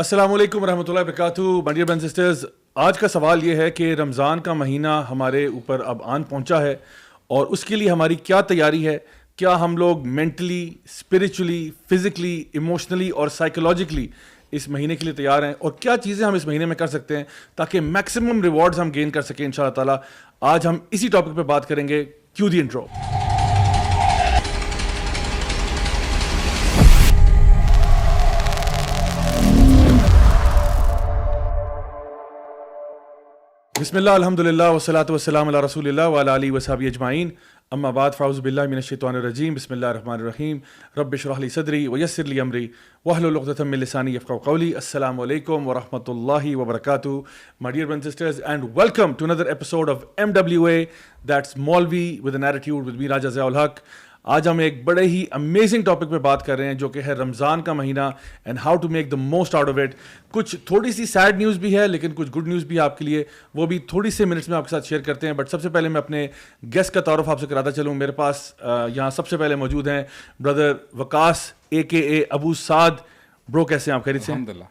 السلام علیکم ورحمۃ اللہ وبرکاتہ. My dear brothers and sisters, آج کا سوال یہ ہے کہ رمضان کا مہینہ ہمارے اوپر اب آن پہنچا ہے اور اس کے لیے ہماری کیا تیاری ہے. کیا ہم لوگ مینٹلی, اسپرچولی, فزیکلی, ایموشنلی اور سائیکولوجیکلی اس مہینے کے لیے تیار ہیں, اور کیا چیزیں ہم اس مہینے میں کر سکتے ہیں تاکہ میکسیمم ریوارڈز ہم گین کر سکیں ان شاء اللہ تعالیٰ. آج ہم اسی ٹاپک پہ بات کریں گے. کیو دی انٹرو. بسم اللہ الحمدللہ والصلاۃ والسلام علی رسول اللہ وعلی آلہ وصحبہ اجمعین. اما بعد فاعوذ باللہ من الشیطان الرجیم. بسم اللہ الرحمن الرحیم. رب اشرح لی صدری ویسر لی امری واحلل عقدۃ من لسانی یفقهوا قولی. السلام علیکم ورحمۃ اللہ وبرکاتہ. My dear brothers and sisters, and welcome to another episode of MWA, that's Maulvi with an attitude with me Raja Ziaul Haq. آج ہم ایک بڑے ہی امیزنگ ٹاپک پہ بات کر رہے ہیں جو کہ ہے رمضان کا مہینہ and how to make the most out of it. کچھ تھوڑی سی سیڈ نیوز بھی ہے لیکن کچھ گڈ نیوز بھی ہے آپ کے لیے, وہ بھی تھوڑی سے منٹس میں آپ کے ساتھ شیئر کرتے ہیں. بٹ سب سے پہلے میں اپنے گیسٹ کا تعارف آپ سے کراتا چلوں. میرے پاس یہاں سب سے پہلے موجود ہیں بردر وقاص اے ابو سعد. برو کیسے ہیں آپ؟ خیریت سے؟ الحمدللہ.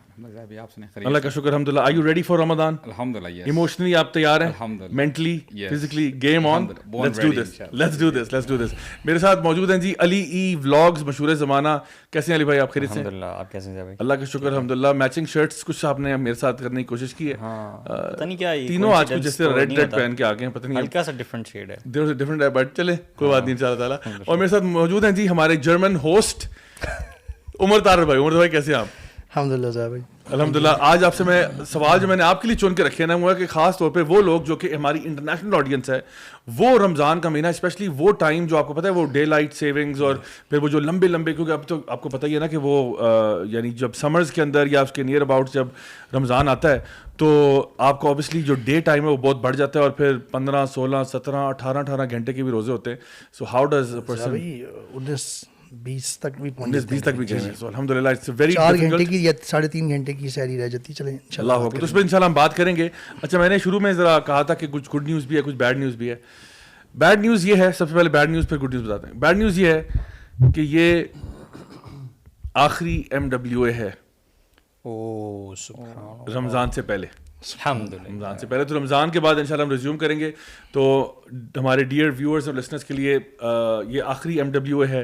اللہ کا شکر الحمدللہ. آر یو ریڈی فار رمضان؟ الحمدللہ. ایموشنلی آپ تیار ہیں؟ Mentally, physically, game on. Let's do this. میرے ساتھ موجود ہیں جی علی ای ولاگز مشہور زمانہ. کیسے ہیں علی بھائی آپ؟ خیریت سے؟ الحمدللہ. آپ کیسے ہیں بھائی؟ اللہ کا شکر الحمدللہ. میچنگ شرٹس کچھ آپ نے میرے ساتھ کرنے کی کوشش کی ہے. پتہ نہیں کیا تینوں آج کچھ جیسے ریڈ پہن کے آ گئے ہیں, پتہ نہیں ہلکا سا ڈفرنٹ شیڈ ہے. ڈفرنٹ ہے بٹ چلے کوئی بات نہیں ان شاء اللہ تعالیٰ. اور میرے ساتھ موجود ہیں جی ہمارے جرمن ہوسٹ عمر طارق بھائی. عمر بھائی کیسے ہیں آپ؟ الحمدللہ صاحب بھائی الحمدللہ. آج آپ سے میں سوال جو میں نے آپ کے لیے چن کے رکھے نا وہ ہے کہ خاص طور پہ وہ لوگ جو کہ ہماری انٹرنیشنل آڈینس ہے, وہ رمضان کا مہینہ اسپیشلی وہ ٹائم جو آپ کو پتہ ہے وہ ڈے لائٹ سیونگز اور پھر وہ جو لمبے کیونکہ اب تو آپ کو پتہ ہی ہے نا کہ وہ یعنی جب سمرز کے اندر یا اس کے نیئر اباؤٹ جب رمضان آتا ہے تو آپ کو اوبیسلی جو ڈے ٹائم ہے وہ بہت بڑھ جاتا ہے اور پھر 15, 16, 17, 18 گھنٹے کے بھی روزے ہوتے ہیں. سو ہاؤ ڈز پرسن 19-20 تک بھی 20 تک بھی گئے ہیں. سو الحمدللہ اٹس ویری 4 گھنٹے کی یا 3.5 گھنٹے کی سحری رہ جاتی. چلیں انشاءاللہ ہوگا تو اس پہ انشاءاللہ ہم بات کریں گے. اچھا میں نے شروع میں ذرا کہا تھا کہ کچھ گڈ نیوز بھی ہے کچھ بیڈ نیوز بھی ہے. بیڈ نیوز یہ ہے, سب سے پہلے بیڈ نیوز پھر گڈ نیوز بتاتے ہیں. بیڈ نیوز یہ ہے کہ یہ آخری MWA ہے رمضان سے پہلے. رمضان سے پہلے تو رمضان کے بعد انشاءاللہ ہم ریزیوم کریں گے. تو ہمارے ڈیئر ویورز اور لسنرز کے لیے یہ آخری MWA ہے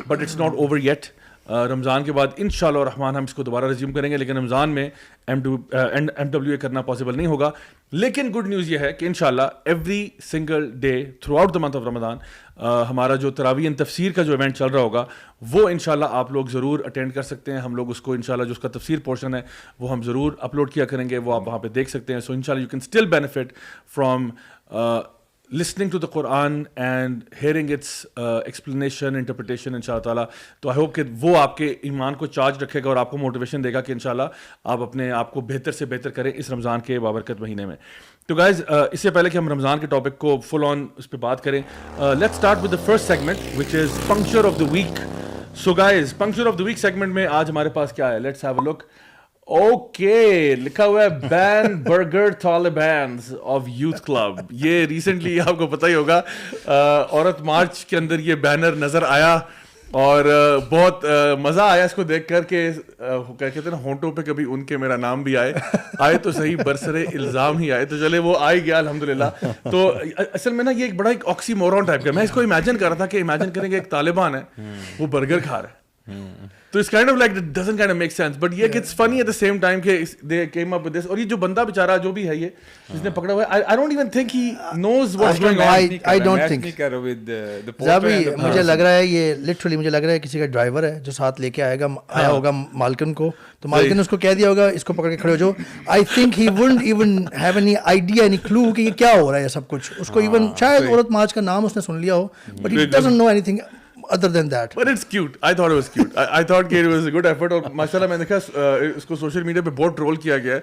but it's not over yet. رمضان کے بعد انشاءاللہ الرحمن ہم اس کو دوبارہ ریزیوم کریں گے, لیکن رمضان میں MWA کرنا پاسبل نہیں ہوگا. لیکن گڈ نیوز یہ ہے کہ انشاءاللہ every single day throughout the month of رمضان ہمارا جو تراویح اینڈ تفسیر کا جو ایونٹ چل رہا ہوگا وہ انشاءاللہ آپ لوگ ضرور اٹینڈ کر سکتے ہیں. ہم لوگ اس کو انشاءاللہ جو اس کا تفسیر پورشن ہے وہ ہم ضرور اپلوڈ کیا کریں گے, وہ آپ وہاں پہ دیکھ سکتے ہیں. سو انشاءاللہ you can still benefit from listening to the Quran and hearing its explanation, interpretation انشاءاللہ تعالیٰ. تو آئی ہوپ کہ وہ آپ کے ایمان کو چارج رکھے گا اور آپ کو موٹیویشن دے گا کہ انشاءاللہ آپ اپنے آپ کو بہتر سے بہتر کریں اس رمضان کے بابرکت مہینے میں. تو گائز اس سے پہلے کہ ہم رمضان کے ٹاپک کو فل آن اس پہ بات کریں, let's start with the first segment which is puncture of the week. So guys puncture of the week segment میں آج ہمارے پاس کیا ہے, let's have a look. Okay, لکھا ہوا ہے ban burger Talibans of youth club. یہ ریسنٹلی آپ کو پتہ ہی ہوگا عورت مارچ کے اندر یہ بینر نظر آیا اور بہت مزہ آیا اس کو دیکھ کر کہ کہتے ہیں نا ہونٹوں پہ کبھی ان کے میرا نام بھی آئے تو صحیح برسر الزام ہی آئے. تو چلے وہ آ ہی گیا الحمدللہ. تو اصل میں نا یہ ایک بڑا ایک آکسی مورون ٹائپ کا, میں اس کو امیجن کر رہا تھا کہ امیجن کریں کہ ایک طالبان ہے وہ برگر کھا رہا ہے. تو it's kind of like it doesn't kind of make sense, but yeah it's funny at the same time کہ they came up with this. اور یہ جو بندہ بیچارہ جو بھی ہے یہ جس نے پکڑا ہوا ہے, I don't even think he knows what's going on. I don't think مجھے لگ رہا ہے یہ لٹرلی مجھے لگ رہا ہے کسی کا ڈرائیور ہے جو ساتھ لے کے آیا ہوگا مالکن کو, تو مالکن نے اس کو کہہ دیا ہوگا اس کو پکڑ کے کھڑے ہو جاؤ. I think he wouldn't even have any idea, any clue کہ یہ کیا ہو رہا ہے یہ سب کچھ. اس کو ایون شاید عورت مارچ کا نام اس نے سن لیا ہو but he doesn't know anything other than that. But it's cute. I thought it was cute. I thought it was a good effort. اور ماشاءاللہ میں نے دیکھا اس کو سوشل میڈیا پہ بہت ٹرول کیا گیا ہے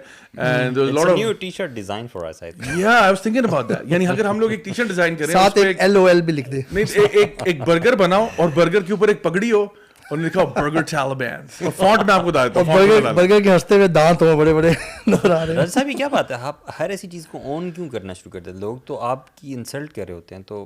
and there was a lot of new t-shirt design for us I think. Yeah, I was thinking about that. یعنی اگر ہم لوگ ایک ٹی شرٹ ڈیزائن کریں ساتھ ایک LOL بھی لکھ دے, نہیں ایک برگر بناؤ اور برگر کے اوپر ایک پگڑی ہو اور لکھا برگر طالبانز اور فونٹ میں آپ کو بتا دیتا ہوں برگر کے ہنستے ہوئے دانت ہو بڑے بڑے نظر آ رہے ہیں. صاحب یہ کیا بات ہے, آپ ہر ایسی چیز کو اون کیوں کرنا شروع کر دیتے؟ لوگ تو آپ کی انسلٹ کر رہے ہوتے ہیں, تو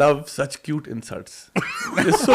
love such cute insults. It's so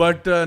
but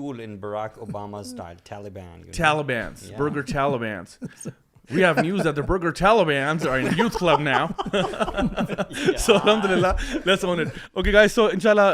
cool in Barack Obama's style, Taliban. You know? Talibans, Yeah. burger Talibans. We have news that the burger Talibans are in the youth club now. So alhamdulillah, let's own it. Okay guys, so inshallah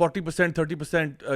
40% 30%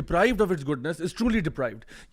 deprived of its goodness is truly deprived,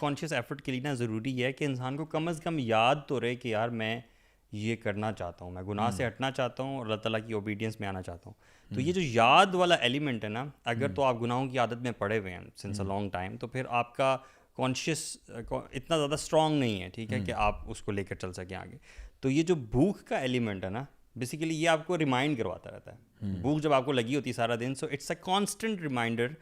conscious effort کے لیے نا ضروری یہ ہے کہ انسان کو کم از کم یاد تو رہے کہ یار میں یہ کرنا چاہتا ہوں, میں گناہ سے ہٹنا چاہتا ہوں اور اللہ تعالیٰ کی اوبیڈینس میں آنا چاہتا ہوں. تو یہ جو یاد والا ایلیمنٹ ہے نا, اگر تو آپ گناہوں کی عادت میں پڑے ہوئے ہیں سنس اے لانگ ٹائم, تو پھر آپ کا کانشیس اتنا زیادہ اسٹرانگ نہیں ہے, ٹھیک ہے, کہ آپ اس کو لے کر چل سکیں آگے. تو یہ جو بھوک کا ایلیمنٹ ہے نا, بیسیکلی یہ آپ کو ریمائنڈ کرواتا رہتا ہے. بھوک جب آپ کو لگی ہوتی ہے سارا دن, so it's a constant reminder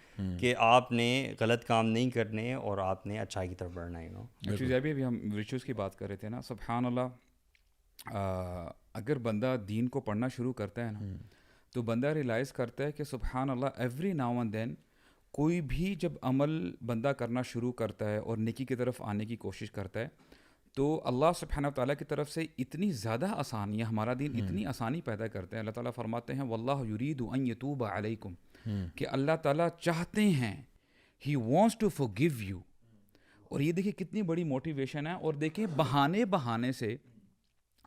کہ آپ نے غلط کام نہیں کرنے اور آپ نے اچھائی کی طرف بڑھنا ہے. ایکچولی ابھی ہم ریچوز کی بات کر رہے تھے نا, سبحان اللہ, اگر بندہ دین کو پڑھنا شروع کرتا ہے نا, تو بندہ ریئلائز کرتا ہے کہ سبحان اللہ ایوری ناؤ اینڈ دین کوئی بھی جب عمل بندہ کرنا شروع کرتا ہے اور نیکی کی طرف آنے کی کوشش کرتا ہے, تو اللہ سبحانہ تعالیٰ کی طرف سے اتنی زیادہ آسانیاں, ہمارا دین اتنی آسانی پیدا کرتے ہیں. اللہ تعالیٰ فرماتے ہیں واللہ یرید ان یتوب علیکم, کہ اللہ تعالیٰ چاہتے ہیں, he wants to forgive you. اور یہ دیکھیں کتنی بڑی موٹیویشن ہے. اور دیکھیں بہانے سے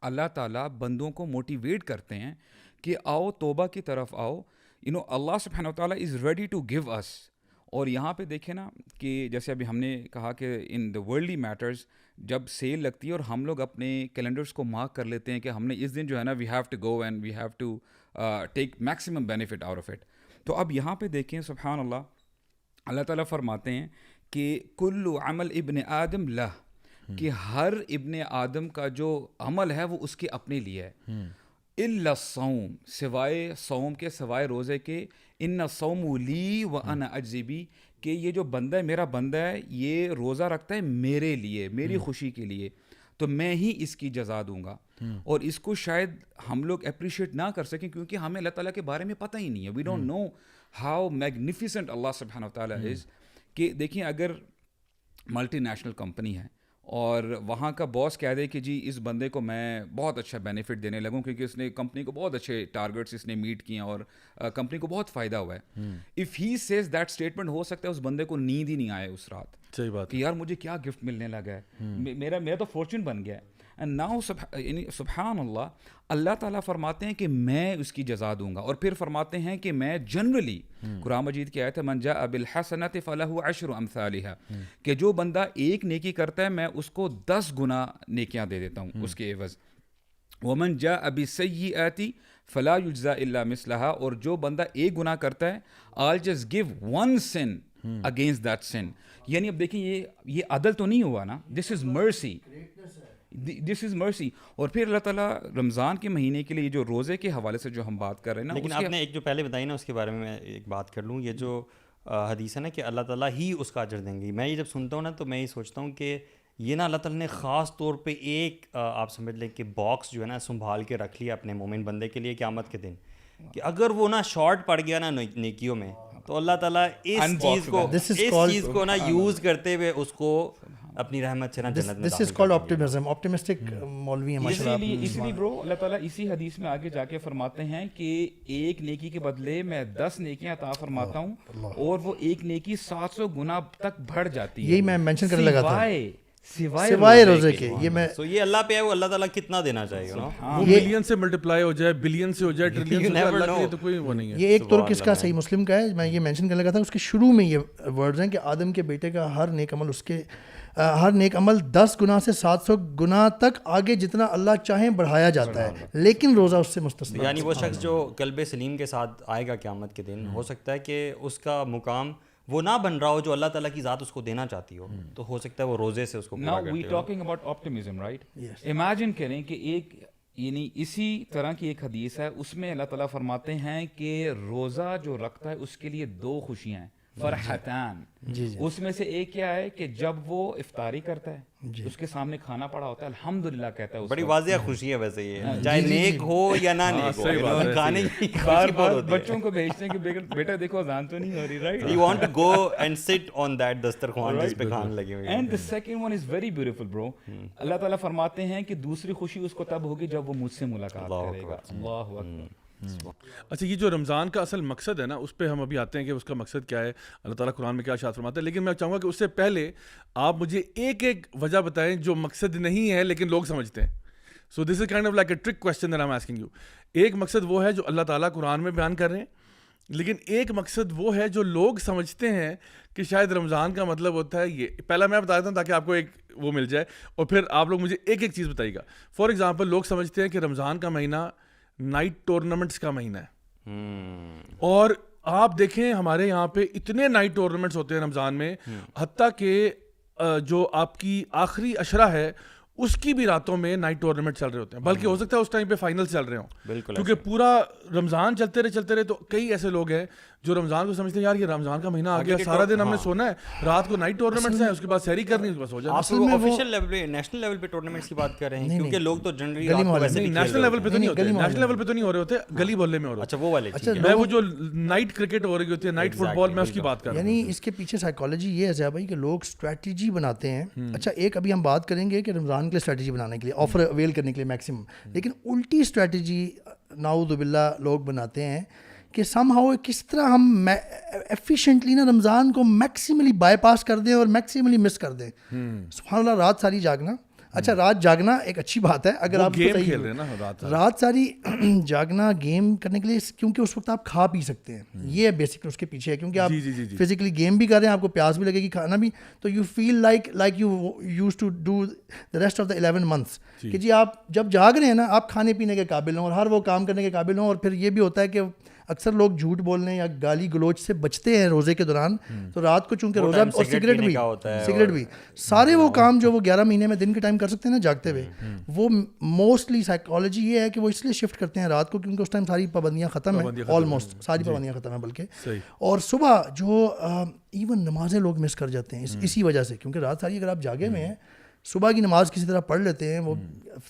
اللہ تعالیٰ بندوں کو موٹیویٹ کرتے ہیں کہ آؤ توبہ کی طرف آؤ. اللہ سبحانہ تعالیٰ is ready to give us. اور یہاں پہ دیکھیں نا کہ جیسے ابھی ہم نے کہا کہ ان دا ورلڈلی میٹرز جب سیل لگتی ہے اور ہم لوگ اپنے کیلنڈرز کو مارک کر لیتے ہیں کہ ہم نے اس دن جو ہے نا we have to go and we have to take maximum benefit out of it. تو اب یہاں پہ دیکھیں سبحان اللہ, اللہ تعالیٰ فرماتے ہیں کہ کل عمل ابن آدم لہ, کہ ہر ابن آدم کا جو عمل ہے وہ اس کے اپنے لیے ہے, الا الصوم, سوائے صوم کے, سوائے روزے کے. ان الصوم لی وانا اجزی بی, کہ یہ جو بندہ ہے میرا بندہ ہے, یہ روزہ رکھتا ہے میرے لیے, میری خوشی کے لیے, تو میں ہی اس کی جزا دوں گا. اور اس کو شاید ہم لوگ اپریشیٹ نہ کر سکیں کیونکہ ہمیں اللہ تعالیٰ کے بارے میں پتہ ہی نہیں ہے. We don't know how magnificent اللہ سبحانہ تعالیٰ از. کہ دیکھیں اگر ملٹی نیشنل کمپنی ہے اور وہاں کا باس کہہ دے کہ جی اس بندے کو میں بہت اچھا بینیفٹ دینے لگوں کیونکہ اس نے کمپنی کو بہت اچھے ٹارگیٹس اس نے میٹ کیے ہیں اور کمپنی کو بہت فائدہ ہوا ہے. If he says that statement, ہو سکتا ہے اس بندے کو نیند ہی نہیں آئے اس رات. صحیح بات کہ یار مجھے کیا گفٹ ملنے لگا ہے, میرا تو فارچون بن گیا ہے. اینڈ ناؤ سبحان اللہ, اللہ تعالیٰ فرماتے ہیں کہ میں اس کی جزا دوں گا. اور پھر فرماتے ہیں کہ میں جنرلی, قرآن مجید کی آیت ہے من جاء بالحسنۃ فلہ عشر امثالھا, کہ جو بندہ ایک نیکی کرتا ہے میں اس کو 10 گنا نیکیاں دے دیتا ہوں اس کے عوض. ومن جاء بالسیئۃ فلا یجزا الا مثلھا, اور جو بندہ ایک گناہ کرتا ہے I'll just give one sin against that sin. یعنی اب دیکھیں یہ عدل تو نہیں ہوا نا, دس از مرسی, دس از مرسی. اور پھر اللہ تعالیٰ رمضان کے مہینے کے لیے جو روزے کے حوالے سے جو ہم بات کر رہے ہیں نا, لیکن آپ نے ایک جو پہلے بتائی نا اس کے بارے میں ایک بات کر لوں. یہ جو حدیث ہے نا کہ اللہ تعالیٰ ہی اس کا اجر دیں گے, میں یہ جب سنتا ہوں نا تو میں یہ سوچتا ہوں کہ یہ نا اللہ تعالیٰ نے خاص طور پہ ایک آپ سمجھ لیں کہ باکس جو ہے نا سنبھال کے رکھ لیا اپنے مومن بندے کے لیے قیامت کے دن, کہ اگر وہ نا شارٹ پڑ گیا نا نیکیوں میں تو اللہ تعالیٰ اس چیز کو نا یوز کرتے ہوئے اس کو اپنی رحمت سے نا جنت میں. This is called optimism. Optimistic مولوی ہیں ماشاء اللہ. اسی لیے برو اللہ تعالیٰ اسی حدیث میں آگے جا کے فرماتے ہیں کہ ایک نیکی کے بدلے میں 10 نیکیاں عطا فرماتا ہوں, اور وہ ایک نیکی 700 گنا تک بڑھ جاتی ہے. یہی میں مینشن کرنے لگا تھا, سوائے روزے کے. یہ میں تو یہ اللہ پہ ہے, وہ اللہ تعالیٰ کتنا دینا چاہیے نا, وہ ملین سے ملٹیپلائی ہو جائے, بلین سے ہو جائے, ٹریلین سے, اللہ کے لیے تو کوئی وہ نہیں ہے. یہ ایک ترک اس کا صحیح مسلم کا ہے, میں یہ مینشن کرنے لگا تھا. اس کے شروع میں یہ ورڈز ہیں کہ آدم کے بیٹے کا ہر نیک عمل اس کے ہر نیک عمل 10 گنا سے 700 گنا تک آگے جتنا اللہ چاہیں بڑھایا جاتا ہے, لیکن روزہ اس سے مستثنا. یعنی وہ شخص جو قلب سلیم کے ساتھ آئے گا قیامت کے دن, ہو سکتا ہے کہ اس کا مقام وہ نہ بن رہا ہو جو اللہ تعالیٰ کی ذات اس کو دینا چاہتی ہو, تو ہو سکتا ہے وہ روزے سے اس کو پورا کرتے ہو. Now we talking about optimism, right? Imagine کریں کہ ایک یعنی اسی طرح کی ایک حدیث ہے, اس میں اللہ تعالیٰ فرماتے ہیں کہ روزہ جو رکھتا ہے اس کے لیے 2 خوشیاں ہیں, فرحتان. اس میں سے ایک کیا ہے کہ جب وہ افطاری کرتا ہے, اس کے سامنے کھانا پڑا ہوتا ہے, الحمدللہ کہتا ہے. بڑی واضح خوشی ہے ویسے یہ, چاہے نیک ہو یا نہ نیک ہو, کھانے کی بار بار بچوں کو بھیجتے ہیں کہ بیٹا دیکھو اذان تو نہیں ہو رہی, right. You want to go and sit on that دسترخوان جس پہ کھانے لگے ہوئے ہیں. And the second one is very beautiful, bro. اللہ تعالیٰ فرماتے ہیں کہ دوسری خوشی اس کو تب ہوگی جب وہ مجھ سے ملاقات کرے گا. اللہ اکبر. اچھا, یہ جو رمضان کا اصل مقصد ہے نا, اس پہ ہم ابھی آتے ہیں کہ اس کا مقصد کیا ہے, اللہ تعالیٰ قرآن میں کیا ارشاد فرماتا ہے. لیکن میں چاہوں گا کہ اس سے پہلے آپ مجھے ایک ایک وجہ بتائیں جو مقصد نہیں ہے لیکن لوگ سمجھتے ہیں. So this is kind of like a trick question that I am asking you. ایک مقصد وہ ہے جو اللہ تعالیٰ قرآن میں بیان کر رہے ہیں, لیکن ایک مقصد وہ ہے جو لوگ سمجھتے ہیں کہ شاید رمضان کا مطلب ہوتا ہے یہ. پہلا میں بتا دیتا ہوں تاکہ آپ کو ایک وہ مل جائے, اور پھر آپ لوگ مجھے ایک ایک چیز بتائیے گا. فار ایگزامپل لوگ سمجھتے ہیں کہ رمضان کا مہینہ نائٹ ٹورنامنٹس کا مہینہ ہے, اور آپ دیکھیں ہمارے یہاں پہ اتنے نائٹ ٹورنامنٹس ہوتے ہیں رمضان میں, حتیٰ کہ جو آپ کی آخری عشرہ ہے اس کی بھی راتوں میں نائٹ ٹورنامنٹ چل رہے ہوتے ہیں, بلکہ ہو سکتا ہے اس ٹائم پہ فائنل چل رہے ہوں, کیونکہ پورا رمضان چلتے رہے. تو کئی ایسے لوگ ہیں جو رمضان کو سمجھتے ہیں یار یہ رمضان کا مہینہ آ گیا, سارا دن ہم نے سونا ہے, رات کو نائٹ ٹورنامنٹس ہیں, اس کے بعد سحری کرنی, اس کے بعد سو جانا. اصل میں آفیشیل لیول پہ نیشنل لیول پہ ٹورنامنٹس کی بات کر رہے ہیں, کیونکہ لوگ تو جنرلی رات کو ویسے نیشنل لیول پہ تو نہیں ہوتے, نیشنل لیول پہ تو نہیں ہو رہے ہوتے, گلی محلے میں ہو رہے ہوتے. اچھا وہ والے میں وہ جو نائٹ کرکٹ ہو رہی ہوتی ہے, نائٹ فٹ بال, میں اس کی بات کر رہا ہوں. یعنی اس کے پیچھے سائیکالوجی یہ ہے ضیاء بھائی کہ لوگ اسٹریٹجی بناتے ہیں. اچھا ایک ابھی ہم بات کریں گے کہ رمضان کے لیے اسٹریٹجی بنانے کے لیے, آفر اویل کرنے کے لیے میکسیمم, لیکن الٹی اسٹریٹجی نعوذ باللہ لوگ بناتے ہیں کہ سم ہاؤ کس طرح ہم ایفیشینٹلی نا رمضان کو میکسیملی بائی پاس کر دیں اور میکسیملی مس کر دیں. سبحان اللہ, رات ساری جاگنا. اچھا رات جاگنا ایک اچھی بات ہے اگر آپ گیم کھیل رہے ہیں نا, رات ساری جاگنا گیم کرنے کے لیے, کیونکہ اس وقت آپ کھا پی سکتے ہیں, یہ بیسک اس کے پیچھے ہے, کیونکہ آپ فزیکلی گیم بھی کر رہے ہیں, آپ کو پیاس بھی لگے گی, کھانا بھی, تو you feel like you use to do the rest of the 11 months کہ جی آپ جب جاگ رہے ہیں نا آپ کھانے پینے کے قابل ہوں اور ہر وہ کام کرنے کے قابل ہوں. اور پھر یہ بھی ہوتا ہے کہ اکثر لوگ جھوٹ بولنے یا گالی گلوچ سے بچتے ہیں روزے کے دوران, تو رات کو چونکہ روزہ اور سگریٹ بھی سارے وہ کام جو وہ 11 مہینے میں دن کے ٹائم کر سکتے ہیں نا جاگتے ہوئے, وہ موسٹلی سائیکالوجی یہ ہے کہ وہ اس لیے شفٹ کرتے ہیں رات کو کیونکہ اس ٹائم ساری پابندیاں ختم ہیں, آلموسٹ ساری پابندیاں ختم ہیں بلکہ, اور صبح جو ایون نمازیں لوگ مس کر جاتے ہیں اسی وجہ سے, کیونکہ رات ساری اگر آپ جاگے ہوئے ہیں صبح کی نماز کسی طرح پڑھ لیتے ہیں وہ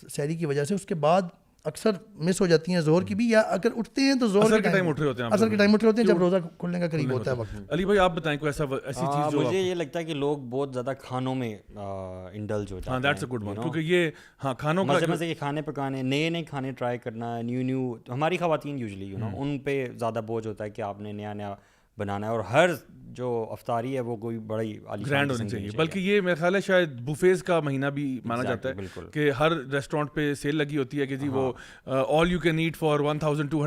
سحری کی وجہ سے, اس کے بعد اکثر مس ہو جاتی ہیں زور کی بھی, یا اگر اٹھتے ہیں تو زور کے ٹائم اٹھ رہے ہوتے ہیں جب روزہ کھلنے کا قریب ہوتا ہے وقت. علی بھائی آپ بتائیں کوئی ایسی چیز جو مجھے یہ لگتا ہے کہ لوگ بہت زیادہ کھانوں میں انڈلج ہو جاتے ہیں. ہاں دیٹس اے گڈ ون, کیونکہ یہ ہاں کھانوں کا مزے کے کھانے پکانے, نئے کھانے ٹرائی کرنا, نیو ہماری خواتین یوزلی ان پہ زیادہ بوجھ ہوتا ہے کہ آپ نے نیا بنانا ہے, اور ہر جو افطاری ہے وہ کوئی بڑی گرینڈ ہونی چاہیے. بلکہ یہ میرا خیال ہے شاید بوفیز کا مہینہ بھی مانا جاتا ہے کہ ہر ریسٹورینٹ پہ سیل لگی ہوتی ہے کہ جی وہ all you can eat for 1200,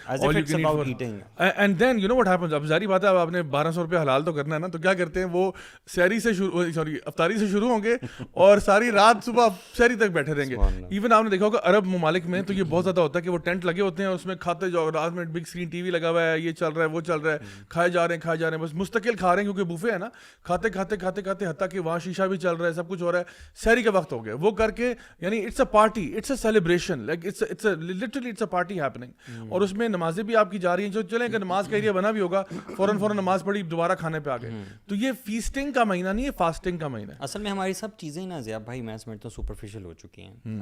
all you can eat for, and then you know what happens. اب ظاہری بات ہے اب آپ نے 1200 روپے حلال تو کرنا ہے نا, تو کیا کرتے ہیں وہ افطاری سے شروع ہوں گے اور ساری رات صبح سحری تک بیٹھے رہیں گے. ایون آپ نے دیکھا ہوگا عرب ممالک میں تو یہ بہت زیادہ ہوتا ہے کہ وہ ٹینٹ لگے ہوتے ہیں, اس میں کھاتے جاؤ, رات میں بگ اسکرین ٹی وی لگا ہوا ہے, یہ چل رہا ہے وہ چل رہا ہے, کھائے جا رہے ہیں بس مستقل کھا رہے ہیں, کیونکہ بوفے ہے نا, کھاتے حتیٰ کہ وہاں شیشہ بھی چل رہا ہے, سب کچھ ہو رہا ہے, سحری کا وقت ہو گیا, وہ کر کے یعنی it's a party, it's a celebration, like literally it's a party happening. اور اس میں نمازیں بھی آپ کی جا رہی ہیں, جو چلیں کہ نماز کا ایریا بنا بھی ہوگا, فوراً نماز پڑھی, دوبارہ کھانے پہ آ گئے. تو یہ فیسٹنگ کا مہینہ نہیں ہے, فاسٹنگ کا مہینہ ہے. اصل میں ہماری سب چیزیں نا ضیاء بھائی میں سمجھتا ہوں سپرفیشل ہو چکی ہیں.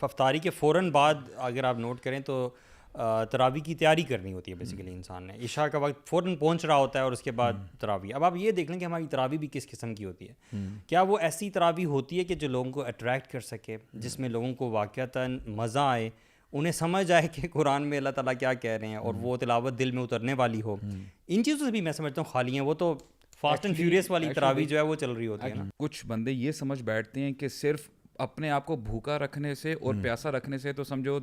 افطاری کے فوراً بعد اگر آپ نوٹ کریں تو تراویح کی تیاری کرنی ہوتی ہے بیسیکلی انسان نے, عشاء کا وقت فوراً پہنچ رہا ہوتا ہے اور اس کے بعد تراویح. اب آپ یہ دیکھ لیں کہ ہماری تراویح بھی کس قسم کی ہوتی ہے. کیا وہ ایسی تراویح ہوتی ہے کہ جو لوگوں کو اٹریکٹ کر سکے, جس میں لوگوں کو واقعتاً مزہ آئے, انہیں سمجھ آئے کہ قرآن میں اللہ تعالیٰ کیا کہہ رہے ہیں, اور وہ تلاوت دل میں اترنے والی ہو. ان چیزوں سے بھی میں سمجھتا ہوں خالی ہیں. وہ تو فاسٹ اینڈ فیوریس والی تراویح جو ہے وہ چل رہی ہوتی ہے نا. کچھ بندے یہ سمجھ بیٹھتے ہیں کہ صرف اپنے آپ کو بھوکا رکھنے سے اور پیاسا رکھنے سے تو سمجھو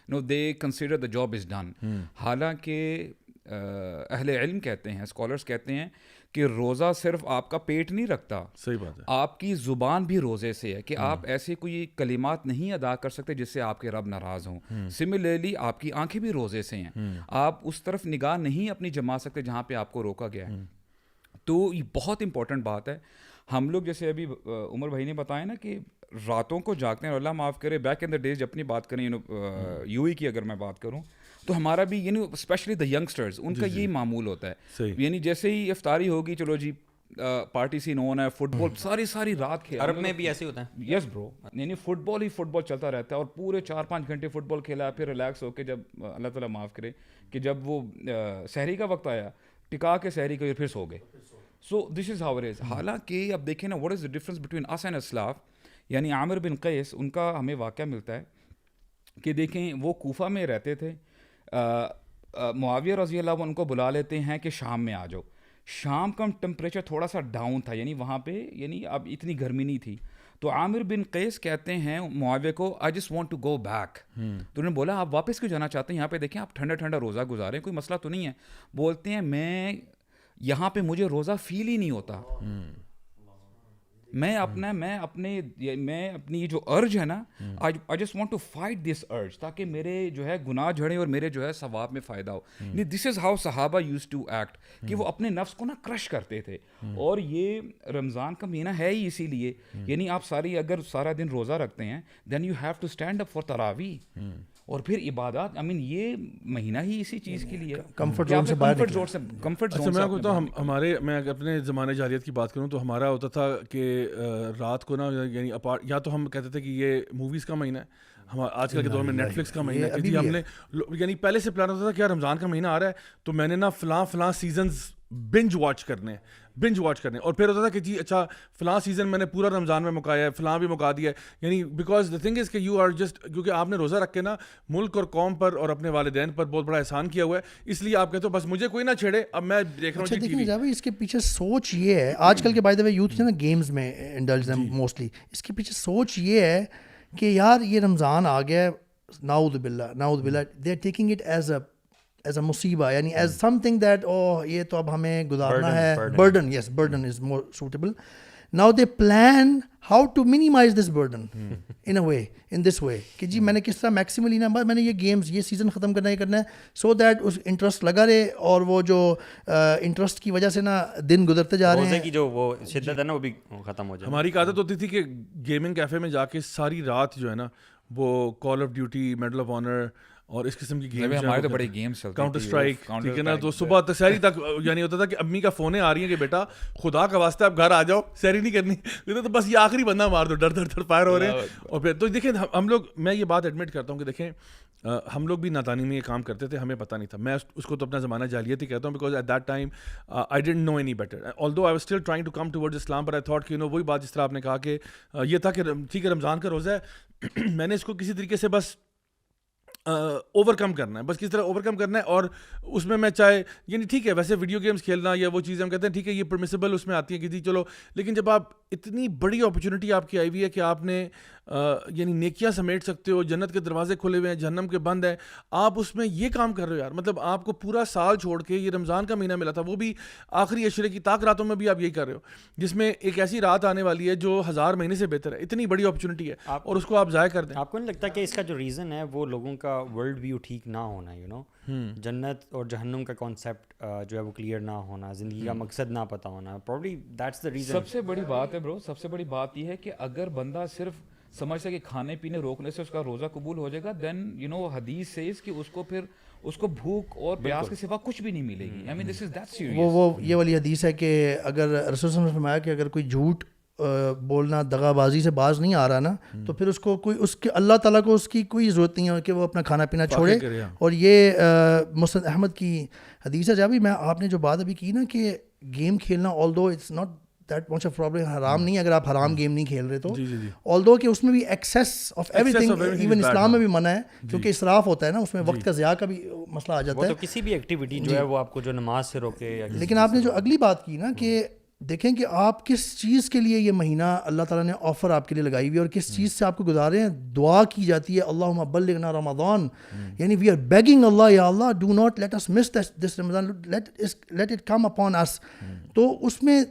no they consider the job is done. حالانکہ اہل علم کہتے ہیں, اسکالرس کہتے ہیں کہ روزہ صرف آپ کا پیٹ نہیں رکھتا, صحیح بات ہے, آپ کی زبان بھی روزے سے ہے, کہ آپ ایسے کوئی کلمات نہیں ادا کر سکتے جس سے آپ کے رب ناراض ہوں. سملرلی آپ کی آنکھیں بھی روزے سے ہیں, آپ اس طرف نگاہ نہیں اپنی جما سکتے جہاں پہ آپ کو روکا گیا ہے. تو یہ بہت امپورٹنٹ بات ہے. ہم لوگ جیسے ابھی عمر بھائی نے بتایا نا کہ راتوں کو جاگتے ہیں, اللہ معاف کرے بیک ان دا ڈیز اپنی بات کریں یو ای کی اگر میں بات کروں تو ہمارا بھی یعنی اسپیشلی دا ینگسٹرز ان کا یہی معمول ہوتا ہے. یعنی جیسے ہی افطاری ہوگی چلو جی پارٹی سین ہونا ہے, فٹ بال ساری رات کھیلا. عرب میں بھی ایسے ہوتا ہے. یس برو, یعنی فٹ بال چلتا رہتا ہے اور پورے 4-5 گھنٹے فٹ بال کھیلا, پھر ریلیکس ہو کے جب اللہ تعالیٰ معاف کرے کہ جب وہ سحری کا وقت آیا ٹکا کے سحری کو پھر سو گئے. So this is how it is. حالانکہ اب دیکھیں نا what is the difference between us and اسلاف. یعنی عامر بن قیس ان کا ہمیں واقعہ ملتا ہے کہ دیکھیں وہ کوفہ میں رہتے تھے, معاویہ رضی اللہ عنہ ان کو بلا لیتے ہیں کہ شام میں آ جاؤ. شام کا ٹمپریچر تھوڑا سا ڈاؤن تھا, یعنی وہاں پہ یعنی اب اتنی گرمی نہیں تھی, تو عامر بن قیس کہتے ہیں معاویہ کو I just want to go back. تو انہوں نے بولا آپ واپس کیوں جانا چاہتے ہیں, یہاں پہ دیکھیں آپ ٹھنڈا ٹھنڈا روزہ گزاریں, کوئی مسئلہ تو نہیں ہے. بولتے ہیں میں یہاں پہ مجھے روزہ فیل ہی نہیں ہوتا, میں اپنی جو ارج ہے نا, I just want to fight this urge تاکہ میرے جو ہے گناہ جھڑیں اور میرے جو ہے ثواب میں فائدہ ہو. دس از ہاؤ صحابہ used to act, کہ وہ اپنے نفس کو نا کرش کرتے تھے. اور یہ رمضان کا مہینہ ہے ہی اسی لیے, یعنی آپ اگر سارا دن روزہ رکھتے ہیں then you have to stand up for تراویح, اور پھر عبادات. یہ مہینہ ہی اسی چیز کے لیے کمفرٹ زون سے باہر ہمارے, میں اپنے زمانے جاہلیت کی بات کروں تو ہمارا ہوتا تھا کہ رات کو نا, یعنی یا تو ہم کہتے تھے کہ یہ موویز کا مہینہ ہے, آج کل کے دور میں نیٹ فلکس کا مہینہ ہے. ہم نے یعنی پہلے سے پلان ہوتا تھا کہ یار رمضان کا مہینہ آ رہا ہے تو میں نے نا فلاں سیزنز بنج واچ کرنے, اور پھر ہوتا تھا کہ جی اچھا فلاں سیزن میں نے پورا رمضان میں مکایا ہے, فلاں بھی مکا دیا ہے. یعنی بیکاز دا تھنگ از کہ یو آر جسٹ, کیونکہ آپ نے روزہ رکھ کے نا ملک اور قوم پر اور اپنے والدین پر بہت بڑا احسان کیا ہوا ہے, اس لیے آپ کہتے ہو بس مجھے کوئی نہ چھیڑے, اب میں دیکھ رہا ہوں. دیکھیں جاوید اس کے پیچھے سوچ یہ ہے, آج کل کے بائی دا وے یوتھ نا گیمز میں انڈلج ہیں موسٹلی, اس کے پیچھے سوچ یہ ہے کہ یار یہ رمضان آ گیا ہے, نعوذ باللہ they are taking it as a مصیبہ, یعنی ایز سم تھنگ دیٹ او یہ تو اب ہمیں گزارنا ہے, burden, yes burden is more suitable. Now they plan how to minimize this burden in this way کہ جی میں نے کس طرح میکسیملی نا میں نے یہ گیمز یہ سیزن ختم کرنا ہے سو دیٹ اس انٹرسٹ لگا رہے, اور وہ جو انٹرسٹ کی وجہ سے نا دن گزرتے جا رہے ہیں, کی جو وہ شدت ہے نا وہ بھی ختم ہو جائے. ہماری عادت ہوتی تھی کہ گیمنگ کیفے میں جا کے ساری رات جو ہے نا وہ call of duty, medal of honour اور اس قسم کی گیمز, ہمارے تو بڑے گیمز چلتے, کاؤنٹر اسٹرائک, ٹھیک ہے نا, تو صبح تک سحری تک یعنی ہوتا تھا کہ امی کا فونیں آ رہی ہیں کہ بیٹا خدا کا واسطہ آپ گھر آ جاؤ, سحری نہیں کرنی, تو بس یہ آخری بندہ مار دو, ڈر فائر ہو رہے ہیں. اور پھر تو دیکھیں ہم لوگ, میں یہ بات ایڈمٹ کرتا ہوں کہ دیکھیں ہم لوگ بھی نادانی میں یہ کام کرتے تھے, ہمیں پتہ نہیں تھا. میں اس کو تو اپنا زمانہ جاہلیت ہی کہتا ہوں, because at that time I didn't know any better, although I was still trying to come towards Islam, but I thought کہ وہی بات جس طرح آپ نے کہا کہ یہ تھا کہ ٹھیک ہے رمضان کا روزہ ہے, میں نے اس کو کسی طریقے سے بس اوور کم کرنا ہے, بس کس طرح اوور کم کرنا ہے. اور اس میں میں چاہے یعنی ٹھیک ہے ویسے ویڈیو گیمز کھیلنا یا وہ چیزیں ہم کہتے ہیں ٹھیک ہے یہ پرمیسیبل اس میں آتی ہیں کہ جی چلو, لیکن جب آپ اتنی بڑی اپرچونیٹی آپ کی آئی ہوئی ہے کہ آپ نے یعنی نیکیاں سمیٹ سکتے ہو, جنت کے دروازے کھلے ہوئے ہیں, جہنم کے بند ہیں, آپ اس میں یہ کام کر رہے ہو یار. مطلب آپ کو پورا سال چھوڑ کے یہ رمضان کا مہینہ ملا تھا, وہ بھی آخری عشرے کی طاق راتوں میں بھی آپ یہی کر رہے ہو, جس میں ایک ایسی رات آنے والی ہے جو 1000 مہینے سے بہتر ہے. اتنی بڑی اپرچونیٹی ہے اور اس کو آپ ضائع کر دیں. آپ کو نہیں لگتا کہ اس کا جو ریزن ہے وہ لوگوں کا ورلڈ ویو ٹھیک نہ ہونا, جنت اور جہنم کا کانسیپٹ جو ہے وہ کلیئر نہ ہونا, زندگی کا مقصد نہ پتہ ہونا, پروبلی دیٹس دا ریزن. سب سے بڑی بات ہے برو, سب سے بڑی بات یہ ہے کہ اگر بندہ صرف سمجھتا کہ کھانے پینے روکنے سے اس کا روزہ قبول ہو جائے گا, دین حدیث سیز کہ اس کو بھوک اور پیاس کے سوا کچھ بھی نہیں ملے گی. I mean this is that serious. وہ یہ والی حدیث ہے کہ اگر رسول صلی اللہ علیہ وسلم نے فرمایا کہ اگر کوئی جھوٹ بولنا دغا بازی سے باز نہیں آ رہا نا, تو پھر اس کو کوئی اس کے اللہ تعالیٰ کو اس کی کوئی ضرورت نہیں ہے کہ وہ اپنا کھانا پینا چھوڑے. اور یہ مسند احمد کی حدیث ہے. جب بھی میں آپ نے جو بات ابھی کی نا کہ گیم کھیلنا, although it's not that much a problem, حرام نہیں ہے اگر آپ حرام گیم نہیں کھیل رہے تو, آلدو کہ اس میں بھی excess of everything, even اسلام میں بھی منع ہے کیونکہ اسراف ہوتا ہے نا, اس میں وقت کا ضیاع کا بھی مسئلہ آ جاتا ہے. کسی بھی ایکٹیویٹی جو ہے وہ آپ کو جو نماز سے روکے. لیکن آپ نے جو اگلی بات کی نا کہ دیکھیں کہ آپ کس چیز کے لیے یہ مہینہ اللہ تعالیٰ نے آفر آپ کے لیے لگائی ہوئی ہے اور کس چیز سے آپ کو گزارے ہیں. دعا کی جاتی ہے اللہم بلغنا رمضان, یعنی وی آر بیگنگ اللہ, یا اللہ do not let us miss this رمضان, let it come upon us. تو اس میں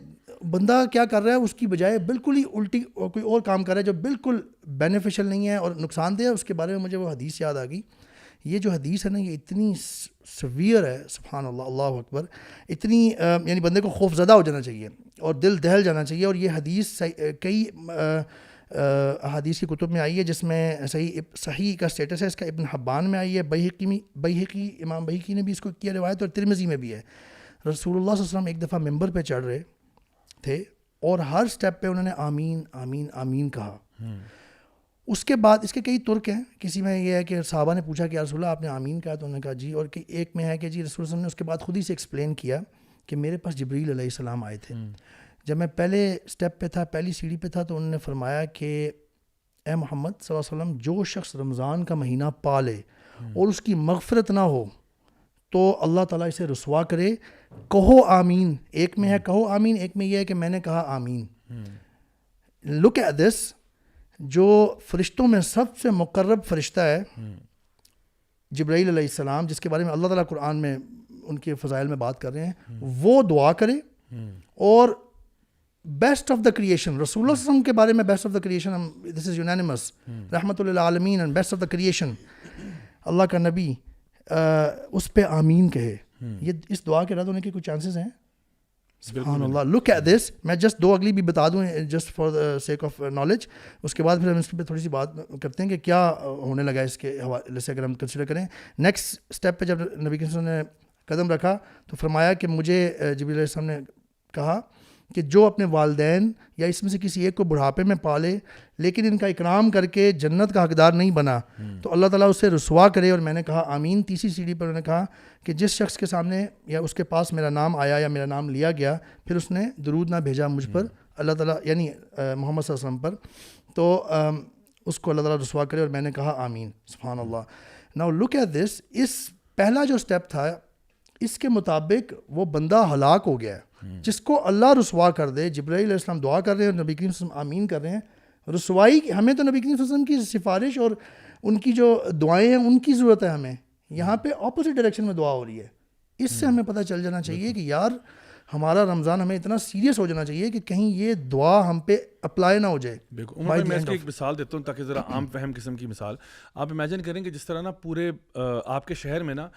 بندہ کیا کر رہا ہے, اس کی بجائے بالکل ہی الٹی کوئی اور کام کر رہا ہے جو بالکل بینیفیشل نہیں ہے اور نقصان دہ ہے. اس کے بارے میں مجھے وہ حدیث یاد آ گئی. یہ جو حدیث ہے نا یہ اتنی سویئر ہے, سبحان اللہ, اللہ اکبر, اتنی یعنی بندے کو خوف زدہ ہو جانا چاہیے اور دل دہل جانا چاہیے. اور یہ حدیث کئی احادیث کی کتب میں آئی ہے جس میں صحیح کا اسٹیٹس ہے, اس کا ابن حبان میں آئی ہے, بہقی امام بہقی نے بھی اس کو کیا روایت, اور ترمذی میں بھی ہے. رسول اللہ صلی اللہ علیہ وسلم ایک دفعہ ممبر پہ چڑھ رہے تھے اور ہر سٹیپ پہ انہوں نے آمین آمین آمین کہا. اس کے بعد اس کے کئی ترک ہیں, کسی میں یہ ہے کہ صحابہ نے پوچھا کہ یا رسول اللہ آپ نے آمین کہا, تو انہوں نے کہا جی, اور ایک میں ہے کہ جی رسول اللہ نے اس کے بعد خود ہی سے ایکسپلین کیا کہ میرے پاس جبریل علیہ السلام آئے تھے, جب میں پہلے سٹیپ پہ تھا, پہلی سیڑھی پہ تھا, تو انہوں نے فرمایا کہ اے محمد صلی اللہ علیہ وسلم, جو شخص رمضان کا مہینہ پالے اور اس کی مغفرت نہ ہو تو اللہ تعالیٰ اسے رسوا کرے, کہو آمین. ایک میں ہے کہو آمین, ایک میں یہ ہے کہ میں نے کہا آمین. لک ایٹ دس, جو فرشتوں میں سب سے مقرب فرشتہ ہے جبرائیل علیہ السلام, جس کے بارے میں اللہ تعالیٰ قرآن میں ان کے فضائل میں بات کر رہے ہیں, وہ دعا کرے. اور بیسٹ آف دا کریشن رسول اللہ صلی اللہ علیہ وسلم کے بارے میں best of the creation, this is unanimous, رحمۃ للعالمین and best of the creation, اللہ کا نبی اس پہ آمین کہے. یہ اس دعا کے رد ہونے کے کچھ چانسز ہیں؟ سبحان اللہ. Look at this. میں جسٹ دو اگلی بھی بتا دوں just for the sake of knowledge, اس کے بعد پھر ہم اس پہ تھوڑی سی بات کرتے ہیں کہ کیا ہونے لگا اس کے حوالے سے. اگر ہم کنسیڈر کریں نیکسٹ اسٹیپ پہ جب نبی کریم صلی اللہ علیہ وسلم نے قدم رکھا تو فرمایا کہ مجھے جبریل علیہ السلام نے کہا کہ جو اپنے والدین یا اس میں سے کسی ایک کو بڑھاپے میں پالے لیکن ان کا اکرام کر کے جنت کا حقدار نہیں بنا تو اللہ تعالیٰ اسے رسوا کرے. اور میں نے کہا آمین. تیسری سیڑھی پر انہوں نے کہا کہ جس شخص کے سامنے یا اس کے پاس میرا نام آیا یا میرا نام لیا گیا پھر اس نے درود نہ بھیجا مجھ پر, اللہ تعالیٰ یعنی محمد صلی اللہ علیہ وسلم پر, تو اس کو اللہ تعالیٰ رسوا کرے. اور میں نے کہا آمین. سبحان اللہ. Now look at this. اس پہلا جو اسٹیپ تھا اس کے مطابق وہ بندہ ہلاک ہو گیا ہے. جس کو اللہ رسوا کر دے, جبرائیل علیہ السلام دعا کر رہے ہیں اور نبی کریم صلی اللہ علیہ وسلم آمین کر رہے ہیں. رسوائی ہمیں تو نبی کریم صلی اللہ علیہ وسلم کی سفارش اور ان کی جو دعائیں ہیں ان کی ضرورت ہے ہمیں. یہاں پہ اپوزٹ ڈائریکشن میں دعا ہو رہی ہے. اس سے ہمیں پتہ چل جانا چاہیے کہ یار ہمارا رمضان ہمیں اتنا سیریس ہو جانا چاہیے کہ کہیں یہ دعا ہم پہ اپلائی نہ ہو جائے. بالکل. میں اس کی ایک مثال دیتا ہوں تاکہ ذرا عام فہم قسم کی مثال. آپ امیجن کریں کہ جس طرح نا پورے آپ کے شہر میں نا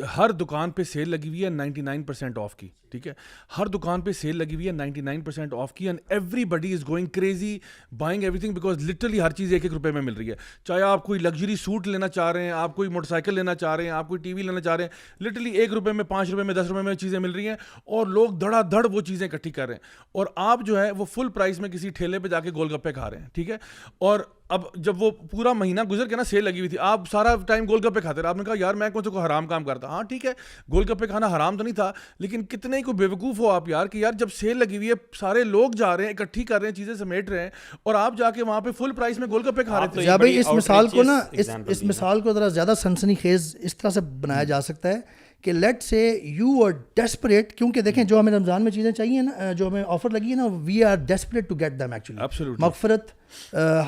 ہر دکان پہ سیل لگی ہوئی ہے 99% آف کی, ٹھیک ہے, ہر دکان پہ سیل لگی ہوئی ہے 99% آف کی, and everybody is going crazy buying everything because literally ہر چیز 1-1 روپے میں مل رہی ہے. چاہے آپ کوئی لگژری سوٹ لینا چاہ رہے ہیں, آپ کوئی موٹر سائیکل لینا چاہ رہے ہیں, آپ کوئی ٹی وی لینا چاہ رہے ہیں, لٹرلی 1 روپے میں 5 روپے میں 10 روپے میں چیزیں مل رہی ہیں اور لوگ دھڑا دھڑ وہ چیزیں اکٹھی کر رہے ہیں. اور آپ جو ہے وہ فل پرائز میں کسی ٹھیلے پہ جا کے گول گپے کھا رہے ہیں, ٹھیک ہے. اور اب جب وہ پورا مہینہ گزر کے نا سیل لگی ہوئی تھی, آپ سارا ٹائم گول گپے کھاتے رہے. آپ نے کہا یار میں کون سا کوئی حرام کام کرتا. ہاں ٹھیک ہے, گول گپے کھانا حرام تو نہیں تھا, لیکن کتنے ہی کو بیوقوف ہو آپ یار کہ یار جب سیل لگی ہوئی ہے سارے لوگ جا رہے ہیں اکٹھی کر رہے ہیں چیزیں سمیٹ رہے ہیں اور آپ جا کے وہاں پہ فل پرائس میں گول گپے کھا رہے تھے. بھائی اس مثال کو نا اس مثال کو ذرا زیادہ سنسنی خیز اس طرح سے بنایا جا سکتا ہے کہ لیٹ سے یو آر ڈیسپریٹ, کیونکہ دیکھیں جو ہمیں رمضان میں چیزیں چاہیے نا, جو ہمیں آفر لگی ہے نا, we are desperate to get them actually. مغفرت,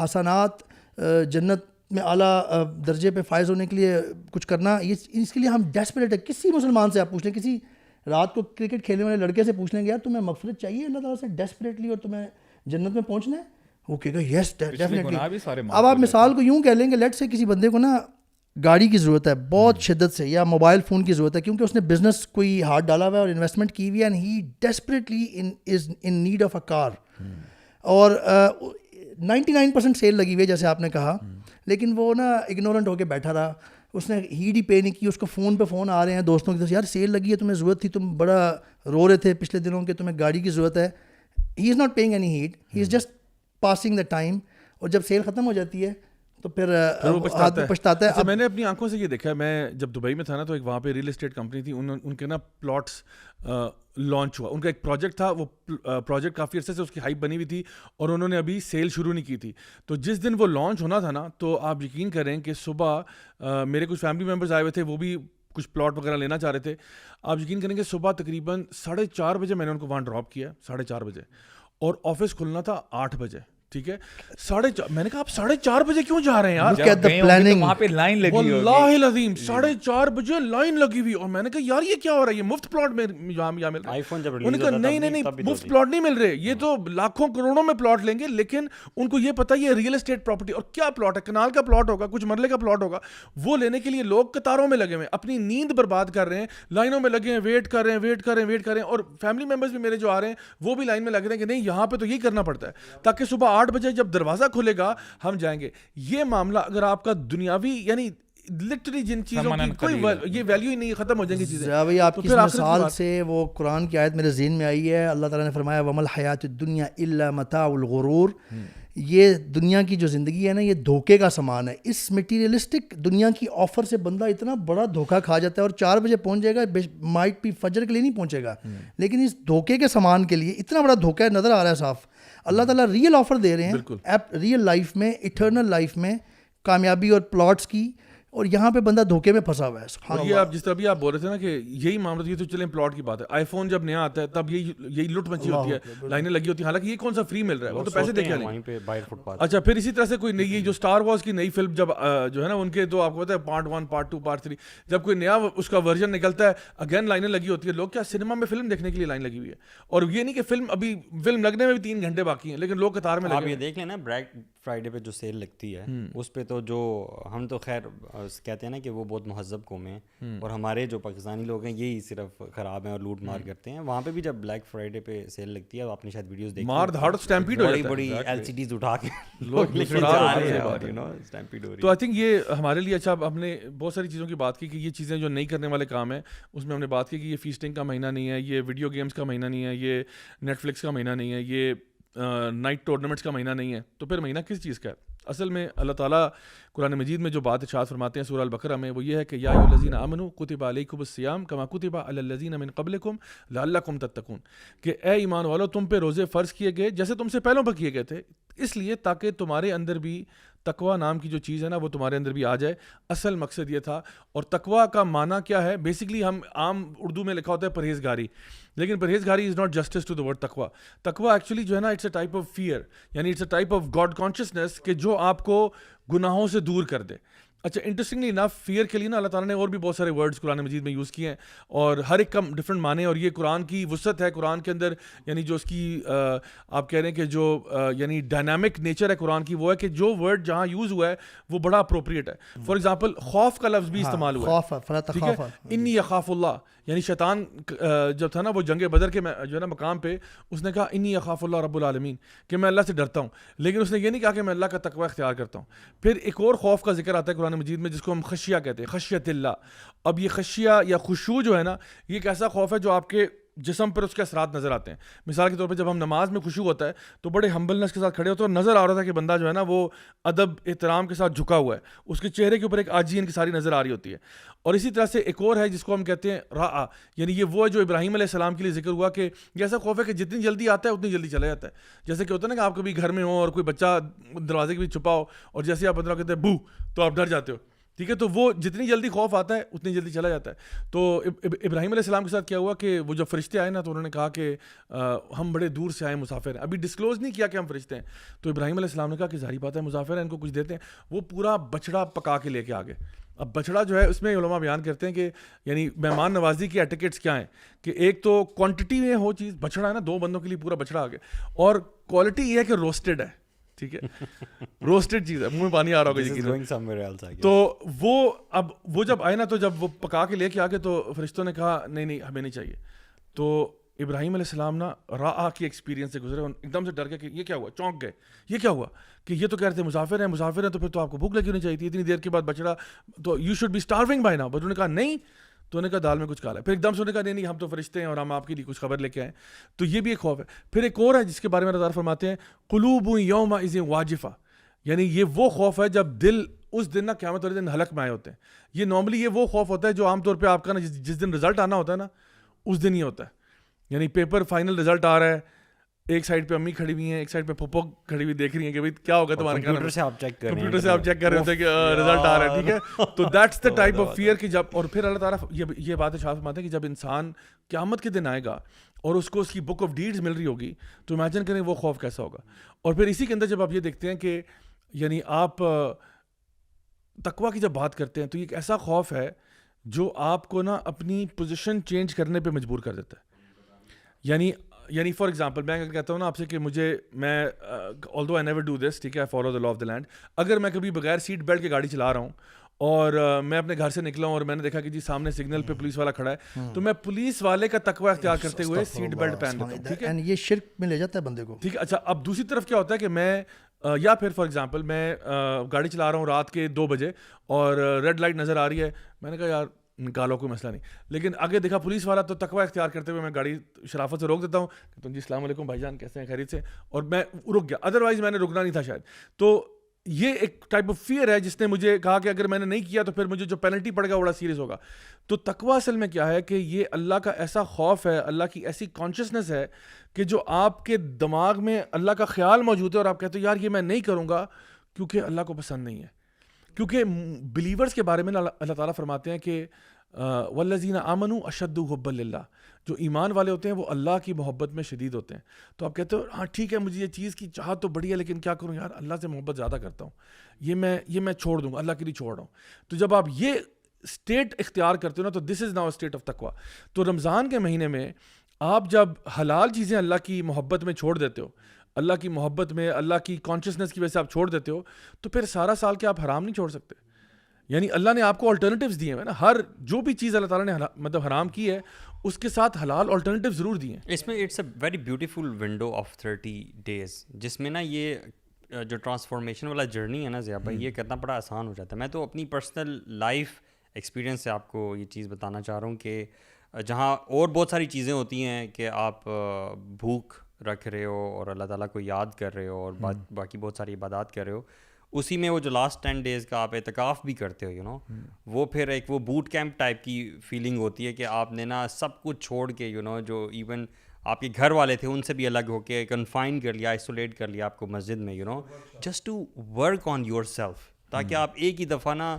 حسنات, جنت میں اعلیٰ درجے پہ فائز ہونے کے لیے کچھ کرنا, اس کے لیے ہم ڈیسپریٹ ہے. کسی مسلمان سے آپ پوچھ لیں, کسی رات کو کرکٹ کھیلنے والے لڑکے سے پوچھ لیں گے یار تمہیں مغفرت چاہیے اللہ تعالیٰ سے ڈیسپریٹلی اور تمہیں جنت میں پہنچنا ہے, وہ کہے گا یس ڈیفینیٹلی. اب آپ مثال کو یوں کہہ لیں کہ لیٹ سے کسی بندے کو نا گاڑی کی ضرورت ہے بہت شدت سے, یا موبائل فون کی ضرورت ہے کیونکہ اس نے بزنس کوئی ہاتھ ڈالا ہوا ہے اور انویسٹمنٹ کی ہوئی ہے, and he desperately is in need of a car, اور 99% سیل لگی ہوئی ہے جیسے آپ نے کہا, لیکن وہ نا اگنورنٹ ہو کے بیٹھا رہا, اس نے ہیٹ ہی پے نہیں کی. اس کو فون پہ فون آ رہے ہیں دوستوں کی طرف, یار سیل لگی ہے تمہیں ضرورت تھی, تم بڑا رو رہے تھے پچھلے دنوں کہ تمہیں گاڑی کی ضرورت ہے. He is not paying any heed, he is just passing the time. اور جب سیل ختم ہو جاتی ہے تو پھر پچھتاتا ہے. میں نے اپنی آنکھوں سے یہ دیکھا, میں جب دبئی میں تھا نا تو ایک وہاں پہ ریئل اسٹیٹ کمپنی تھی, ان کے نا پلاٹس لانچ ہوا, ان کا ایک پروجیکٹ تھا, وہ پروجیکٹ کافی عرصے سے اس کی ہائپ بنی ہوئی تھی اور انہوں نے ابھی سیل شروع نہیں کی تھی. تو جس دن وہ لانچ ہونا تھا نا تو آپ یقین کریں کہ صبح میرے کچھ فیملی ممبرز آئے ہوئے تھے, وہ بھی کچھ پلاٹ وغیرہ لینا چاہ رہے تھے. آپ یقین کریں کہ صبح تقریباً 4:30 بجے میں نے ان کو وہاں ڈراپ کیا, 4:30 بجے, اور آفس کھلنا تھا 8 بجے, ٹھیک ہے. 4:30 میں نے کہا آپ 4:30 بجے کیوں جا رہے ہیں یار, وہاں پہ لائن لگی ہوئی, واللہ العظیم 4:30 بجے لائن لگی ہوئی. اور میں نے کہا یار یہ کیا ہو رہا ہے, یہ مفت پلاٹ میں یہاں مل رہا ہے. انہوں نے کہا نہیں مفت پلاٹ نہیں مل رہے, یہ تو لاکھوں کروڑوں میں پلاٹ لیں گے, لیکن ان کو یہ پتا یہ ریئل اسٹیٹ پراپرٹی, اور کیا پلاٹ ہے, کنال کا پلاٹ ہوگا, کچھ مرلے کا پلاٹ ہوگا, وہ لینے کے لیے لوگ قطاروں میں لگے ہوئے, اپنی نیند برباد کر رہے ہیں, لائنوں میں لگے ہیں, ویٹ کر رہے ہیں. اور فیملی ممبرز بھی میرے جو آ رہے ہیں وہ بھی لائن میں لگ رہے ہیں کہ نہیں یہاں پہ تو یہ کرنا پڑتا ہے تاکہ صبح 8 بجے جب دروازہ کھلے گا ہم جائیں گے. یہ معاملہ اگر آپ کا دنیاوی یعنی لٹرلی جن چیزوں کی کوئی یہ ویلیو ہی نہیں, ختم ہو جائیں گی چیزیں. بھائی آپ کی مثال سے وہ قرآن کی آیت میرے ذہن میں آئی ہے, اللہ تعالیٰ نے فرمایا وَمَا الْحَيَاةُ الدُّنْيَا إِلَّا مَتَاعُ الْغُرُورِ. یہ دنیا کی جو زندگی ہے نا یہ دھوکے کا سامان ہے. اس میٹیریلسٹک دنیا کی آفر سے بندہ اتنا بڑا دھوکہ کھا جاتا ہے, اور 4 بجے پہنچ جائے گا, مائٹ بھی فجر کے لیے نہیں پہنچے گا, لیکن اس دھوکے کے سامان کے لیے اتنا بڑا دھوکہ نظر آ رہا ہے صاف. اللہ تعالیٰ ریئل آفر دے رہے ہیں ریئل لائف میں, ایٹرنل لائف میں, کامیابی اور پلاٹس کی, اور یہاں پہ بندہ دھوکے میں پھنسا ہوا ہے. سبحان اور یہ آپ جس طرح بھی آپ بول رہے تھے نا کہ یہی معاملہ, یہ تو چلیں پلاٹ کی بات ہے, آئی فون جب نیا آتا ہے تب یہی لٹ مچی ہوتی ہے, لائنیں لگی ہوتی ہیں, حالانکہ یہ کون سا فری مل رہا ہے, وہ تو پیسے دے کے وہیں پہ باہر فٹ پاتھ. اچھا پھر اسی طرح سے کوئی نئی جو اسٹار وارز کی نئی فلم جب جو ہے نا ان کے تو آپ کو پتا ہے پارٹ 1 پارٹ 2 پارٹ 3, جب کوئی نیا اس کا ورژن نکلتا ہے اگین لائنیں لگی ہوتی ہیں. لوگ کیا سنیما میں فلم دیکھنے کے لیے لائن لگی ہوئی ہے, اور یہ نہیں کہ فلم لگنے میں بھی 3 گھنٹے باقی ہیں, لیکن لوگ قطار میں لگے. آپ یہ دیکھ لیں نا بلیک فرائیڈے پہ جو سیل لگتی ہے اس پہ تو جو ہم تو خیر کہتے ہیں نا کہ وہ بہت مہذب قوم ہیں, اور ہمارے جو پاکستانی لوگ ہیں یہی صرف خراب ہیں اور لوٹ مار کرتے ہیں. وہاں پہ بھی جب بلیک فرائیڈے پہ سیل لگتی ہے, آپ نے شاید ویڈیوز دیکھی, مار دھاڑ اسٹیمپیڈ ہو جاتا ہے, بڑی ایل سی ڈیز اٹھا کے لوگ لے کے جا رہے ہیں اور یو نو اسٹیمپیڈ ہو رہی ہے. تو آئی تھنک یہ ہمارے لیے اچھا, ہم نے بہت ساری چیزوں کی بات کی کہ یہ چیزیں جو نہیں کرنے والے کام ہیں اس میں ہم نے بات کی کہ یہ فیسٹنگ کا مہینہ نہیں ہے, یہ ویڈیو گیمز کا مہینہ نہیں ہے, یہ نیٹ فلکس کا مہینہ نہیں ہے, یہ نائٹ ٹورنامنٹس کا مہینہ نہیں ہے. تو پھر مہینہ کس چیز کا ہے؟ اصل میں اللہ تعالیٰ قرآن مجید میں جو بات ارشاد فرماتے ہیں سورہ البقرہ میں, وہ یہ ہے کہ یا ایھا الذین آمنوا کتب علیکم الصیام کما کتب علی الذین من قبلکم لعلکم تتقون, کہ اے ایمان والو تم پہ روزے فرض کیے گئے جیسے تم سے پہلوں پر کیے گئے تھے, اس لیے تاکہ تمہارے اندر بھی تقوی نام کی جو چیز ہے نا وہ تمہارے اندر بھی آ جائے. اصل مقصد یہ تھا. اور تقوی کا معنی کیا ہے؟ بیسکلی ہم عام اردو میں لکھا ہوتا ہے پرہیزگاری, لیکن پرہیزگاری is not justice to the word تقوی. تقوی ایکچولی جو ہے نا it's a type of fear, یعنی it's a type of God consciousness کہ جو آپ کو گناہوں سے دور کر دے. اچھا انٹرسٹنگلی انف فیئر کے لیے نا اللہ تعالیٰ نے اور بھی بہت سارے ورڈز قرآن مجید میں یوز کیے ہیں, اور ہر ایک کا ڈفرینٹ معنی, اور یہ قرآن کی وسعت ہے قرآن کے اندر, یعنی جو اس کی آپ کہہ رہے ہیں کہ جو یعنی ڈائنامک نیچر ہے قرآن کی, وہ ہے کہ جو ورڈ جہاں یوز ہوا ہے وہ بڑا اپروپریٹ ہے. فار ایگزامپل خوف کا لفظ بھی استعمال ہوا ہے, ٹھیک ہے, انی اخاف اللہ, یعنی شیطان جب تھا نا وہ جنگ بدر کے جو ہے نا مقام پہ, اس نے کہا انی اخاف اللہ رب العالمین, کہ میں اللہ سے ڈرتا ہوں, لیکن اس نے یہ نہیں کہا کہ میں اللہ کا تقوی اختیار کرتا ہوں. پھر ایک اور خوف کا ذکر آتا ہے قرآن مجید میں جس کو ہم خشیہ کہتے ہیں, خشیت اللہ. اب یہ خشیہ یا خشوع جو ہے نا, یہ ایک ایسا خوف ہے جو آپ کے جسم پر اس کے اثرات نظر آتے ہیں. مثال کے طور پہ جب ہم نماز میں خشوع ہوتا ہے تو بڑے ہمبلنس کے ساتھ کھڑے ہوتے ہیں, اور نظر آ رہا تھا کہ بندہ جو ہے نا وہ ادب احترام کے ساتھ جھکا ہوا ہے, اس کے چہرے کے اوپر ایک عاجزی ان کی ساری نظر آ رہی ہوتی ہے. اور اسی طرح سے ایک اور ہے جس کو ہم کہتے ہیں راء, یعنی یہ وہ ہے جو ابراہیم علیہ السلام کے لیے ذکر ہوا کہ یہ ایسا خوف ہے کہ جتنی جلدی آتا ہے اتنی جلدی چلا جاتا ہے. جیسے کہ ہوتا ہے نا کہ آپ کبھی گھر میں ہو اور کوئی بچہ دروازے کے بھی چھپا ہو, اور جیسے آپ اندر کہتے ہیں بو تو آپ ڈر جاتے ہو, ٹھیک ہے, تو وہ جتنی جلدی خوف آتا ہے اتنی جلدی چلا جاتا ہے. تو ابراہیم علیہ السلام کے ساتھ کیا ہوا کہ وہ جب فرشتے آئے نا تو انہوں نے کہا کہ ہم بڑے دور سے آئے مسافر ہیں, ابھی ڈسکلوز نہیں کیا کہ ہم فرشتے ہیں. تو ابراہیم علیہ السلام نے کہا کہ ظاہری بات ہے مسافر ہیں, ان کو کچھ دیتے ہیں. وہ پورا بچڑا پکا کے لے کے آگے. اب بچڑا جو ہے اس میں علماء بیان کرتے ہیں کہ یعنی مہمان نوازی کی ایٹیکٹس کیا ہیں, کہ ایک تو کوانٹٹی میں ہو چیز, بچڑا ہے نا 2 بندوں کے لیے پورا بچڑا آ گیا, اور کوالٹی یہ ہے کہ روسٹڈ ہے, ٹھیک ہے, روسٹڈ چیز ہے, منہ میں پانی آ رہا ہوگا. تو وہ جب آئے نا, تو جب وہ پکا کے لے کے آگے تو فرشتوں نے کہا نہیں ہمیں نہیں چاہیے. تو ابراہیم علیہ السلام نا راء کی ایکسپیرینس سے گزرے, ایک دم سے ڈر گئے کہ یہ کیا ہوا, چونک گئے, یہ کیا ہوا, کہ یہ تو کہہ رہے تھے مسافر ہیں تو پھر تو آپ کو بھوک لگی ہونی چاہیے تھی, اتنی دیر کے بعد بچڑا, تو you should be strong by now. But انہوں نے کہا نہیں, تو انہوں نے کہا دال میں کچھ کالا ہے. پھر ایک دم سے انہوں نے کہا نہیں ہم تو فرشتے ہیں اور ہم آپ کے لیے کچھ خبر لے کے آئے. تو یہ بھی ایک خوف ہے. پھر ایک اور ہے جس کے بارے میں اللہ فرماتے ہیں قلوب یومئذ واجفہ, یعنی یہ وہ خوف ہے جب دل اس دن نا قیامت والے دن حلق میں آئے ہوتے ہیں. یہ نارملی یہ وہ خوف ہوتا ہے جو عام طور پہ آپ کا نا جس دن رزلٹ آنا ہوتا ہے نا اس دن یہ ہوتا ہے, یعنی پیپر فائنل رزلٹ آ رہا ہے, ایک سائڈ پہ امی کھڑی ہوئی ہیں, ایک سائڈ پہ پھپھو کھڑی ہوئی دیکھ رہی ہیں کہ بھائی کیا ہوگا تمہارے, کمپیوٹر سے آپ چیک کر رہے ہوتے ہیں کہ رزلٹ آ رہا ہے, ٹھیک ہے. تو that's the type of fair کہ جب, اور پھر اللہ تعالیٰ یہ بات ارشاد فرماتے ہیں کہ جب انسان قیامت کے دن آئے گا اور اس کو اس کی بک آف ڈیڈز مل رہی ہوگی تو امیجن کریں وہ خوف کیسا ہوگا. اور پھر اسی کے اندر جب آپ یہ دیکھتے ہیں کہ یعنی آپ تقویٰ کی جب بات کرتے ہیں تو یہ ایک ایسا خوف ہے جو آپ کو نا اپنی پوزیشن چینج کرنے پہ مجبور کر دیتا ہے. یعنی فار ایگزامپل میں کہتا ہوں نا آپ سے کہ میں although I never do this, ٹھیک ہے, I follow the law of the land, اگر میں کبھی بغیر سیٹ بیلٹ کے گاڑی چلا رہا ہوں اور میں اپنے گھر سے نکلا ہوں اور میں نے دیکھا کہ جی سامنے سگنل پہ پولیس والا کھڑا ہے, تو میں پولیس والے کا تقوی اختیار کرتے ہوئے سیٹ بیلٹ پہن لیتا ہوں, ٹھیک ہے, یہ شرک میں لے جاتا ہے بندے کو, ٹھیک ہے. اچھا اب دوسری طرف کیا ہوتا ہے کہ میں یا پھر فار ایگزامپل میں گاڑی چلا رہا ہوں رات کے 2 بجے اور ریڈ لائٹ نظر آ رہی ہے, میں نے کہا یار نکالو کوئی مسئلہ نہیں, لیکن آگے دیکھا پولیس والا, تو تقوی اختیار کرتے ہوئے میں گاڑی شرافت سے روک دیتا ہوں کہ تم جی السلام علیکم بھائی جان کیسے ہیں, خیریت سے, اور میں رک گیا, ادروائز میں نے رکنا نہیں تھا شاید. تو یہ ایک ٹائپ آف فیئر ہے جس نے مجھے کہا کہ اگر میں نے نہیں کیا تو پھر مجھے جو پینلٹی پڑے گا بڑا سیریس ہوگا. تو تقوی اصل میں کیا ہے کہ یہ اللہ کا ایسا خوف ہے, اللہ کی ایسی کانشیسنیس ہے کہ جو آپ کے دماغ میں اللہ کا خیال موجود ہے اور آپ کہتے ہو یار یہ میں نہیں کروں گا کیونکہ اللہ کو پسند نہیں ہے. کیونکہ بلیورز کے بارے میں اللہ تعالیٰ فرماتے ہیں کہ والذین آمنوا اشد حبا للہ, جو ایمان والے ہوتے ہیں وہ اللہ کی محبت میں شدید ہوتے ہیں. تو آپ کہتے ہو ہاں ٹھیک ہے مجھے یہ چیز کی چاہت تو بڑی ہے لیکن کیا کروں یار, اللہ سے محبت زیادہ کرتا ہوں, یہ میں چھوڑ دوں گا, اللہ کے لیے چھوڑ رہا ہوں. تو جب آپ یہ اسٹیٹ اختیار کرتے ہو نا, تو دس از ناؤ اسٹیٹ آف تقویٰ. تو رمضان کے مہینے میں آپ جب حلال چیزیں اللہ کی محبت میں چھوڑ دیتے ہو, اللہ کی محبت میں, اللہ کی کانشیسنس کی وجہ سے آپ چھوڑ دیتے ہو, تو پھر سارا سال کے آپ حرام نہیں چھوڑ سکتے. یعنی اللہ نے آپ کو الٹرنیٹیوز دیے ہیں نا, ہر جو بھی چیز اللہ تعالیٰ نے مطلب حرام کی ہے اس کے ساتھ حلال الٹرنیٹیو ضرور دیے ہیں. اس میں it's a very beautiful window of 30 days جس میں نا یہ جو ٹرانسفارمیشن والا جرنی ہے نا ضیاء بھائی, یہ کرنا بڑا آسان ہو جاتا ہے. میں تو اپنی پرسنل لائف ایکسپیرینس سے آپ کو یہ چیز بتانا چاہ رہا ہوں کہ جہاں اور بہت ساری چیزیں ہوتی ہیں کہ آپ بھوک رکھ رہے ہو اور اللہ تعالیٰ کو یاد کر رہے ہو اور باقی بہت ساری عبادات کر رہے ہو, اسی میں وہ جو لاسٹ 10 days کا آپ اعتکاف بھی کرتے ہو وہ پھر ایک وہ بوٹ کیمپ ٹائپ کی فیلنگ ہوتی ہے کہ آپ نے نا سب کچھ چھوڑ کے جو ایون آپ کے گھر والے تھے ان سے بھی الگ ہو کے کنفائن کر لیا, آئسولیٹ کر لیا آپ کو مسجد میں just to work on yourself, تاکہ آپ ایک ہی دفعہ نا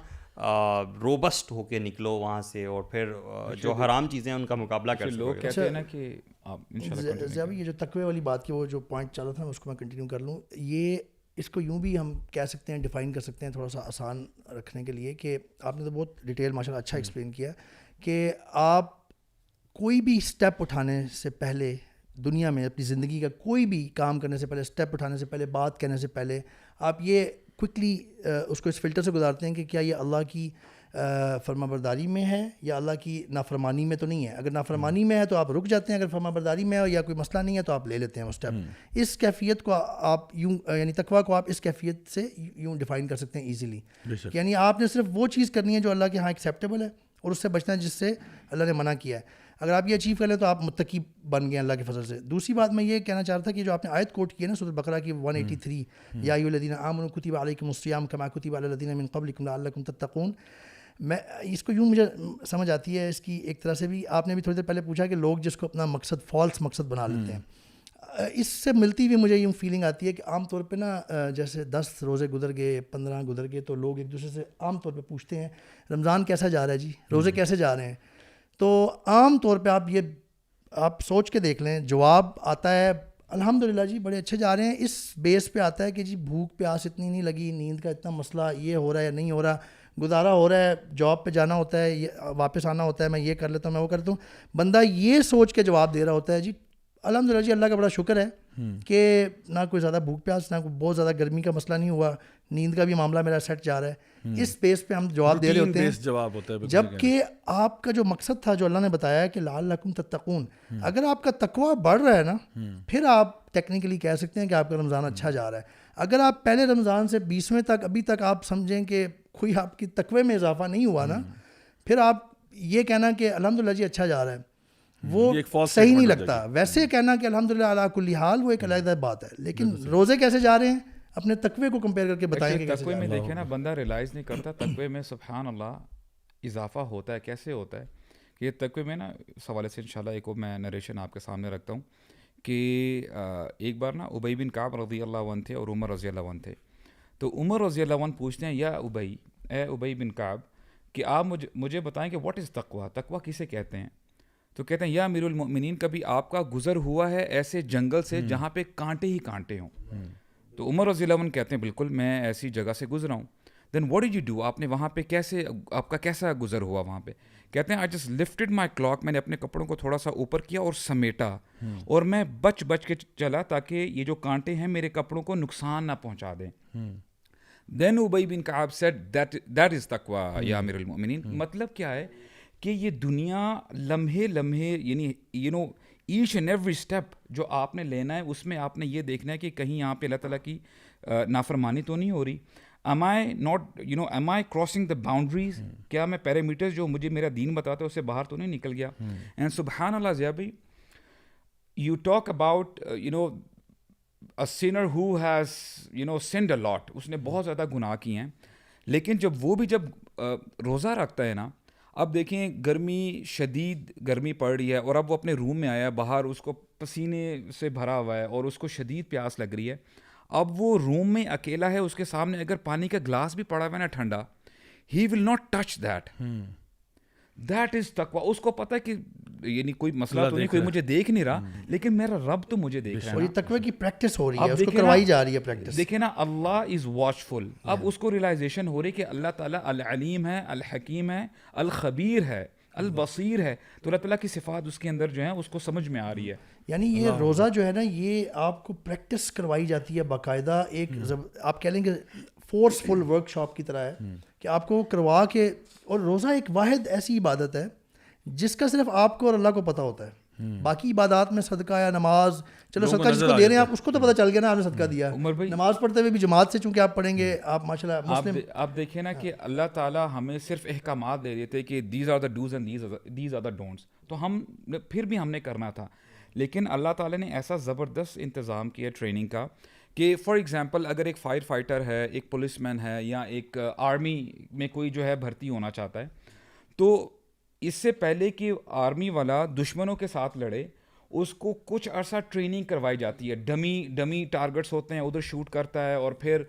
روبسٹ ہو کے نکلو وہاں سے اور پھر جو حرام چیزیں ہیں ان کا مقابلہ کر سکو. لوگ کہتے ہیں نا کہ ضیاء بھائی یہ جو تقوی والی بات کی وہ جو پوائنٹ چل رہا تھا اس کو میں کنٹینیو کر لوں. یہ اس کو یوں بھی ہم کہہ سکتے ہیں, ڈیفائن کر سکتے ہیں تھوڑا سا آسان رکھنے کے لیے, کہ آپ نے تو بہت ڈیٹیل ماشاءاللہ اچھا ایکسپلین کیا کہ آپ کوئی بھی اسٹیپ اٹھانے سے پہلے دنیا میں, اپنی زندگی کا کوئی بھی کام کرنے سے پہلے, اسٹیپ اٹھانے سے پہلے, بات کہنے سے پہلے, آپ یہ کوئکلی اس کو اس فلٹر سے گزارتے ہیں کہ کیا یہ اللہ کی فرما برداری میں ہے یا اللہ کی نافرمانی میں تو نہیں ہے. اگر نافرمانی میں ہے تو آپ رک جاتے ہیں, اگر فرما برداری میں ہے یا کوئی مسئلہ نہیں ہے تو آپ لے لیتے ہیں وہ اسٹیپ. اس کیفیت کو آپ یوں یعنی تقویٰ کو آپ اس کیفیت سے یوں ڈیفائن کر سکتے ہیں ایزیلی. یعنی آپ نے صرف وہ چیز کرنی ہے جو اللہ کے ہاں ایکسیپٹیبل ہے اور اس سے بچنا ہے جس سے اللہ نے منع کیا ہے. اگر آپ یہ اچیو کر لیں تو آپ متقی بن گئے اللہ کے فضل سے. دوسری بات میں یہ کہنا چاہ رہا تھا کہ جو آپ نے آیت کوٹ کی ہے نا سورۃ البقرہ کی 183, یا ایھا الذین آمنوا کتب علیکم الصیام کما کتب علی الذین من قبلکم لعلکم تتقون. میں اس کو یوں مجھے سمجھ آتی ہے اس کی ایک طرح سے بھی, آپ نے بھی تھوڑی دیر پہلے پوچھا کہ لوگ جس کو اپنا مقصد فالس مقصد بنا لیتے ہیں, اس سے ملتی ہوئی مجھے یوں فیلنگ آتی ہے کہ عام طور پہ نا جیسے 10 روزے گزر گئے, 15 گزر گئے, تو لوگ ایک دوسرے سے عام طور پہ پوچھتے ہیں رمضان کیسا جا رہا ہے جی, روزے کیسے جا رہے ہیں. تو عام طور پہ آپ سوچ کے دیکھ لیں, جواب آتا ہے الحمدللہ جی بڑے اچھے جا رہے ہیں. اس بیس پہ آتا ہے کہ جی بھوک پیاس اتنی نہیں لگی, نیند کا اتنا مسئلہ, یہ ہو رہا ہے یا نہیں ہو رہا, گزارا ہو رہا ہے, جاب پہ جانا ہوتا ہے, یہ واپس آنا ہوتا ہے, میں یہ کر لیتا ہوں, میں وہ کرتا ہوں. بندہ یہ سوچ کے جواب دے رہا ہوتا ہے جی الحمدللہ جی اللہ کا بڑا شکر ہے کہ نہ کوئی زیادہ بھوک پیاس, نہ کوئی بہت زیادہ گرمی کا مسئلہ نہیں ہوا, نیند کا بھی معاملہ میرا سیٹ جا رہا ہے. اس بیس پہ ہم جواب دے رہے ہوتے ہیں, جبکہ آپ کا جو مقصد تھا جو اللہ نے بتایا ہے کہ لعلکم تتقون, اگر آپ کا تقویٰ بڑھ رہا ہے نا پھر آپ ٹیکنیکلی کہہ سکتے ہیں کہ آپ کا رمضان اچھا جا رہا ہے. اگر آپ پہلے رمضان سے 20ویں تک ابھی تک آپ سمجھیں کہ کوئی آپ کی تقوی میں اضافہ نہیں ہوا نا, پھر آپ یہ کہنا کہ الحمدللہ جی اچھا جا رہا ہے وہ صحیح نہیں لگتا. ویسے کہنا کہ الحمدللہ علی کل حال وہ ایک علیحدہ بات ہے, لیکن روزے کیسے جا رہے ہیں اپنے تقوی کو کمپیئر کر کے بتائیں کہ تقوی میں دیکھیں نا بندہ ریلائز نہیں کرتا تقوی میں سبحان اللہ اضافہ ہوتا ہے. کیسے ہوتا ہے کہ یہ تقوی میں نا, اس حوالے سے انشاءاللہ ایک میں نریشن آپ کے سامنے رکھتا ہوں کہ ایک بار نا ابی بن کعب رضی اللہ عنہ تھے اور عمر رضی اللہ عنہ تھے. تو عمر رضی اللہ عنہ پوچھتے ہیں یا ابی, اے ابی بن کعب کہ آپ مجھے بتائیں کہ واٹ از تقویٰ, تقویٰ کسے کہتے ہیں. تو کہتے ہیں یا امیر المؤمنین کبھی آپ کا گزر ہوا ہے ایسے جنگل سے جہاں پہ کانٹے ہی کانٹے ہوں. تو عمر رضی اللہ عنہ کہتے ہیں بالکل میں ایسی جگہ سے گزرا ہوں. دین واٹ ڈیڈ یو ڈو, آپ نے وہاں پہ کیسے, آپ کا کیسا گزر ہوا وہاں پہ. کہتے ہیں I just lifted my clock, میں نے اپنے کپڑوں کو تھوڑا سا اوپر کیا اور سمیٹا, اور میں بچ کے چلا تاکہ یہ جو کانٹے ہیں میرے کپڑوں کو نقصان نہ پہنچا دیں. دین ابی بن کعب سیڈ دیٹ از تقویٰ یا امیر المؤمنین. مطلب کیا ہے کہ یہ دنیا لمحے یعنی ایچ اینڈ ایوری اسٹیپ جو آپ نے لینا ہے اس میں آپ نے یہ دیکھنا ہے کہ کہیں یہاں پہ اللہ تعالیٰ کی نافرمانی تو نہیں ہو رہی. am I crossing the boundaries, کیا میں پیرامیٹرز جو مجھے میرا دین بتاتا ہے اس سے باہر تو نہیں نکل گیا. اینڈ سبحان اللہ ضیاء بھائی, you talk about a sinner who has sinned a lot, اس نے بہت زیادہ گناہ کیے ہیں, لیکن جب روزہ رکھتا ہے نا, اب دیکھیں گرمی شدید گرمی پڑ رہی ہے اور اب وہ اپنے روم میں آیا, باہر اس کو پسینے سے بھرا ہوا ہے اور اس کو شدید پیاس لگ رہی ہے. اب وہ روم میں اکیلا ہے, اس کے سامنے اگر پانی کا گلاس بھی پڑا ہوا ہے نا ٹھنڈا, he will not touch that. That is تقویٰ. اس کو پتہ ہے کہ یعنی کوئی مسئلہ تو نہیں, کوئی مجھے دیکھ نہیں رہا, لیکن میرا رب تو مجھے دیکھ رہا ہے. اور یہ تقوی کی پریکٹس ہو رہی ہے, اس کو کروائی جا رہی ہے پریکٹس. دیکھیں نا, اللہ از واچفل. اب اس کو ریلائزیشن ہو رہی کہ اللہ تعالیٰ العلیم ہے, الحکیم ہے, الخبیر ہے, البصیر ہے. تو اللہ تعالیٰ کی صفات اس کے اندر جو ہیں اس کو سمجھ میں آ رہی ہے. یعنی یہ روزہ جو ہے نا, یہ آپ کو پریکٹس کروائی جاتی ہے باقاعدہ. ایک آپ کہہ لیں گے فورسفل ورک شاپ کی طرح ہے کہ آپ کو کروا کے. اور روزہ ایک واحد ایسی عبادت ہے جس کا صرف آپ کو اور اللہ کو پتہ ہوتا ہے. باقی عبادات میں صدقہ یا نماز, چلو صدقہ جس کو دے رہے ہیں آپ اس کو تو پتہ چل گیا نا آپ نے صدقہ دیا. نماز پڑھتے ہوئے بھی جماعت سے چونکہ آپ پڑھیں گے, آپ ماشاءاللہ مسلم. آپ دیکھیں نا کہ اللہ تعالیٰ ہمیں صرف احکامات دے دیتے کہ these are the dos and these are the don'ts, تو ہم پھر بھی ہم نے کرنا تھا. لیکن اللہ تعالیٰ نے ایسا زبردست انتظام کیا ٹریننگ کا کہ فار ایگزامپل اگر ایک فائر فائٹر ہے, ایک پولیس مین ہے, یا ایک آرمی میں کوئی جو ہے بھرتی ہونا چاہتا ہے, تو اس سے پہلے کہ آرمی والا دشمنوں کے ساتھ لڑے اس کو کچھ عرصہ ٹریننگ کروائی جاتی ہے. ڈمی ٹارگٹس ہوتے ہیں, ادھر شوٹ کرتا ہے, اور پھر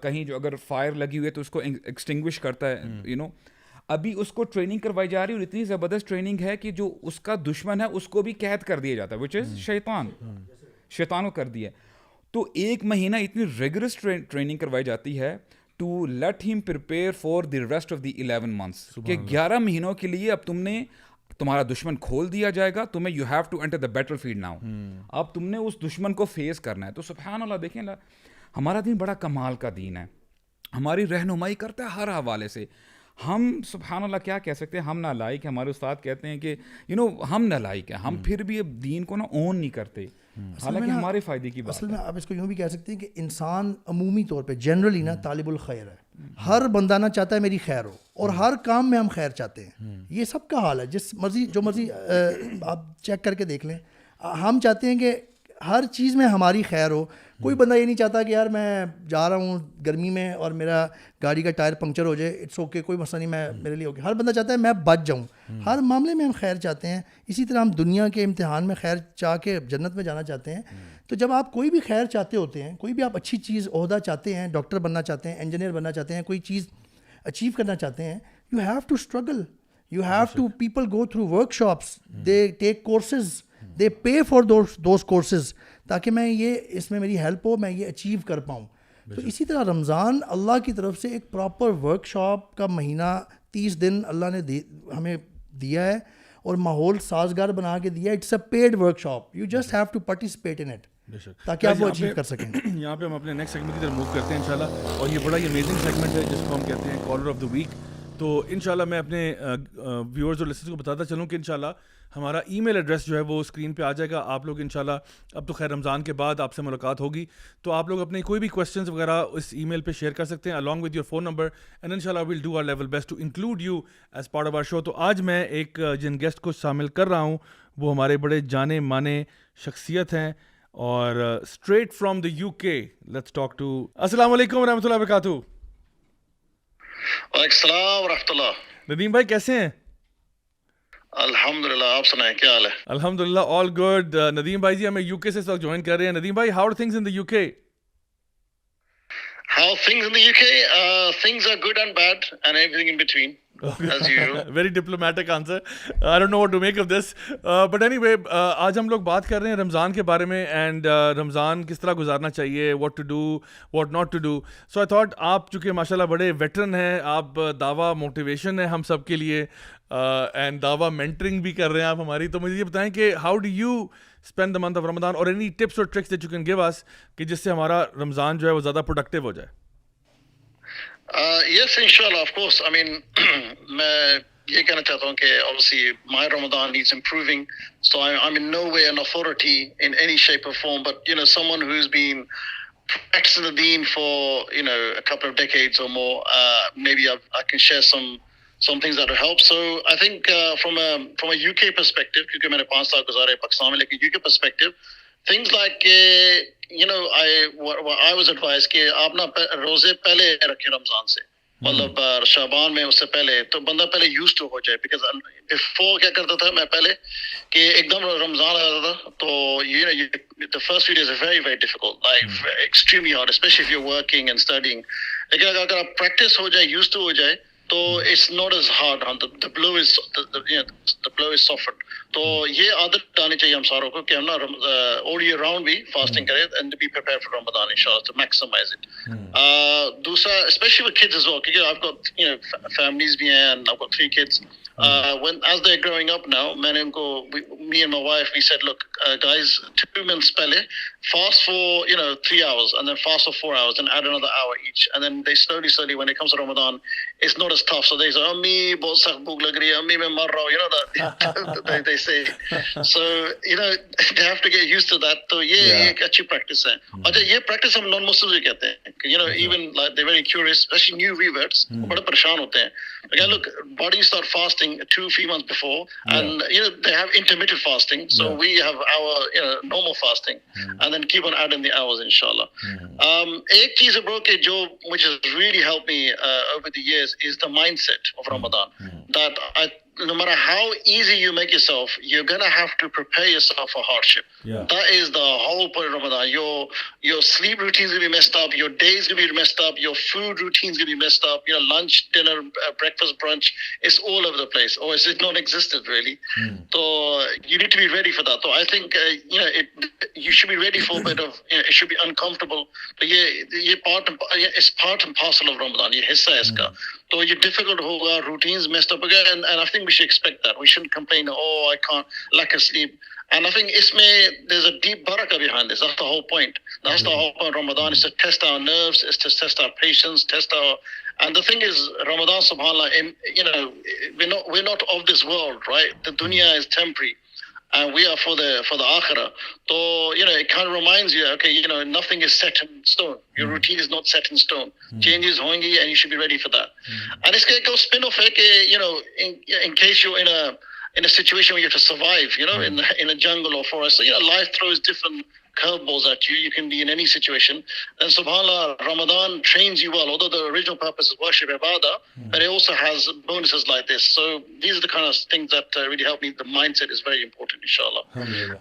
کہیں جو اگر فائر لگی ہوئی ہے تو اس کو ایکسٹنگوش کرتا ہے, یو نو. ابھی اس کو ٹریننگ کروائی جا رہی ہے, اور اتنی زبردست ٹریننگ ہے کہ جو اس کا دشمن ہے اس کو بھی قید کر دیا جاتا ہے, وچ از شیطان کو کر دیا. تو 1 مہینہ اتنی ریگرس ٹریننگ کروائی جاتی ہے ٹو لیٹ ہم prepare for the rest of the 11 months, کہ 11 مہینوں کے لیے اب تمہارا دشمن کھول دیا جائے گا, تمہیں you have to enter the battlefield now. اب تم نے اس دشمن کو فیس کرنا ہے. تو سبحان اللہ, دیکھیں ہمارا دین بڑا کمال کا دین ہے, ہماری رہنمائی کرتا ہے ہر حوالے سے. ہم سبحان اللہ کیا کہہ سکتے ہیں, ہم نالائق ہیں. ہمارے استاد کہتے ہیں کہ ہم نالائق ہیں, ہم پھر بھی اب دین کو اون نہیں کرتے, حالانکہ ہمارے فائدے کی بات. اصل میں آپ اس کو یوں بھی کہہ سکتے ہیں کہ انسان عمومی طور پہ جنرلی نا طالب الخیر ہے. ہر بندہ نا چاہتا ہے میری خیر ہو, اور ہر کام میں ہم خیر چاہتے ہیں. یہ سب کا حال ہے, جو مرضی آپ چیک کر کے دیکھ لیں. ہم چاہتے ہیں کہ ہر چیز میں ہماری خیر ہو. کوئی بندہ یہ نہیں چاہتا کہ یار میں جا رہا ہوں گرمی میں اور میرا گاڑی کا ٹائر پنکچر ہو جائے, اٹس اوکے, کوئی مسئلہ نہیں, میرے لیے اوکے. ہر بندہ چاہتا ہے میں بچ جاؤں. ہر معاملے میں ہم خیر چاہتے ہیں. اسی طرح ہم دنیا کے امتحان میں خیر چاہ کے جنت میں جانا چاہتے ہیں. تو جب آپ کوئی بھی خیر چاہتے ہوتے ہیں, کوئی بھی آپ اچھی چیز, عہدہ چاہتے ہیں, ڈاکٹر بننا چاہتے ہیں, انجینئر بننا چاہتے ہیں, کوئی چیز اچیو کرنا چاہتے ہیں, you have to struggle, you have to, people go through workshops, they take courses, they pay for those courses, تاکہ میں یہ اس میں میری ہیلپ ہو, میں یہ اچیو کر پاؤں. تو اسی طرح رمضان اللہ کی طرف سے ایک پراپر ورک شاپ کا مہینہ, 30 دن اللہ نے ہمیں دیا ہے, اور ماحول سازگار بنا کے دیا ہے. It's a paid workshop, you just have to participate in it, تاکہ آپ وہ اچیو کر سکیں. یہاں پہ ہم اپنے نیکسٹ سیگمنٹ کی طرف موو کرتے ہیں انشاءاللہ, اور یہ بڑا ہی امیزنگ سیگمنٹ ہے جس کو ہم کہتے ہیں کالر آف دا ویک. تو انشاءاللہ میں اپنے ویورز اور لسنرز کو بتاتا چلوں کہ انشاءاللہ ہمارا ای میل ایڈریس جو ہے وہ اسکرین پہ آ جائے گا. آپ لوگ انشاءاللہ, اب تو خیر رمضان کے بعد آپ سے ملاقات ہوگی, تو آپ لوگ اپنے کوئی بھی کویسچنز وغیرہ اس ای میل پہ شیئر کر سکتے ہیں along with your phone number, and inshallah we'll do our level best to include you as part of our show. تو آج میں ایک جن گیسٹ کو شامل کر رہا ہوں وہ ہمارے بڑے جانے مانے شخصیت ہیں, اور straight from the UK. Let's talk to, السلام علیکم ورحمۃ اللہ وبرکاتہ. وعلیکم السلام ورحمۃ اللہ. ندیم بھائی کیسے ہیں؟ الحمدللہ, آپ سنائیں کیا حال ہے؟ الحمدللہ آل گڈ. ندیم بھائی جی ہمیں UK سے اس وقت جوائن کر رہے ہیں. ندیم بھائی, how are things in the UK? How things in the UK? Things are good and bad and everything in between, as usual. Very diplomatic answer. I don't know what to make of this. But anyway, آج ہم لوگ بات کر رہے ہیں رمضان کے بارے میں, اینڈ رمضان کس طرح گزارنا چاہیے, what to do, what not to do. So I thought آپ چونکہ ماشاءاللہ بڑے ویٹرن ہیں, آپ دعویٰ موٹیویشن ہے ہم سب کے لیے, اینڈ دعویٰ مینٹرنگ بھی کر رہے ہیں آپ ہماری. تو مجھے یہ بتائیں کہ how do you spend the month of Ramadan, or any tips or tricks that you can give us کہ جس سے ہمارا رمضان جو ہے وہ زیادہ پروڈکٹیو ہو جائے. Yes, inshallah, of course. I mean, میں یہ کہنا چاہتا ہوں کہ obviously my Ramadan needs improving, so I'm in no way an authority in any shape or form, but someone who's been practicing the deen for a couple of decades or more, maybe I can share some things that will help. So I think from a UK perspective, کیونکہ میں نے 5 سال گزارے پاکستان میں, لیکن UK perspective, things like I was advised کہ آپ نا روزے پہلے رکھیں رمضان سے. مطلب شعبان میں اس سے پہلے تو بندہ پہلے یوز ٹو ہو جائے. بیکاز بیفور کیا کرتا تھا میں پہلے کہ ایک دم رمضان آ جاتا تھا تو the first few days are very very difficult, like extremely hard, especially if you're working and studying. لیکن اگر آپ پریکٹس ہو جائے, یوز ٹو ہو جائے تو it's not as hard. The blow is softened. تو یہ عادت ڈالنی چاہیے ہم ساروں کو کہ ہم نا all year round بھی فاسٹنگ کریں and be prepared for Ramadan inshallah to maximize it. دوسرا especially with kids as well, کیونکہ آپ کو families بھی ہیں and I've got 3 kids. When as they're growing up now, میں نے ان کو, me and my wife, we said, look guys, 2 months پہلے fast for 3 hours and then fast for 4 hours and add another hour each, and then they slowly when it comes to Ramadan it's not as tough. So they say ammi bahut sakht bhook lag rahi hai, ammi main mar raha hu, that they say. So they have to get used to that. تو یہ ایک اچھی practice ہے. اچھا یہ practice ہم نان مسلم بھی کہتے ہیں کہ even like they're very curious, especially new reverts, بڑے پریشان ہوتے ہیں. Again, look, body start fasting 2-3 months before, and they have intermittent fasting, so we have our normal fasting, and then keep on adding the hours inshallah. ایک چیز ہے bro کہ جو which has really helped me over the years is the mindset of Ramadan, that no matter how easy you make yourself, you're gonna have to prepare yourself for hardship. That is the whole point of Ramadan. Your sleep routines gonna be messed up, your days gonna be messed up, your food routines gonna be messed up, lunch, dinner, breakfast, brunch, it's all over the place, or is it non-existent really. So you need to be ready for that. So I think you should be ready for a bit of it should be uncomfortable, but it's part and parcel of Ramadan. یہ حصہ ہے اس کا. تو یہ difficult ہوگا, routines messed up again, and I think we should expect that. We shouldn't complain, I can't, lack of sleep. And I think there's a deep barakah behind this. That's the whole point. That's the whole point of Ramadan, is to test our nerves, is to test our patience, and the thing is, Ramadan, subhanAllah, we're not of this world, right? The dunya is temporary, and we are for the akhirah. So it kind of reminds you, okay, nothing is set in stone. Your routine is not set in stone. Changes hoingi, and you should be ready for that. And it's going to go spin-off hai ke in case you're in a situation where you have to survive, in a jungle or forest. So, life throws different curveballs at you. You can be in any situation. And subhanAllah, Ramadan trains you well, although the original purpose is worship, ibadah, but it also has bonuses like this. So these are the kind of things that really help me. The mindset is very important, inshallah.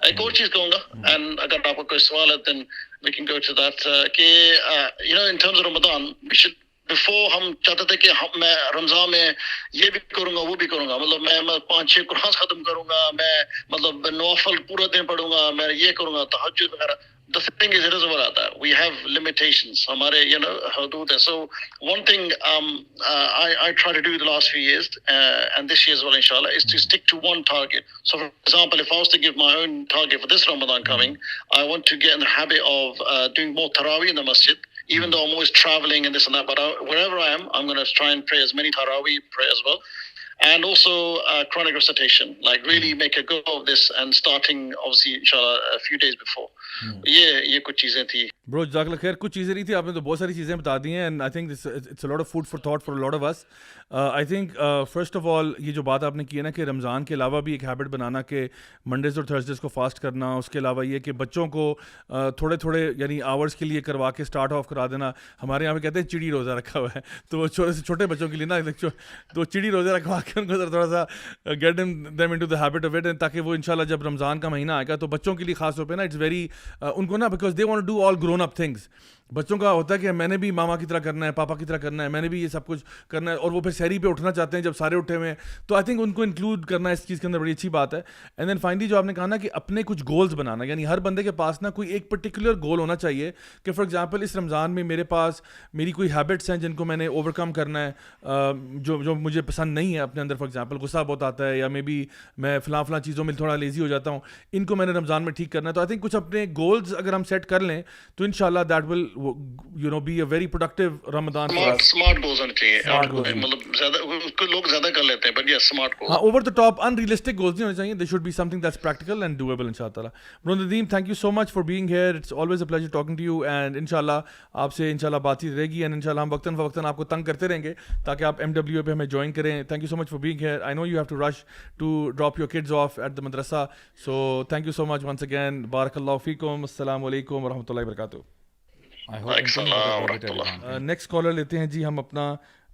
Ek aur cheez kahunga, and agar aapko koi sawal hai, then we can go to that. In terms of Ramadan, we should, before ہم چاہتے تھے کہ میں رمضان میں یہ بھی کروں گا وہ بھی کروں گا, مطلب میں 5-6 قرآن ختم کروں گا, میں مطلب نوافل پورا دن پڑھوں گا, میں یہ کروں گا, تہجد وغیرہ. The thing is, it doesn't work like that. We have limitations. ہمارے حدود ہیں. So one thing I try to do the last few years, and this year as well inshallah, is to stick to one target. So for example, if I was to give my own target for this Ramadan coming, I want to get in the habit of doing more tarawih in the masjid. Even though I'm always traveling and this and that, but wherever I am, I'm going to try and pray as many tarawih, pray as well. And also Quranic recitation, like really make a go of this, and starting obviously inshallah a few days before. یہ کچھ چیزیں تھی. برو جزاک اللہ خیر. کچھ چیزیں نہیں تھی, آپ نے تو بہت ساری چیزیں بتا دی ہیں, and I think it's a lot of food for thought for a lot of us. I think first of all یہ جو بات آپ نے کی ہے نا کہ رمضان کے علاوہ بھی ایک ہیبٹ بنانا کہ منڈیز اور تھرسڈیز کو فاسٹ کرنا, اس کے علاوہ یہ کہ بچوں کو تھوڑے تھوڑے یعنی آورس کے لیے کروا کے اسٹارٹ آف کرا دینا. ہمارے یہاں پہ کہتے ہیں چڑی روزہ رکھا ہوا ہے, تو وہ چھوٹے بچوں کے لیے نا تو چڑی روزہ رکھوا کے ان کو تھوڑا سا get them into the habit of it, تاکہ وہ انشاءاللہ جب رمضان کا مہینہ آئے گا تو بچوں کے لیے خاص طور پہ نا اٹس ویری ان کو نا, because they want to do all grown up things. بچوں کا ہوتا ہے کہ میں نے بھی ماما کی طرح کرنا ہے, پاپا کی طرح کرنا ہے, میں نے بھی یہ سب کچھ کرنا ہے, اور وہ پھر سحری پہ اٹھنا چاہتے ہیں جب سارے اٹھے ہوئے ہیں. تو آئی تھنک ان کو انکلوڈ کرنا اس چیز کے اندر بڑی اچھی بات ہے. اینڈ دین فائنلی جو آپ نے کہا نا کہ اپنے کچھ گولز بنانا, یعنی ہر بندے کے پاس نا کوئی ایک پرٹیکولر گول ہونا چاہیے کہ فار ایگزامپل اس رمضان میں میرے پاس میری کوئی ہیبٹس ہیں جن کو میں نے اوور کم کرنا ہے, جو مجھے پسند نہیں ہے اپنے اندر. فار ایگزامپل غصہ بہت آتا ہے, یا مے بی میں فلاں چیزوں میں تھوڑا لیزی ہو جاتا ہوں, ان کو میں نے رمضان میں ٹھیک کرنا ہے. تو آئی تھنک کچھ اپنے گولز اگر ہم سیٹ کر لیں تو انشاءاللہ that will be a very productive Ramadan for us. Smart goals ہونے چاہیے, مطلب زیادہ لوگ زیادہ کر لیتے ہیں, but yeah, smart goals. ہاں, over the top unrealistic goals نہیں ہونے چاہیے. They should be something that's practical and doable inshallah. Bro Nadeem, thank you so much for being here. It's always a pleasure talking to you, and inshallah آپ سے انشاءاللہ بات چیت رہے گی, and inshallah ہم وقتاً فوقتاً آپ کو تنگ کرتے رہیں گے تاکہ آپ MWA پہ ہمیں جوائن کریں. Thank you so much for being here. I know you have to rush to drop your kids off at the madrasa, so thank you so much once again. Barakallahu feekum. Assalamu alaikum wa rahmatullahi wa barakatuh. Next caller لیتے ہیں جی ہم اپنا.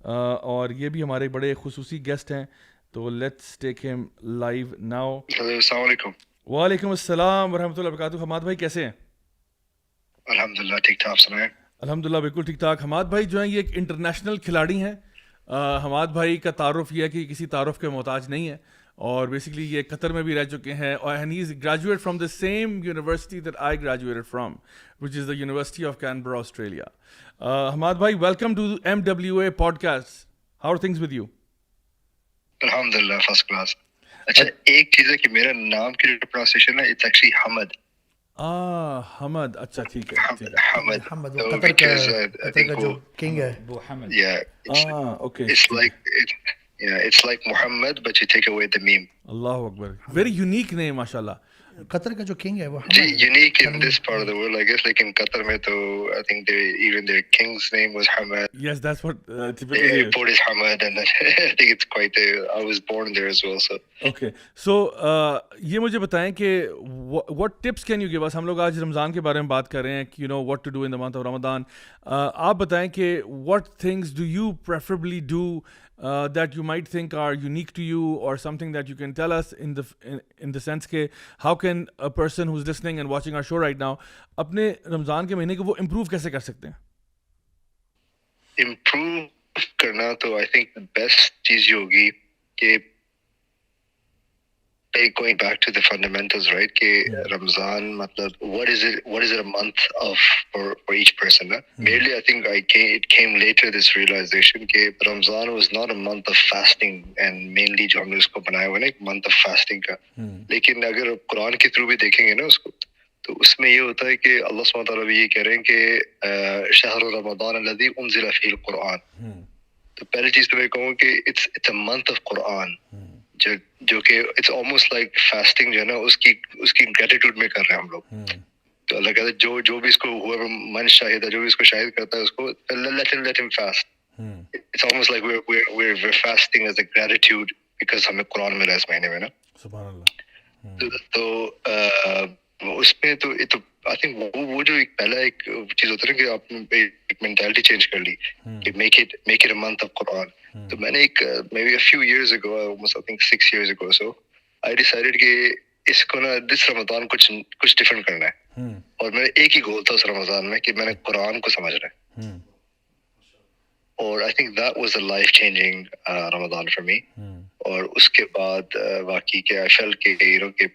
اور یہ بھی ہمارے بڑے خصوصی گیسٹ ہیں, تو لیٹس ٹیک ہم لائیو ناؤ. السلام علیکم. وعلیکم السلام ورحمۃ اللہ وبرکاتہ. حماد بھائی کیسے ہیں؟ الحمدللہ ٹھیک ٹھاک. سنائیں. الحمدللہ بالکل ٹھیک ٹھاک. حماد بھائی جو ہیں یہ ایک انٹرنیشنل کھلاڑی ہیں. حماد بھائی کا تعارف یہ ہے کہ کسی تعارف کے محتاج نہیں ہے, اور بیسکلی یہ قطر میں بھی رہ چکے ہیں, اور and he is graduate from the same university that I graduated from, which is the university of Canberra, Australia. Hammad بھائی, welcome to MWA podcast. How are things with you? الحمدللہ فرسٹ کلاس. اچھا ایک چیز ہے کہ میرا نام کی جو پروننسیشن ہے اٹس ایکچولی حمد. حمد. اچھا ٹھیک ہے. حمد حمد وہ قطر کا جو کنگ ہے. Abu Hamad. Okay. it's like Muhammad but you take away the meme. اللہ اکبر. ویری یونیک نیم ماشاء اللہ. قطر کا جو کنگ ہے وہ جی unique in this part of the world I guess, لیکن قطر میں تو I think even their king's name was Hamad. Yes, that's what The typically airport is Hamad and then I think it's quite I was born there as well so. Okay. So یہ مجھے بتائیں کہ what tips can you give us? ہم لوگ آج رمضان کے بارے میں بات کر رہے ہیں, you know what to do in the month of Ramadan. آپ بتائیں کہ what things do you preferably do that you might think are unique to you, or something that you can tell us in the sense کہ how can a person who's listening and watching our show right now اپنے رمضان کے مہینے کو وہ improve کیسے کر سکتے ہیں؟ امپروو کرنا تو آئی تھنک بیسٹ چیز یہ ہوگی کہ going back to the fundamentals, right, کہ رمضان مطلب what is it a month of for each person. Mainly I think it came later, this realization کہ رمضان was not a month of fasting, and mainly جو ہم نے اس کو بنایا ہوا نا ایک month of fasting کا, لیکن اگر قرآن کے تھرو بھی دیکھیں گے نا اس کو تو اس میں یہ ہوتا ہے کہ اللہ سبحانہ تعالیٰ بھی یہ کہہ رہے ہیں کہ شہر رمضان الذی انزل فیہ القرآن. تو پہلی چیز تو میں کہوں کہ it's a month of قرآن, جو کہ اٹس آلموسٹ لائک فاسٹنگ جو ہے نا اس کی گریٹیٹیوڈ میں کر رہے ہیں ہم لوگ. تو اللہ کہتا ہے جو بھی اس کو ہوا من شاہدہ, جو بھی اس کو شاہد کرتا ہے اس کو let him fast. It's almost like we're fasting as a gratitude because ہمیں قرآن ملا اس مہینے میں نا. سبحان اللہ. تو اس میں تو آئی تھنک وہ جو ایک پہلا ایک چیز ہوتا ہے نا کہ آپ نے ایک مینٹالٹی چینج کر لی کہ make it a month of قرآن. تو میں نے ایک maybe a few years ago, almost I think 6 years ago, so I decided کہ اس کو نا this رمضان کچھ ڈفرینٹ کرنا ہے, اور میرا ایک ہی گول تھا اس رمضان میں کہ میں نے قرآن کو سمجھنا ہے. اور I think that was a life changing Ramzan for me. اور اس کے بعد واقعی کہ I felt کہ you know کہ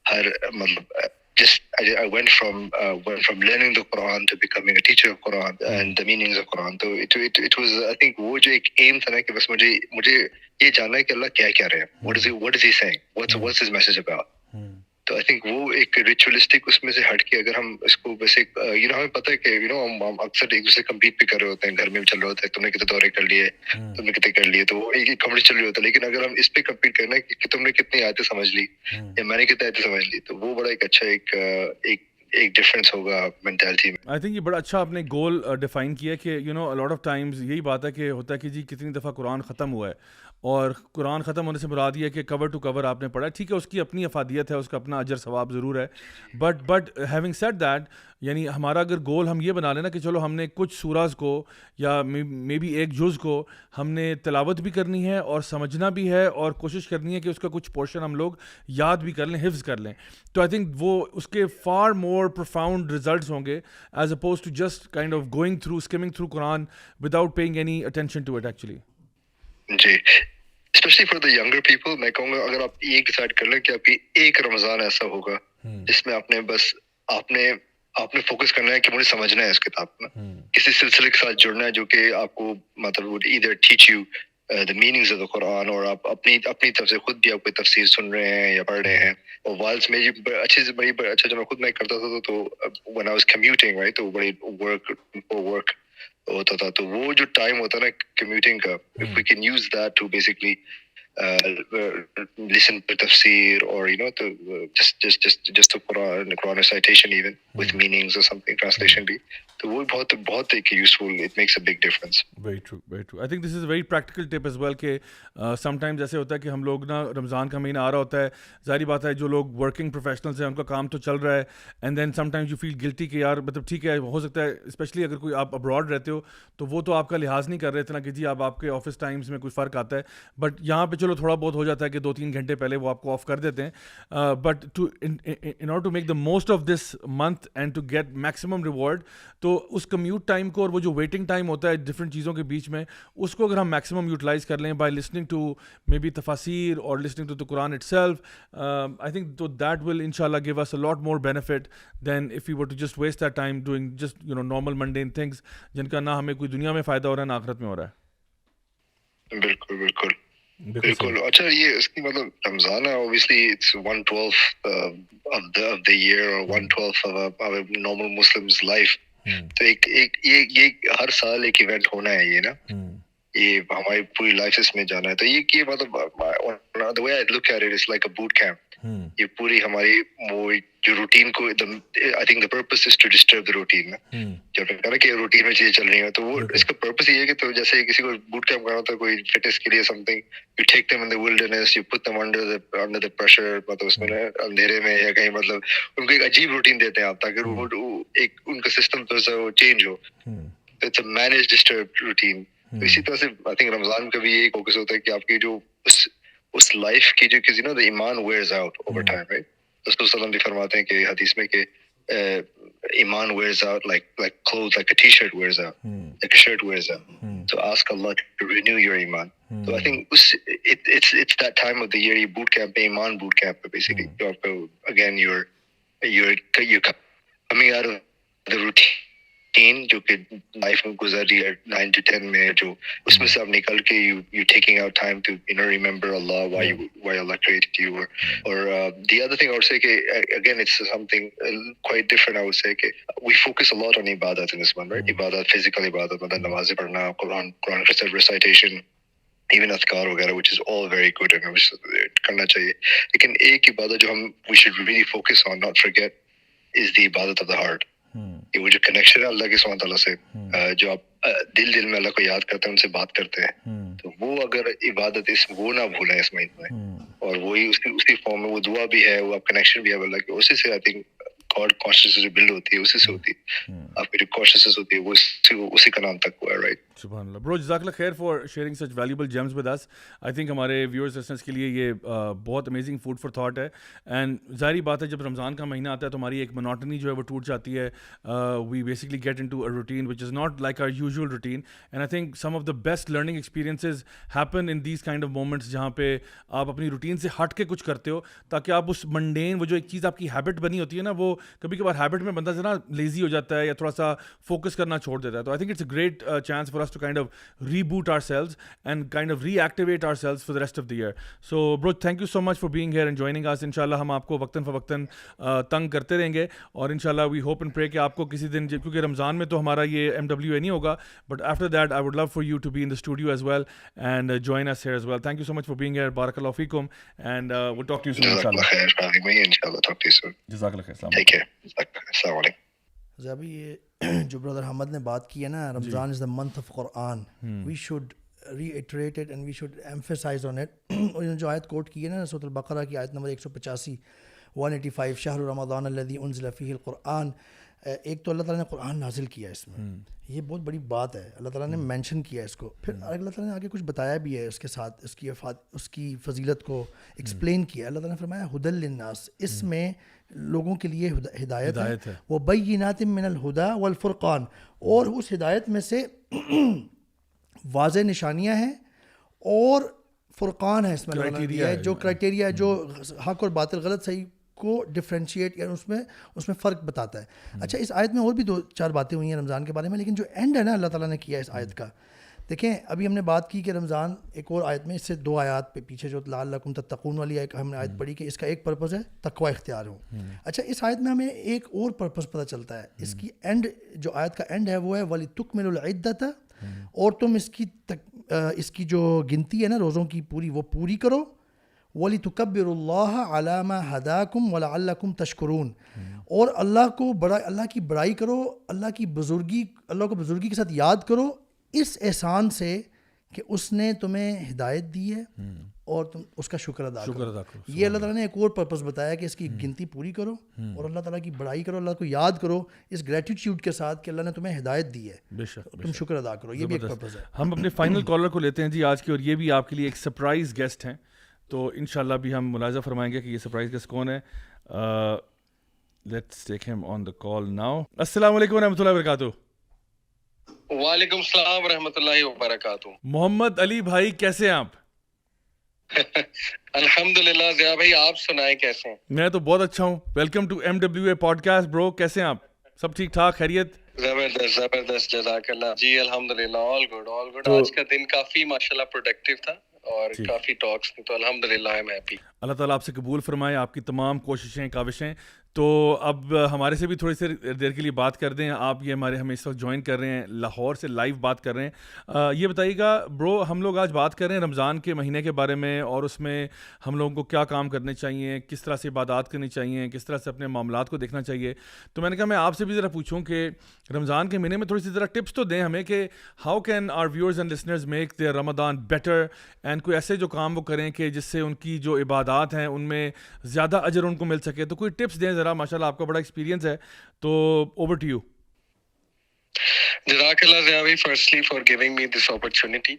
ہر مطلب just I went from learning the Quran to becoming a teacher of Quran and the meanings of Quran. So it was I think وہ جو ایک aim تھا نا کہ بس مجھے یہ جاننا ہے کہ اللہ کیا کہہ رہے ہیں, what is he saying, what's his message about. تو آئی تھنک وہ ایک ریچولیسٹک اس میں سے ہٹ کے اگر ہم اس کو ویسے ہمیں پتہ ہے کہ ہم اکثر ایک دوسرے کمپیٹ بھی کر رہے ہوتے ہیں, گھر میں بھی چل رہے ہوتے ہیں, تم نے کتنے دورے کر لیے, تم نے کتنے کر لیے, تو وہ ایک کمپٹیشن چل رہی ہوتا ہے. لیکن اگر ہم اس پہ کمپیٹ کرنا ہے کہ تم نے کتنی آیتیں سمجھ لی یا میں نے کتنی آیتیں سمجھ لی, تو وہ بڑا ایک اچھا ایک ڈفرینس ہوگا مینٹالٹی میں. آئی تھنک یہ بڑا اچھا آپ نے گول ڈیفائن کیا کہ لاٹ آف ٹائمز یہی بات ہے کہ ہوتا ہے کہ جی کتنی دفعہ قرآن ختم ہوا ہے, اور قرآن ختم ہونے سے مراد یہ ہے کہ کور ٹو کور آپ نے پڑھا. ٹھیک ہے, اس کی اپنی افادیت ہے, اس کا اپنا اجر ثواب ضرور ہے, بٹ ہیونگ سیڈ دیٹ یعنی ہمارا اگر گول ہم یہ بنا لینا کہ چلو ہم نے کچھ سوراز کو یا مے بی ایک جز کو ہم نے تلاوت بھی کرنی ہے اور سمجھنا بھی ہے, اور کوشش کرنی ہے کہ اس کا کچھ پورشن ہم لوگ یاد بھی کر لیں, حفظ کر لیں, تو آئی تھنک وہ اس کے فار مور پروفاؤنڈ ریزلٹس ہوں گے as opposed to just kind of going through skimming through Quran without paying any attention to it actually. جی especially for the younger people میں کہوں گا اگر آپ یہ ڈیسائڈ کر لیں کہ آپ کی ایک رمضان ایسا ہوگا جس میں آپ نے بس آپ نے فوکس کرنا ہے کہ مجھے سمجھنا ہے اس کتاب کو, کسی سلسلے کے ساتھ جڑنا ہے جو کہ آپ کو مطلب either teach you the meanings of the Quran, اور آپ اپنی طرف سے خود بھی آپ کوئی تفسیر سن رہے ہیں یا پڑھ رہے ہیں. اور وائلس میں اچھا جو میں خود میں کرتا تھا تو when I was commuting right تو بڑی work ہوتا تھا, تو وہ جو ٹائم ہوتا ہے نا کمیوٹنگ کا, if we can use that to basically listen to tafsir or just to Quran recitation even with meanings or something, translation bhi. تو وہ بہت ایک useful, it makes a big difference. Very true, very true. I think this is a very practical tip as well کہ sometimes ایسے ہوتا ہے کہ ہم لوگ نا رمضان کا مہینہ آ رہا ہوتا ہے, ظاہری بات ہے جو لوگ ورکنگ پروفیشنلز ہیں ان کا کام تو چل رہا ہے, and then sometimes you feel guilty کہ یار مطلب ٹھیک ہے ہو سکتا ہے اسپیشلی اگر کوئی آپ ابراڈ رہتے ہو تو وہ تو آپ کا لحاظ نہیں کر رہے اتنا کہ جی آپ کے آفس ٹائمز میں کوئی فرق آتا ہے, بٹ یہاں پہ چلو تھوڑا بہت ہو جاتا ہے کہ 2-3 گھنٹے پہلے وہ آپ کو آف کر دیتے ہیں, but in order to make the most of this month and to get maximum reward, تو اس کمیوٹ ٹائم کو اور وہ جو ویٹنگ ٹائم ہوتا ہے ڈفرینٹ چیزوں کے بیچ میں اس کو اگر ہم میکسیمم یوٹیلائز کر لیں by listening to maybe تفاسیر اور لسننگ ٹو دا قرآن اٹ سیلف, آئی تھنک تو دیٹ ول ان شاء اللہ give us a lot more benefit than if you were to just waste that time doing just normal mundane things جن کا نہ ہمیں کوئی دنیا میں فائدہ ہو رہا ہے نہ آخرت میں ہو رہا ہے. بالکل بالکل بالکل. اچھا یہ اس کی مطلب رمضان ہے obviously it's 1/12 of the year or 1/12 of a normal Muslim's life. تو ایک یہ ہر سال ایک ایونٹ ہونا ہے یہ نا, یہ ہماری پوری لائف اس میں جانا ہے, تو یہ مطلب the way I look at it is like a boot camp. یہ پوری ہماری وہ جو روٹین کو I think the purpose is to disturb the routine. جب کہا نا کہ روٹین میں چیزیں چل رہی ہیں تو وہ اس کا پرپس یہ ہے کہ تو جیسے کسی کو بوٹ کیمپ کرنا ہوتا ہے کوئی فٹنس کے لیے something, you take them in the wilderness, you put them under the pressure, مطلب اس میں اندھیرے میں یا کہیں مطلب ان کو ایک عجیب روٹین دیتے ہیں آپ تاکہ وہ ایک ان کا سسٹم تھوڑا سا وہ change who. It's a managed disturbed routine. اسی طرح سے I think رمضان کا بھی یہی فوکس ہوتا ہے کہ آپ کی جو اس لائف کی جو کسی the ایمان wears out over time, right? رسول صلی اللہ علیہ وسلم بھی فرماتے ہیں کہ حدیث میں کہ ایمان wears out like clothes, like a t-shirt wears out, like a shirt wears out. So ask Allah to renew your iman. So I think it's that time of the year, you boot camp, iman boot camp basically. Again, you're coming out of the routine جو کہ life میں گزر رہی ہے 9 to 10 میں, جو اس میں سے آپ نکل کے you taking out time to remember Allah, why Allah created you, or the other thing I would say کہ again it's something quite different. I would say کہ we focus a lot on ibadat in this one, right? Ibadat, physical ibadat, مطلب نمازیں پڑھنا, قرآن recitation, even اذکار وغیرہ, which is all very good and کرنا چاہیے, لیکن ایک عبادت جو ہم we should really focus on, not forget, is the ibadat of the heart. یہ وہ جو کنیکشن ہے اللہ کے سبحانہ تعالیٰ سے, جو آپ دل میں اللہ کو یاد کرتے ہیں, ان سے بات کرتے ہیں, تو وہ اگر عبادت وہ نہ بھولیں اس مہینے میں, اور وہی اسی فارم میں وہ دعا بھی ہے, وہ آپ کنیکشن بھی ہے اللہ کے, اسی سے آئی تھنک گاڈ کانشیسنس جو بلڈ ہوتی ہے اسی سے ہوتی ہے, آپ کی جو کانشیسنس ہوتی ہے وہ اسی کا نام تک ہوا ہے, رائٹ. سبحان اللہ. برو جزاک اللہ خیر for sharing such valuable gems with us. I think ہمارے ویورز لسنرز کے لیے یہ بہت امیزنگ فوڈ فار تھاٹ ہے, اینڈ ظاہری بات ہے جب رمضان کا مہینہ آتا ہے تو ہماری ایک منوٹنی جو ہے وہ ٹوٹ جاتی ہے. We basically get into a routine which is not like our usual routine, and I think some of the best learning experiences happen in these kind of moments جہاں پہ آپ اپنی روٹین سے ہٹ کے کچھ کرتے ہو, تاکہ آپ اس منڈین وہ جو ایک چیز آپ کی ہیبٹ بنی ہوتی ہے نا, وہ کبھی کبھار ہیبٹ میں بندہ ذرا لیزی ہو جاتا ہے یا تھوڑا سا فوکس کرنا چھوڑ دیتا ہے. تو I think it's a great chance for us to kind of reboot ourselves and kind of reactivate ourselves for the rest of the year. So bro, thank you so much for being here and joining us. inshallah hum aapko waqtan fawaqtan tang karte rahenge, aur inshallah we hope and pray کہ آپ کو کسی دن, کیونکہ رمضان میں تو ہمارا یہ MWA نہیں ہوگا, but after that I would love for you to be in the studio as well and join us here as well. Thank you so much for being here. barakallahu feekum, and we'll talk to you soon inshallah. inshallah talk to you soon. jazakallah khair. Take care. Assalamu alaikum. ابھی یہ جو brother حمد نے بات کی ہے نا, رمضان از دا منتھ آف قرآن, we should reiterate it and we should emphasize on it. اور جو آیت کوٹ کی ہے نا سورۃ البقرہ کی آیت نمبر 185 شہر رمضان الذی انزل فیہ القرآن, ایک تو اللہ تعالیٰ نے قرآن نازل کیا اس میں, یہ بہت بڑی بات ہے, اللہ تعالیٰ نے مینشن کیا اس کو, پھر اللہ تعالیٰ نے آگے کچھ بتایا بھی ہے اس کے ساتھ, اس کی فضیلت کو ایکسپلین کیا. اللہ تعالیٰ نے فرمایا ھدی للناس, اس میں لوگوں کے لیے ہدایت ہے, وہ بینات من الہدی والفرقان, اور اس ہدایت میں سے واضح نشانیاں ہیں اور فرقان ہے, اس میں اللہ نے دیا ہے جو کرائٹیریا ہے جو حق اور باطل غلط صحیح کو ڈفرینشیٹ, یعنی اس میں فرق بتاتا ہے. اچھا اس آیت میں اور بھی 2-4 باتیں ہوئی ہیں رمضان کے بارے میں, لیکن جو اینڈ ہے نا اللہ تعالیٰ نے کیا اس آیت کا, دیکھیں ابھی ہم نے بات کی کہ رمضان ایک اور آیت میں, اس سے 2 آیات پہ پیچھے جو لعلکم تتقون والی ہم نے آیت پڑھی کہ اس کا ایک پرپز ہے تقوی اختیار ہو. اچھا اس آیت میں ہمیں ایک اور پرپز پتہ چلتا ہے, اس کی اینڈ جو آیت کا اینڈ ہے وہ ہے وَلِتُكْمِلُوا الْعِدَّةَ, اور تم اس کی اس کی جو گنتی ہے نا روزوں کی پوری وہ پوری کرو. وَلِتُكَبِّرُوا اللَّهَ عَلَىٰ مَا هَدَاكُمْ وَلَعَلَّكُمْ تَشْكُرُونَ, اور اللہ کی بڑائی کرو, اللہ کو بزرگی کے ساتھ یاد کرو اس احسان سے کہ اس نے تمہیں ہدایت دی ہے اور تم اس کا شکر ادا کرو. یہ اللہ تعالیٰ نے ایک اور پرپس بتایا کہ اس کی گنتی پوری کرو اور اللہ تعالیٰ کی بڑائی کرو, اللہ کو یاد کرو اس گریٹیٹیوڈ کے ساتھ کہ اللہ نے تمہیں ہدایت دی ہے, بے شک تم شکر ادا کرو. یہ بھی ایک پرپس ہے. ہم اپنے فائنل کالر کو لیتے ہیں جی آج کی, اور یہ بھی آپ کے لیے ایک سرپرائز گیسٹ ہیں, تو انشاءاللہ بھی ہم ملاحظہ فرمائیں گے کہ یہ سرپرائز گیسٹ کون ہے. لیٹس ٹیک ہم آن دا کال ناؤ. السلام علیکم ورحمۃ اللہ وبرکاتہ. وعلیکم السلام ورحمۃ اللہ وبرکاتہ. محمد علی بھائی کیسے ہیں آپ؟ الحمدللہ. ضیاء بھائی آپ سنائیں کیسے ہیں؟ میں تو بہت اچھا ہوں. Welcome to MWA podcast bro. کیسے ہیں آپ؟ سب ٹھیک ٹھاک خیریت؟ زبردست جزاک اللہ. جی الحمدللہ آل گڈ. آج کا دن کافی ماشاءاللہ پروڈکٹیو تھا اور کافی ٹاکس تھی, تو الحمدللہ آئی ایم ہیپی. اللہ تعالیٰ آپ سے قبول فرمائے آپ کی تمام کوششیں کاوشیں. تو اب ہمارے سے بھی تھوڑی سی دیر کے لیے بات کر دیں. آپ یہ ہمیں اس وقت جوائن کر رہے ہیں, لاہور سے لائیو بات کر رہے ہیں. یہ بتائیے گا برو, ہم لوگ آج بات کر رہے ہیں رمضان کے مہینے کے بارے میں, اور اس میں ہم لوگوں کو کیا کام کرنے چاہیے, کس طرح سے عبادات کرنی چاہیے, کس طرح سے اپنے معاملات کو دیکھنا چاہیے. تو میں نے کہا میں آپ سے بھی ذرا پوچھوں کہ رمضان کے مہینے میں تھوڑی سی ذرا ٹپس تو دیں ہمیں کہ how can our viewers and listeners make their Ramzan better, and کوئی ایسے جو کام وہ کریں کہ جس سے ان کی جو عبادات ہیں ان میں زیادہ اجر ان کو مل سکے. تو کوئی ٹپس دیں ذرا, ماشاء اللہ آپ کا بڑا ایکسپیرینس ہے, تو اوور ٹو یو. جزاک اللہ ضیاء بھائی firstly for giving me this opportunity.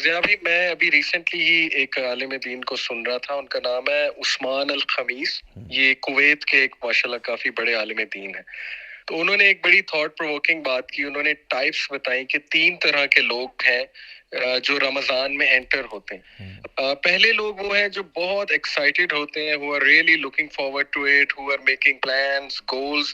Zia بھائی میں ابھی ریسنٹلی ہی ایک عالم دین کو سن رہا تھا, ان کا نام ہے عثمان الخمیس. یہ کویت کے ایک ماشاءاللہ کافی بڑے عالم دین ہیں. تو انہوں نے ایک بڑی تھاٹ پرووکنگ بات کی. انہوں نے ٹائپس بتائیں کہ 3 طرح کے لوگ ہیں جو رمضان میں انٹر ہوتے ہیں. پہلے لوگ وہ ہیں جو بہت ایکسائٹیڈ ہوتے ہیں, who are really looking forward to it, who are making plans, goals,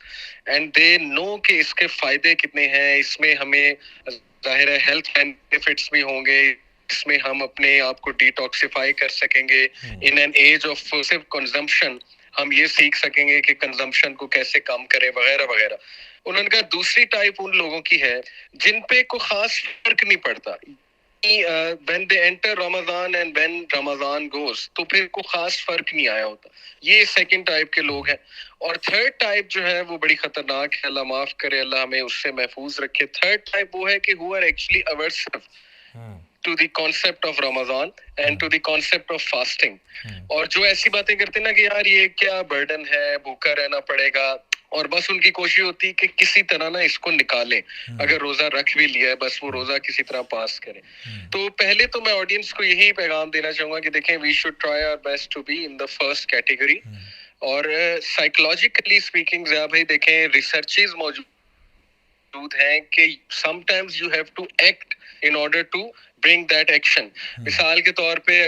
and they know کہ اس کے فائدے کتنے ہیں, اس میں ہمیں ظاہر ہے ہیلتھ بینیفٹس بھی ہوں گے, اس میں ہم اپنے آپ کو ڈیٹاکسیفائی کر سکیں گے. In an age of abusive consumption ہم یہ سیکھ سکیں گے کہ کنزمپشن کو کیسے کم کریں وغیرہ وغیرہ. انہوں نے کہا دوسری ٹائپ ان لوگوں کی ہے جن پہ کوئی خاص فرق نہیں پڑتا. when they enter Ramadan and when Ramadan goes تو پھر کوئی خاص فرق نہیں آیا ہوتا. یہ سیکنڈ ٹائپ کے لوگ ہیں. اور تھرڈ ٹائپ جو ہے وہ بڑی خطرناک ہے, اللہ معاف کرے, اللہ ہمیں اس سے محفوظ رکھے. تھرڈ ٹائپ وہ ہے کہ who are actually aversive to the concept of Ramadan and to the concept of fasting. اور جو ایسی باتیں کرتے ہیں نا کہ یار یہ کیا برڈن ہے, بھوکا رہنا پڑے گا, اور بس ان کی کوشش ہوتی ہے کہ کسی طرح نا اس کو نکالیں, اگر روزہ رکھ بھی لیا ہے بس وہ روزہ کسی طرح پاس کریں. تو پہلے تو میں آڈینس کو یہی پیغام دینا چاہوں گا کہ دیکھیں we should try our best to be in the first category. اور سائیکولوجیکلی اسپیکنگ ضیاء بھائی دیکھیں ریسرچز موجود ہیں کہ sometimes you have to act in order to bring that action. مثال کے طور پہ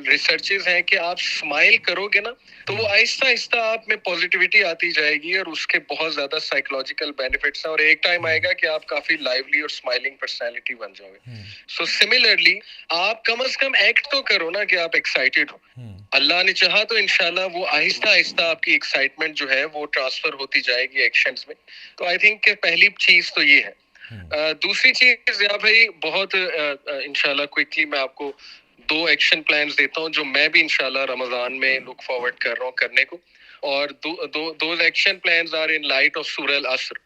ریسرچز ہیں کہ آپ اسمائل کرو گے نا تو وہ آہستہ آہستہ آپ میں پازیٹیوٹی آتی جائے گی, اور اس کے بہت زیادہ سائیکولوجیکل بینیفٹس ہیں, اور ایک ٹائم آئے گا کہ آپ کافی لائیولی اور اسمائلنگ پرسنالٹی بن جاؤ گے. سو سملرلی آپ کم از کم ایکٹ تو کرو نا کہ آپ ایکسائٹیڈ ہو. اللہ نے چاہا تو انشاءاللہ وہ آہستہ آہستہ آپ کی ایکسائٹمنٹ جو ہے وہ ٹرانسفر ہوتی جائے گی ایکشنز میں. تو آئی تھنک کہ پہلی چیز تو یہ ہے. دوسری چیز یا بھائی بہت انشاءاللہ کوئکلی میں آپ کو 2 ایکشن پلانز دیتا ہوں جو میں بھی انشاءاللہ رمضان میں لک فارورڈ کر رہا ہوں کرنے کو. اور those action plans are in light of سورہ العصر.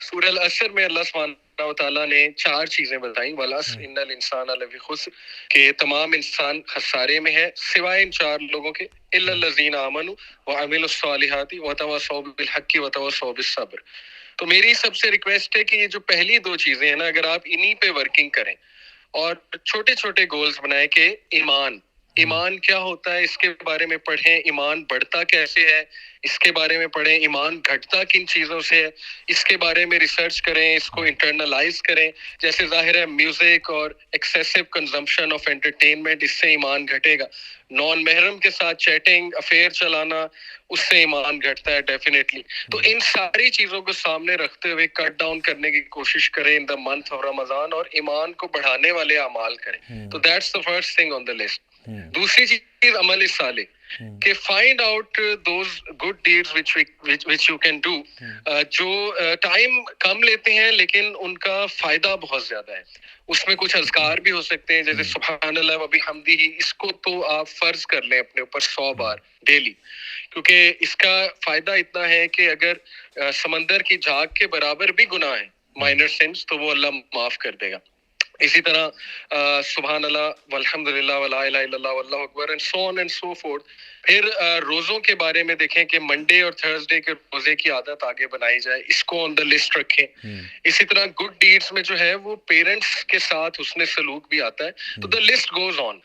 سورہ العصر میں اللہ سبحانہ و تعالیٰ نے 4 چیزیں بتائیں, والعصر ان الانسان لفی خسر, کہ تمام انسان خسارے میں ہے سوائے ان 4 لوگوں کے, الا الذین آمنوا وعملوا الصالحات وتواصوا بالحق وتواصوا بالصبر. تو میری سب سے ریکویسٹ ہے کہ یہ جو پہلی 2 چیزیں ہیں نا, اگر آپ انہی پہ ورکنگ کریں اور چھوٹے چھوٹے گولز بنائیں کہ ایمان کیا ہوتا ہے اس کے بارے میں پڑھیں, ایمان بڑھتا کیسے ہے اس کے بارے میں پڑھیں, ایمان گھٹتا کن چیزوں سے ہے اس کے بارے میں ریسرچ کریں, اس کو انٹرنلائز کریں. جیسے ظاہر ہے میوزک اور ایکسیسو کنزمپشن آف انٹرٹینمنٹ, اس سے ایمان گھٹے گا. نان محرم کے ساتھ چیٹنگ, افیئر چلانا, اس سے ایمان گھٹتا ہے ڈیفینیٹلی. تو ان ساری چیزوں کو سامنے رکھتے ہوئے کٹ ڈاؤن کرنے کی کوشش کریں ان دا منتھ آف رمضان, اور ایمان کو بڑھانے والے اعمال کریں. تو that's the first thing on the list. دوسری چیز عمل صالح. کہ find out those good deeds which you can do جو ٹائم کم لیتے ہیں لیکن ان کا فائدہ بہت زیادہ ہے. اس میں کچھ اذکار بھی ہو سکتے ہیں جیسے سبحان اللہ و بحمدہ، اس کو تو آپ فرض کر لیں اپنے اوپر 100 بار ڈیلی، کیونکہ اس کا فائدہ اتنا ہے کہ اگر سمندر کی جھاگ کے برابر بھی گناہ ہے مائنر سینس تو وہ اللہ معاف کر دے گا. اسی طرح سبحان اللہ والحمد للہ ولا الہ الا اللہ واللہ اکبر and so on and so forth. پھر روزوں کے بارے میں دیکھیں کہ منڈے اور تھرسڈے کے روزے کی عادت آگے بنائی جائے، اس کو آن دا لسٹ رکھیں. اسی طرح گڈ ڈیڈز میں جو ہے وہ پیرنٹس کے ساتھ حسن سلوک بھی آتا ہے، تو دا لسٹ گوز آن.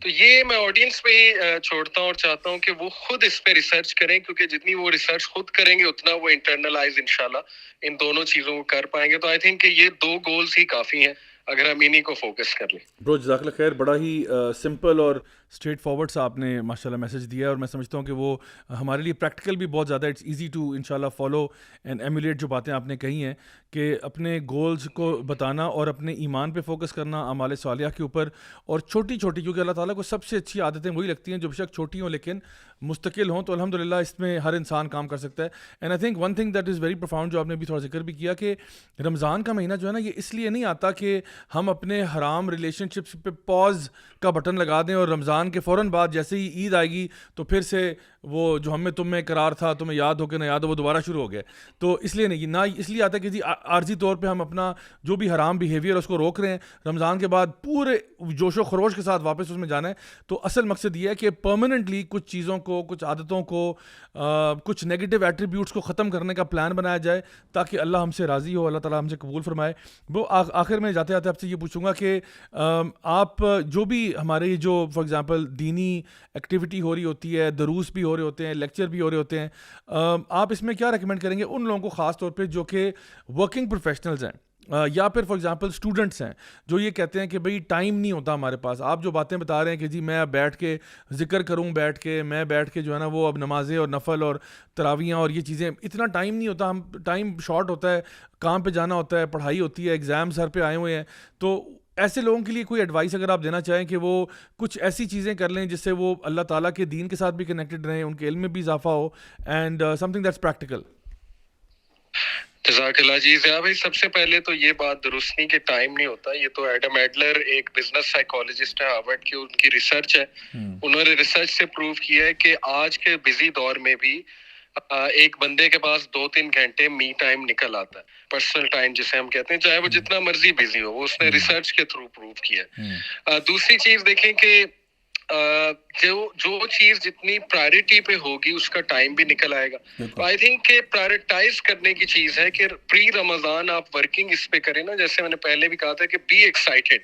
تو یہ میں آڈینس پہ ہی چھوڑتا ہوں اور چاہتا ہوں کہ وہ خود اس پہ ریسرچ کریں، کیونکہ جتنی وہ ریسرچ خود کریں گے اتنا وہ انٹرنلائز انشاءاللہ ان دونوں چیزوں کو کر پائیں گے. تو آئی تھنک کہ یہ 2 گولز ہی کافی ہیں اگر ہم انہیں کو فوکس کر لیں. برو جزاک اللہ خیر، بڑا ہی سمپل اور اسٹریٹ فارورڈ سا آپ نے ماشاء اللہ میسیج دیا ہے، اور میں سمجھتا ہوں کہ وہ ہمارے لیے پریکٹیکل بھی بہت زیادہ. اٹس ایزی ٹو ان شاء اللہ فالو اینڈ ایمولیٹ جو باتیں آپ نے کہی ہیں کہ اپنے گولز کو بتانا اور اپنے ایمان پہ فوکس کرنا، اعمال صالحہ کے اوپر، اور چھوٹی چھوٹی، کیونکہ اللہ تعالیٰ کو سب سے اچھی عادتیں وہی لگتی ہیں جو بے شک چھوٹی ہوں لیکن مستقل ہوں. تو الحمدللہ اس میں ہر انسان کام کر سکتا ہے. And I think one thing that is very profound جو آپ نے بھی تھوڑا ذکر بھی کیا کہ رمضان کا مہینہ جو ہے نا یہ اس لیے نہیں آتا کہ ہم اپنے حرام ریلیشن شپس پہ پاز کا بٹن لگا دیں اور رمضان کے فوراً بعد جیسے ہی عید آئے گی تو پھر سے وہ جو ہم میں تم میں قرار تھا تمہیں یاد ہو کہ نہ یاد ہو وہ دوبارہ شروع ہو گیا. تو اس لیے نہیں، نہ اس لیے آتا ہے کہ جی عارضی طور پہ ہم اپنا جو بھی حرام بیہیویئر اس کو روک رہے ہیں، رمضان کے بعد پورے جوش و خروش کے ساتھ واپس اس میں جانا ہے. تو اصل مقصد یہ ہے کہ پرماننٹلی کچھ چیزوں کو، کچھ عادتوں کو، کچھ نیگیٹو ایٹریبیوٹس کو ختم کرنے کا پلان بنایا جائے تاکہ اللہ ہم سے راضی ہو، اللہ تعالیٰ ہم سے قبول فرمائے. وہ آخر میں جاتے جاتے آپ سے یہ پوچھوں گا کہ آپ جو بھی ہمارے جو فار ایگزامپل دینی ایکٹیویٹی ہو رہی ہوتی ہے، دروس بھی ہو رہے ہوتے ہیں، لیکچر بھی ہو رہے ہوتے ہیں، آپ اس میں کیا ریکمینڈ کریں گے ان لوگوں کو خاص طور پہ جو کہ ورکنگ پروفیشنلز ہیں یا پھر فار ایگزامپل اسٹوڈنٹس ہیں جو یہ کہتے ہیں کہ بھئی ٹائم نہیں ہوتا ہمارے پاس. آپ جو باتیں بتا رہے ہیں کہ جی میں اب بیٹھ کے ذکر کروں، بیٹھ کے جو ہے نا وہ اب نمازیں اور نفل اور تراویاں اور یہ چیزیں، اتنا ٹائم نہیں ہوتا، ہم ٹائم شارٹ ہوتا ہے، کام پہ جانا ہوتا ہے، پڑھائی ہوتی ہے، ایگزام سر پہ آئے ہوئے ہیں. تو ایسے لوگوں کے لیے کوئی ایڈوائس اگر آپ دینا چاہیں کہ وہ کچھ ایسی چیزیں کر لیں جس سے وہ اللہ تعالیٰ کے دین کے ساتھ بھی کنیکٹڈ رہیں، ان کے علم میں بھی اضافہ ہو، and something that's practical. جزاک اللہ. جی ضیاء بھائی، سب سے پہلے تو یہ بات درست نہیں کہ ٹائم نہیں ہوتا. یہ تو ایڈم ایڈلر ایک بزنس سائیکالوجسٹ ہے ہارورڈ کی، ان کی ریسرچ ہے. انہوں نے ریسرچ سے پروو کیا ہے کہ آج کے بزی دور میں بھی ایک بندے کے پاس 2-3 گھنٹے می ٹائم نکل آتا ہے، پرسنل ٹائم جسے ہم کہتے ہیں، چاہے وہ جتنا مرضی بزی ہو. وہ اس نے ریسرچ کے تھرو پروو کیا ہے. دوسری چیز دیکھیں کہ جو چیز جتنی پرائرٹی پہ ہوگی اس کا ٹائم بھی نکل آئے گا. تو آئی تھنک کہ پرائرٹائز کرنے کی چیز ہے کہ پری رمضان آپ ورکنگ اس پہ کریں نا، جیسے میں نے پہلے بھی کہا تھا کہ بی ایکسائٹیڈ،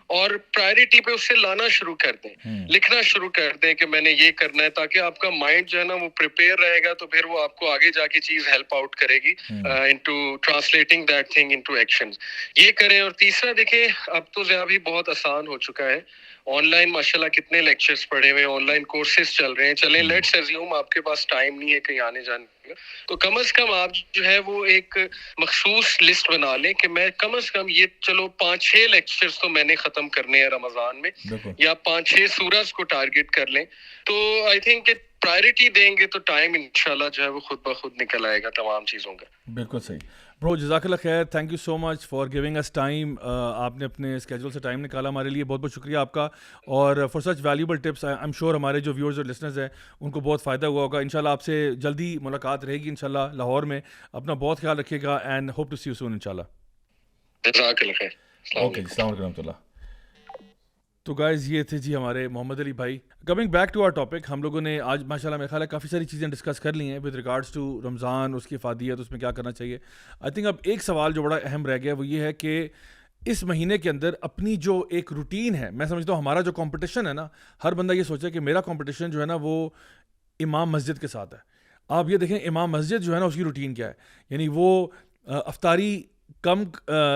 اور پرائرٹی پہ اس سے لانا شروع کر دیں، لکھنا شروع کر دیں کہ میں نے یہ کرنا ہے، تاکہ آپ کا مائنڈ جو ہے نا وہ پریپیئر رہے گا. تو پھر وہ آپ کو آگے جا کے چیز ہیلپ آؤٹ کرے گی into translating that thing into actions. یہ کریں. اور تیسرا دیکھیں، اب تو زیادہ بھی بہت آسان ہو چکا ہے، آن لائن ماشاءاللہ کتنے لیکچرز پڑھے ہوئے ہیں، آن لائن کورسز چل رہے ہیں. چلیں لیٹس ایزیوم آپ کے پاس ٹائم نہیں ہے کہیں آنے جانے کا، تو کم از کم آپ جو ہے وہ ایک مخصوص لسٹ بنا لیں کہ میں کم از کم یہ چلو 5-6 لیکچرز تو میں نے ختم کرنے ہیں رمضان میں، یا 5-6 سورج کو ٹارگٹ کر لیں. تو آئی تھنک کہ پرائرٹی دیں گے تو ٹائم انشاءاللہ جو ہے وہ خود بخود نکل آئے گا تمام چیزوں کا. بالکل صحیح. برو جزاک اللہ خیر، thank you so much for giving us time. آپ نے اپنے اسکیجول سے ٹائم نکالا ہمارے لیے، بہت بہت شکریہ آپ کا، اور for such valuable tips. I am sure ہمارے جو ویورز اور لسنرز ہیں ان کو بہت فائدہ ہوا ہوگا. انشاءاللہ آپ سے جلدی ملاقات رہے گی انشاءاللہ لاہور میں. اپنا بہت خیال رکھیے گا and hope to see you soon انشاءاللہ. جزاک اللہ خیر. اوکے، السلام علیکم ورحمۃ اللہ. تو گائز یہ تھے جی ہمارے محمد علی بھائی. Coming back to our topic, ہم لوگوں نے آج ماشاءاللہ میرے خیال ہے کافی ساری چیزیں ڈسکس کر لی ہیں ود ریگارڈس ٹو رمضان، اس کی افادیت، اس میں کیا کرنا چاہیے. آئی تھنک اب ایک سوال جو بڑا اہم رہ گیا وہ یہ ہے کہ اس مہینے کے اندر اپنی جو ایک روٹین ہے، میں سمجھتا ہوں ہمارا جو کمپٹیشن ہے نا، ہر بندہ یہ سوچے کہ میرا کمپٹیشن جو ہے نا وہ امام مسجد کے ساتھ ہے. آپ یہ دیکھیں امام مسجد جو ہے نا اس کی روٹین کیا ہے، یعنی وہ افطاری کم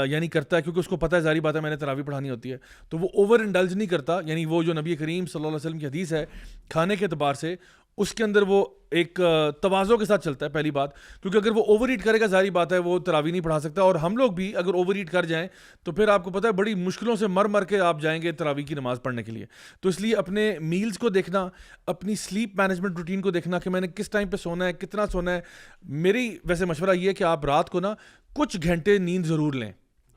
یعنی کرتا ہے کیونکہ اس کو پتہ ہے ظاہری بات ہے میں نے تراویح پڑھانی ہوتی ہے، تو وہ اوور انڈلج نہیں کرتا. یعنی وہ جو نبی کریم صلی اللہ علیہ وسلم کی حدیث ہے کھانے کے اعتبار سے، اس کے اندر وہ ایک توازو کے ساتھ چلتا ہے پہلی بات, کیونکہ اگر وہ اوور ایٹ کرے گا ظاہری بات ہے وہ تراویح نہیں پڑھا سکتا, اور ہم لوگ بھی اگر اوور ایٹ کر جائیں تو پھر آپ کو پتہ ہے بڑی مشکلوں سے مر کے آپ جائیں گے تراویح کی نماز پڑھنے کے لیے. تو اس لیے اپنے میلز کو دیکھنا, اپنی سلیپ مینجمنٹ روٹین کو دیکھنا کہ میں نے کس ٹائم پہ سونا ہے, کتنا سونا ہے. میری ویسے مشورہ یہ ہے کہ آپ رات کو نا کچھ گھنٹے نیند ضرور لیں,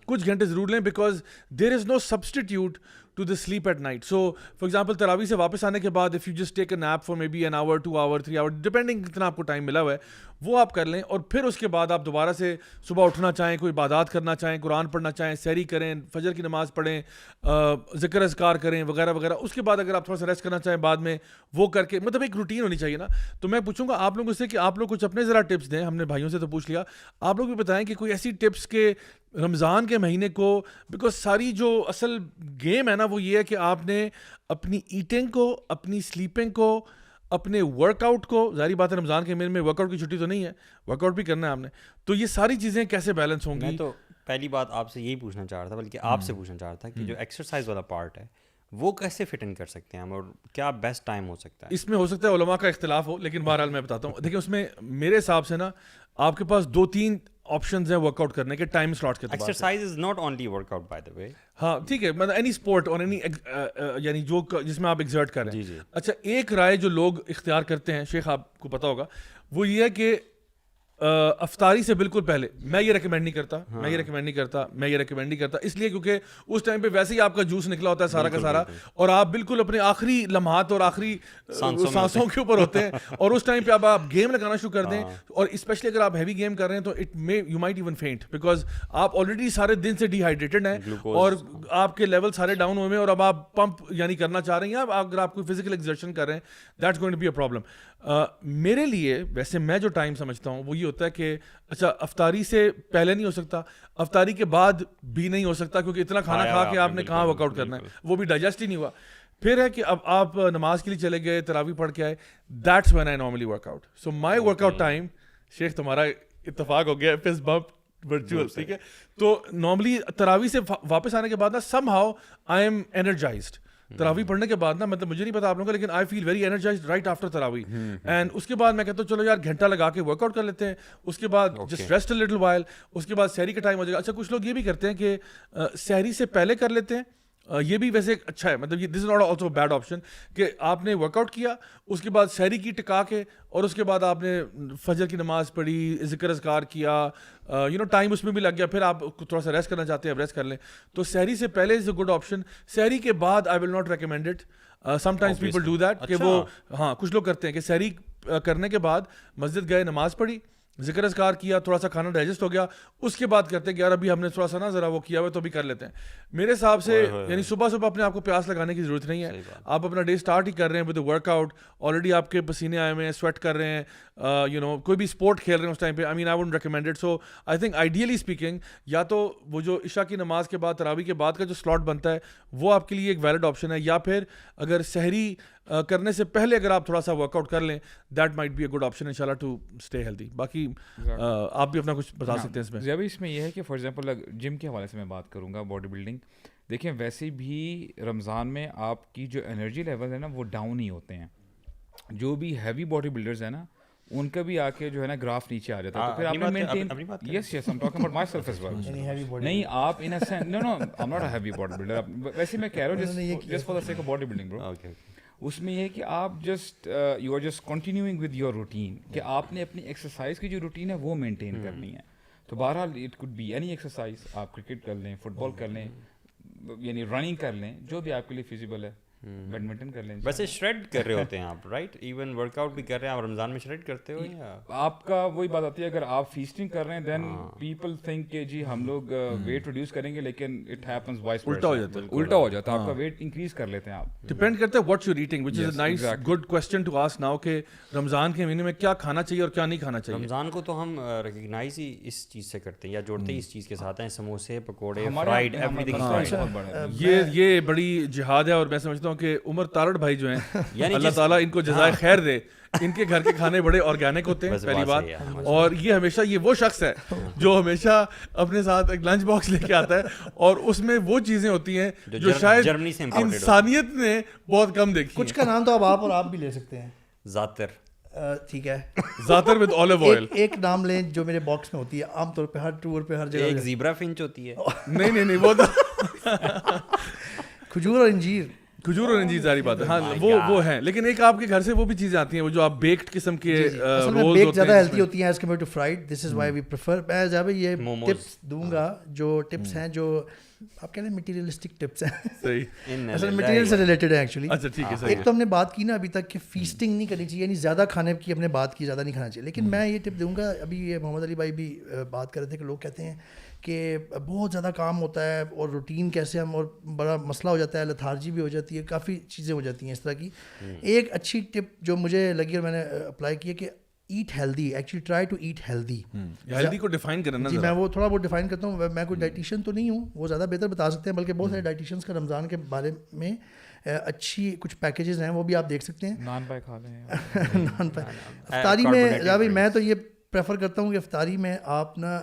کچھ گھنٹے ضرور لیں, because there is no substitute to the sleep at night. So for example تراویح سے واپس آنے کے بعد if you just take a nap for maybe an hour, 2 hour, 3 hour depending کتنا آپ کو ٹائم ملا ہوا ہے, وہ آپ کر لیں, اور پھر اس کے بعد آپ دوبارہ سے صبح اٹھنا چاہیں, کوئی عبادات کرنا چاہیں, قرآن پڑھنا چاہیں, سحری کریں, فجر کی نماز پڑھیں, ذکر اذکار کریں وغیرہ وغیرہ. اس کے بعد اگر آپ تھوڑا سا ریسٹ کرنا چاہیں بعد میں وہ کر کے, مطلب ایک روٹین ہونی چاہیے نا. تو میں پوچھوں گا آپ لوگوں سے کہ آپ لوگ کچھ اپنے ذرا ٹپس دیں, ہم نے بھائیوں سے تو پوچھ لیا, آپ لوگ بھی بتائیں کہ کوئی ایسی ٹپس کے رمضان کے مہینے کو, بیکاز ساری جو اصل گیم ہے نا وہ یہ ہے کہ آپ نے اپنی ایٹنگ کو, اپنی سلیپنگ کو, اپنے ورک آؤٹ کو, ظاہری بات ہے رمضان کے مہینے میں ورک آؤٹ کی چھٹی تو نہیں ہے, ورک آؤٹ بھی کرنا ہے آپ نے, تو یہ ساری چیزیں کیسے بیلنس ہوں گی؟ میں تو پہلی بات آپ سے یہی پوچھنا چاہ رہا تھا, بلکہ آپ سے پوچھنا چاہ رہا تھا کہ جو ایکسرسائز والا پارٹ ہے وہ کیسے فٹ ان کر سکتے ہیں ہم, اور کیا بیسٹ ٹائم ہو سکتا ہے؟ اس میں ہو سکتا ہے علماء کا اختلاف ہو, لیکن بہرحال میں بتاتا ہوں. دیکھیں اس میں میرے حساب سے نا آپ کے پاس 2-3 آپشنز ہیں ورک آؤٹ کرنے کے ٹائم سلاٹ کے اعتبار سے. Exercise is not only work out by the way. ہاں ٹھیک ہے, مطلب اینی اسپورٹ اور اینی یعنی جو جس میں آپ ایگزرٹ کر رہے ہیں. اچھا ایک رائے جو لوگ اختیار کرتے ہیں, شیخ آپ کو پتہ ہوگا, وہ یہ ہے کہ افطاری سے بالکل پہلے میں یہ ریکمینڈ نہیں کرتا, اس لیے کیونکہ اس ٹائم پہ ویسے ہی آپ کا جوس نکلا ہوتا ہے سارا کا سارا, اور آپ بالکل اپنے آخری لمحات اور آخری سانسوں کے اوپر ہوتے ہیں, اور اس ٹائم پہ اب آپ گیم لگانا شروع کر دیں, اور اسپیشلی اگر آپ ہیوی گیم کر رہے ہیں تو you might even faint, because آپ آلریڈی سارے دن سے ڈی ہائیڈریٹڈ ہیں اور آپ کے لیول سارے ڈاؤن ہوئے ہیں, اور اب آپ پمپ یعنی کرنا چاہ رہے ہیں, اگر آپ کوئی فزیکل ایگزرشن کر رہے ہیں that's going to be a problem. میرے لیے ویسے میں جو ٹائم سمجھتا ہوں وہ یہ ہوتا ہے کہ اچھا افطاری سے پہلے نہیں ہو سکتا, افطاری کے بعد بھی نہیں ہو سکتا, کیونکہ اتنا کھانا کھا کے آپ نے کہاں ورک آؤٹ کرنا ہے, وہ بھی ڈائجسٹ ہی نہیں ہوا. پھر ہے کہ اب آپ نماز کے لیے چلے گئے, تراویح پڑھ کے آئے, that's when I normally work out. So my work out time, شیخ تمہارا اتفاق ہو گیا, فیس بمپ ورچوئل, ٹھیک ہے, تو نارملی تراویح سے واپس آنے کے بعد نا some how I am energised. تراویح پڑھنے کے بعد نا, مطلب مجھے نہیں پتا آپ لوگوں کا, لیکن I feel very energized right after تراویح, اینڈ اس کے بعد میں کہتا ہوں چلو یار گھنٹہ لگا کے ورک آؤٹ کر لیتے ہیں, اس کے بعد just rest a little while, اس کے بعد سحری کا ٹائم ہو جائے گا. اچھا کچھ لوگ یہ بھی کرتے ہیں کہ سحری سے پہلے کر لیتے ہیں, یہ بھی ویسے اچھا ہے, مطلب یہ this is not also bad option کہ آپ نے ورک آؤٹ کیا, اس کے بعد سحری کی ٹکا کے, اور اس کے بعد آپ نے فجر کی نماز پڑھی, ذکر اذکار کیا, ٹائم اس میں بھی لگ گیا, پھر آپ تھوڑا سا ریسٹ کرنا چاہتے ہیں اب ریسٹ کر لیں. تو سحری سے پہلے از اے گڈ آپشن. سحری کے بعد I will not recommend it, sometimes people do that کہ وہ ہاں کچھ لوگ کرتے ہیں کہ سحری کرنے کے بعد مسجد گئے, نماز پڑھی, ذکر اذکار کیا, تھوڑا سا کھانا ڈائجسٹ ہو گیا, اس کے بعد کہتے ہیں کہ یار ابھی ہم نے تھوڑا سا نا ذرا وہ کیا ہوا تو بھی کر لیتے ہیں. میرے حساب سے یعنی صبح اپنے آپ کو پیاس لگانے کی ضرورت نہیں ہے, آپ اپنا ڈے اسٹارٹ ہی کر رہے ہیں ود ورک آؤٹ, آلریڈی آپ کے پسینے آئے ہوئے ہیں, سویٹ کر رہے ہیں, کوئی بھی اسپورٹ کھیل رہے ہیں اس ٹائم پہ, I mean I wouldn't recommend it. So I think ideally speaking یا تو وہ جو عشاء کی نماز کے بعد تراویح کے بعد کا جو سلاٹ بنتا ہے وہ آپ کے لیے ایک ویلڈ آپشن ہے, یا پھر اگر سحری کرنے سے پہلے اگر آپ تھوڑا سا ورک آؤٹ کر لیں that might be a good option انشاءاللہ ٹو اسٹے ہیلدی. باقی آپ بھی اپنا کچھ بتا سکتے ہیں اس میں. جب اس میں یہ ہے کہ فار ایگزامپل جم کے حوالے سے میں بات کروں گا, باڈی بلڈنگ, دیکھیں ویسے بھی رمضان میں آپ کی جو انرجی لیول ہے نا وہ ڈاؤن ہی ہوتے ہیں. جو بھی ہیوی باڈی بلڈرز ہیں نا ان کا بھی آ کے جو ہے نا گراف نیچے آ جاتا ہے, تو پھر آپ نے maintain, yes I am talking about myself as well. نہیں آپ in a sense no I am not a heavy bodybuilder, ویسے میں کہہ رہا ہوں just for the sake of bodybuilding bro. اس میں یہ ہے کہ آپ just you are just continuing with your routine, کہ آپ نے اپنی ایکسرسائز کی جو روٹین ہے وہ مینٹین کرنی ہے. تو بہرحال it could be any exercise, آپ کرکٹ کر لیں, فٹ بال کر لیں, یعنی رننگ کر لیں, جو بھی آپ کے لیے فیزیبل ہے, بیڈمنٹن کر لیں. ویسے شریڈ کر رہے ہوتے ہیں آپ, رائٹ, ایون ورک آؤٹ بھی کر رہے ہیں آپ رمضان میں, شریڈ کرتے ہو یا آپ کا وہی بات آتی ہے اگر آپ فیسٹنگ کر رہے ہیں دین پیپل تھنک کہ جی ہم لوگ ویٹ ریڈیوس کریں گے, لیکن اٹ ہیپنز وائس الٹا ہو جاتا ہے, آپ کا ویٹ انکریز کر لیتے ہیں آپ. ڈپینڈ کرتا ہے what you eating, which is a nice good question to ask now کہ رمضان کے مہینے میں کیا کھانا چاہیے اور کیا نہیں کھانا چاہیے. رمضان کو تو ہم ریکگنائز ہی اس چیز سے کرتے ہیں یا جوڑتے ہی اس چیز کے ساتھ ہیں, سموسے, پکوڑے, فرائیڈ, ایوری تھنگ. یہ بڑی جہاد ہے, اور میں سمجھتا ہوں کہ عمر تارڑ بھائی جو ہیں اللہ تعالیٰ ان کو جزائے خیر دے, ان کے گھر کے کھانے بڑے آرگینک ہوتے ہیں پہلی بات, اور یہ ہمیشہ یہ وہ شخص ہے جو ہمیشہ اپنے ساتھ ایک لنچ باکس لے کے آتا ہے, اور اس میں وہ چیزیں ہوتی ہیں جو شاید انسانیت نے بہت کم دیکھی. کچھ کا نام تو اب آپ اور آپ بھی لے سکتے ہیں. ذاتر ٹھیک ہے, زعتر with olive oil. ایک نام لیں جو میرے باکس میں ہوتی ہے عام طور پہ ہر ٹور پہ ہر جگہ. ایک زیبرا فنچ ہوتی ہے. نہیں وہ تو کھجور اور انجیر. کھجور اور انجیر ساری بات ہے, ہاں وہ ہیں, لیکن ایک آپ کے گھر سے وہ بھی چیزیں آتی ہیں وہ جو آپ بیکڈ قسم کے رولز بیک ہوتے زیادہ ہیں ہیلتھی ہوتی ہیں as compare to fried. This is why we prefer. میں جب یہ ٹپس دوں گا, جو ٹپس ہیں جو آپ کہہ رہے ہیں مٹیریلسٹک ٹپس ہیں, صحیح اصل مٹیریل سے ریلیٹڈ ہیں ایکچولی. اچھا ٹھیک ہے صحیح. ایک تو ہم نے بات کی نا ابھی تک کہ فیسٹنگ نہیں کرنی چاہیے, یعنی زیادہ کھانے کی ہم نے بات کی, زیادہ نہیں کھانا چاہیے. لیکن میں یہ ٹپ دوں گا, ابھی یہ محمد علی بھائی بھی بات کر رہے تھے کہ لوگ کہتے ہیں کہ بہت زیادہ کام ہوتا ہے اور روٹین کیسے ہم, اور بڑا مسئلہ ہو جاتا ہے, لتھارجی بھی ہو جاتی ہے, کافی چیزیں ہو جاتی ہیں اس طرح کی. ایک اچھی ٹپ جو مجھے لگی اور میں نے اپلائی کی ہے کہ eat healthy, actually try to eat healthy. Healthy کو ڈیفائن کرنا. جی میں وہ تھوڑا بہت ڈیفائن کرتا ہوں. میں کوئی ڈائٹیشین تو نہیں ہوں, وہ زیادہ بہتر بتا سکتے ہیں, بلکہ بہت سارے ڈائٹیشینس کا رمضان کے بارے میں اچھی کچھ پیکیجز ہیں, وہ بھی آپ دیکھ سکتے ہیں. نان پائے کھا لیں. نان پائے افطاری میں جاوید میں تو یہ پریفر کرتا ہوں کہ افطاری میں آپ نا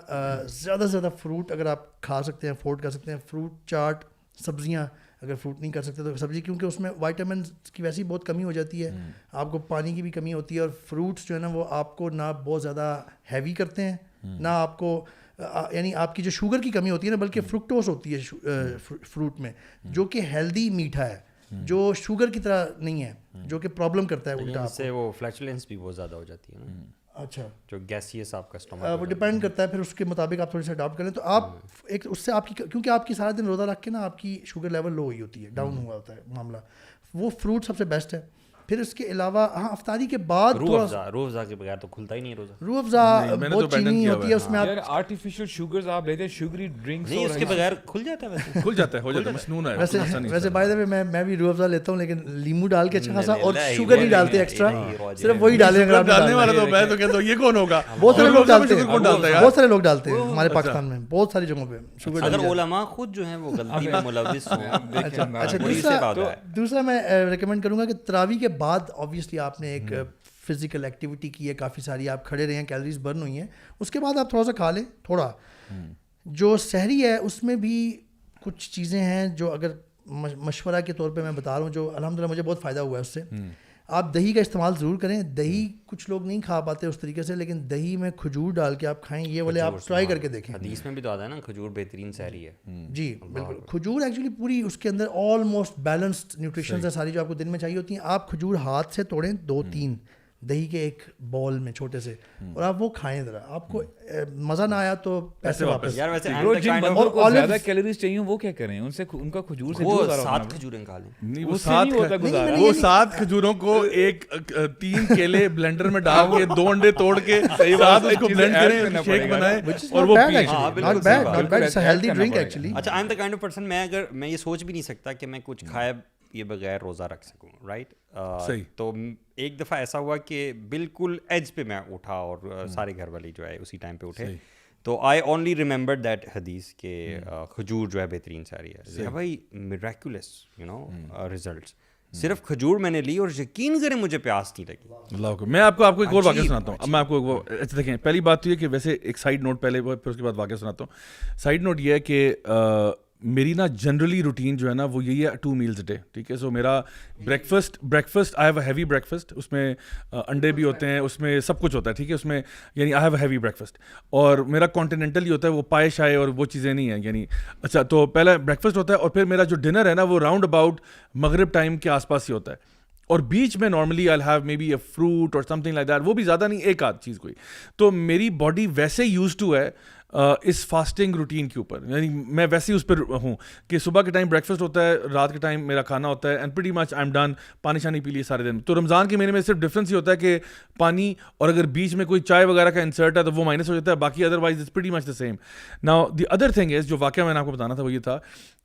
زیادہ سے زیادہ فروٹ اگر آپ کھا سکتے ہیں, افورڈ کر سکتے ہیں, فروٹ چاٹ, سبزیاں, اگر فروٹ نہیں کر سکتے تو سبزی, کیونکہ اس میں وائٹامنس کی ویسی بہت کمی ہو جاتی ہے, آپ کو پانی کی بھی کمی ہوتی ہے. اور فروٹس جو ہے نا وہ آپ کو نہ بہت زیادہ ہیوی کرتے ہیں, نہ آپ کو یعنی آپ کی جو شوگر کی کمی ہوتی ہے نا, بلکہ فرکٹوز ہوتی ہے فروٹ میں, جو کہ ہیلدی میٹھا ہے, جو شوگر کی طرح نہیں ہے, جو کہ پرابلم کرتا ہے الٹا. اس سے وہ فلیچولینس بھی بہت زیادہ ہو جاتی ہے نا. اچھا, جو گیسیس آپ کا اسٹمک, وہ ڈپینڈ کرتا ہے پھر اس کے مطابق آپ تھوڑی سی اڈاپٹ کریں تو آپ ایک اس سے آپ کی, کیونکہ آپ کی سارا دن روزہ رکھ کے نا آپ کی شوگر لیول لو ہوئی ہوتی ہے, ڈاؤن ہوا ہوتا ہے معاملہ. وہ فروٹ سب سے بیسٹ ہے. پھر اس کے علاوہ ہاں افطاری کے بعد روح افزا کے بغیر تو کھلتا ہی نہیں روزہ. روح افزا بہت چینی ہوتی ہے اس میں, یار آرٹیفیشیل شوگرز آپ لیتے ہیں, شوگری ڈرنکس, نہیں اس کے بغیر کھل جاتا ہے, ویسے کھل جاتا ہے, ہو جاتا ہے, مسنون ہے. ویسے بائی دا وے میں بھی روح افزا لیتا ہوں, لیکن لیمو ڈال کے اچھا خاصا, اور شوگر نہیں ڈالتے ایکسٹرا, صرف وہی ڈالیں. اگر آپ ڈالنے والا تو میں تو کہتا ہوں یہ کون ہوگا, بہت سارے لوگ ڈالتے ہیں, بہت سارے لوگ ڈالتے ہیں ہمارے پاکستان میں بہت ساری جگہوں پہ شوگر. اگر علماء خود جو ہیں وہ غلطی میں ملوث ہوں. اچھا دوسرا میں ریکمینڈ کروں گا کہ تراویح کے بعد آبویسلی آپ نے ایک فزیکل ایکٹیویٹی کی ہے, کافی ساری آپ کھڑے رہے ہیں, کیلریز برن ہوئی ہیں, اس کے بعد آپ تھوڑا سا کھا لیں تھوڑا. جو سحری ہے اس میں بھی کچھ چیزیں ہیں جو اگر مشورہ کے طور پہ میں بتا رہا ہوں, جو الحمدللہ مجھے بہت فائدہ ہوا ہے اس سے. آپ دہی کا استعمال ضرور کریں. دہی کچھ لوگ نہیں کھا پاتے اس طریقے سے, لیکن دہی میں کھجور ڈال کے آپ کھائیں, یہ والے آپ ٹرائی کر کے دیکھیں. حدیث میں بھی تو آتا ہے نا کھجور بہترین سحری ہے. جی بالکل, کھجور ایکچولی پوری اس کے اندر آلموسٹ بیلنسڈ نیوٹریشنز ہیں ساری جو آپ کو دن میں چاہیے ہوتی ہیں. آپ کھجور ہاتھ سے توڑیں 2-3 دہی کے ایک بول میں چھوٹے سے, اور آپ وہ کھائیں. ذرا آپ کو مزہ نہ آیا تو پیسے واپس. یار ویسے جن بندوں کو زیادہ کیلوریز چاہیے وہ کیا کریں, ان سے ان کا کھجور سے وہ 7 کھجوریں کھا لیں. وہ 7 کھجوروں کو 3 کیلے بلینڈر میں ڈال کے 2 انڈے توڑ کے ساتھ اس کو بلینڈ کریں, شیک بنائیں اور وہ پییں. not bad, it's a healthy drink actually. اچھا I am the kind of person, میں یہ سوچ بھی نہیں سکتا کہ میں کچھ کھائے یہ بغیر روزہ رکھ سکوں, رائٹ. تو ایک دفعہ ایسا ہوا کہ بالکل ایج پہ میں اٹھا اور سارے گھر والے جو ہے اسی ٹائم پہ اٹھے, تو آئی اونلی ریممبر دیٹ حدیث کہ کھجور جو ہے بہترین ساری ہے. بھائی میریکولس یو نو ریزلٹس, صرف کھجور میں نے لی اور یقین کریں مجھے پیاس نہیں لگی. اللہ کو میں آپ کو ایک اور واقعہ سناتا ہوں. اب میں آپ کو اچھا دیکھیں, پہلی بات تو یہ کہ ویسے ایک سائڈ نوٹ پہلے, پھر اس کے بعد واقعہ سناتا ہوں. سائڈ نوٹ یہ ہے کہ میری نا جنرلی روٹین جو ہے نا وہ یہی ہے 2 meals a day, ٹھیک ہے. سو میرا breakfast I have a heavy breakfast, اس میں انڈے بھی ہوتے ہیں, اس میں سب کچھ ہوتا ہے, ٹھیک ہے. اس میں یعنی آئی ہیو اے ہیوی بریکفسٹ, اور میرا کانٹیننٹل ہی ہوتا ہے, وہ پائے شائے اور وہ چیزیں نہیں ہیں یعنی. اچھا تو پہلا بریکفسٹ ہوتا ہے, اور پھر میرا جو ڈنر ہے نا وہ راؤنڈ اباؤٹ مغرب ٹائم کے آس پاس ہی ہوتا ہے, اور بیچ میں normally I have maybe a fruit اور سم تھنگ لائک دیٹ, وہ بھی زیادہ نہیں, ایک آدھ چیز کوئی. تو میری باڈی ویسے یوز ٹو ہے اس فاسٹنگ روٹین کے اوپر, یعنی میں ویسے ہی اس پر ہوں کہ صبح کے ٹائم بریکفسٹ ہوتا ہے, رات کے ٹائم میرا کھانا ہوتا ہے, and pretty much I am done. پانی شانی پی لیے سارے دن. تو رمضان کے مہینے میں صرف ڈفرینس یہ ہوتا ہے کہ پانی, اور اگر بیچ میں کوئی چائے وغیرہ کا انسرٹ ہے تو وہ مائنس ہو جاتا ہے, باقی otherwise it's pretty much the same. Now the other thing is, جو واقعہ میں نے آپ کو بتانا تھا وہ یہ تھا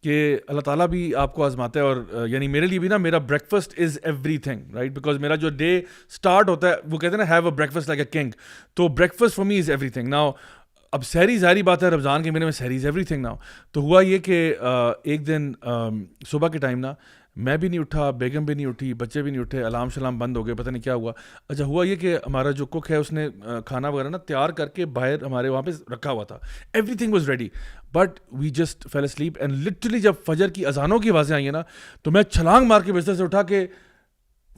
کہ اللہ تعالیٰ بھی آپ کو آزماتا ہے, اور یعنی میرے لیے بھی نا میرا breakfast is every thing, right. Because میرا جو ڈے اسٹارٹ ہوتا ہے وہ کہتے ہیں نا have a breakfast like a king, تو breakfast for me is everything. Now اب سحری ظاہری بات ہے رمضان کے مہینے میں سحری از ایوری تھنگ. ناؤ تو ہوا یہ کہ ایک دن صبح کے ٹائم نا میں بھی نہیں اٹھا, بیگم بھی نہیں اٹھی, بچے بھی نہیں اٹھے, الارم شلام بند ہو گئے, پتہ نہیں کیا ہوا. اچھا ہوا یہ کہ ہمارا جو کک ہے اس نے کھانا وغیرہ نا تیار کر کے باہر ہمارے وہاں پہ رکھا ہوا تھا, everything was ready, but we just fell asleep. And literally جب فجر کی اذانوں کی آوازیں آئی ہیں نا تو میں چھلانگ مار کے بستر سے اٹھا کے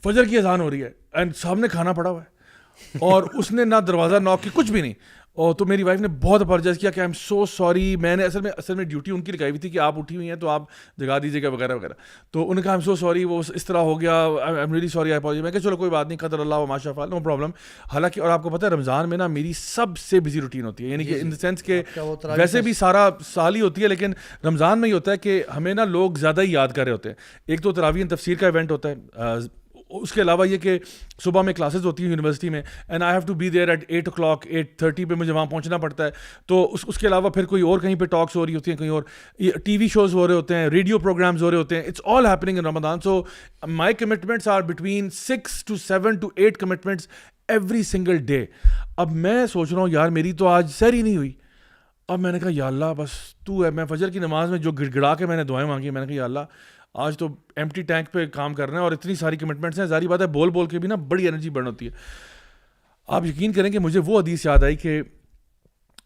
فجر کی اذان ہو رہی ہے اینڈ سامنے کھانا پڑا ہوا ہے اور اس نے نہ دروازہ ناک کی کچھ بھی نہیں. اور تو میری وائف نے بہت اپالوجائز کیا کہ آئی ایم سو سوری, میں نے اصل میں ڈیوٹی ان کی لگائی ہوئی تھی کہ آپ اٹھی ہوئی ہیں تو آپ جگا دیجیے گا وغیرہ وغیرہ. تو انہوں نے کہا آئی ایم سو سوری, وہ اس طرح ہو گیا, I am really sorry, I apologise. میں کہا چلو کوئی بات نہیں, قدر اللہ و ما شاء فعل, نو پرابلم. حالانکہ اور آپ کو پتہ ہے رمضان میں نا میری سب سے بزی روٹین ہوتی ہے, یعنی کہ ان دا سینس کہ ویسے بھی سارا سال ہی ہوتی ہے لیکن رمضان میں ہی ہوتا ہے کہ ہمیں نا لوگ زیادہ ہی یاد کر رہے ہوتے ہیں. ایک تو تراویح تفسیر کا ایونٹ ہوتا ہے, اس کے علاوہ یہ کہ صبح میں کلاسز ہوتی ہیں یونیورسٹی میں and I have to be there at 8 o'clock 8:30 پہ مجھے وہاں پہنچنا پڑتا ہے. تو اس کے علاوہ پھر کوئی اور کہیں پہ ٹاکس ہو رہی ہوتی ہیں, کہیں اور ٹی وی شوز ہو رہے ہوتے ہیں, ریڈیو پروگرامز ہو رہے ہوتے ہیں. It's all happening in Ramzan. So my commitments are between 6 to 7 to 8 commitments every single day. اب میں سوچ رہا ہوں یار میری تو آج سحری نہیں ہوئی. اب میں نے کہا یا اللہ بس تو ہے. میں فجر کی نماز میں جو گڑ گڑا کے میں نے دعائیں مانگی, میں نے کہا یا اللہ آج تو ایمٹی ٹینک پہ کام کرنا ہے اور اتنی ساری کمٹمنٹس ہیں, ظاہری بات ہے بول بول کے بھی نا بڑی انرجی برن ہوتی ہے. آپ یقین کریں کہ مجھے وہ حدیث یاد آئی کہ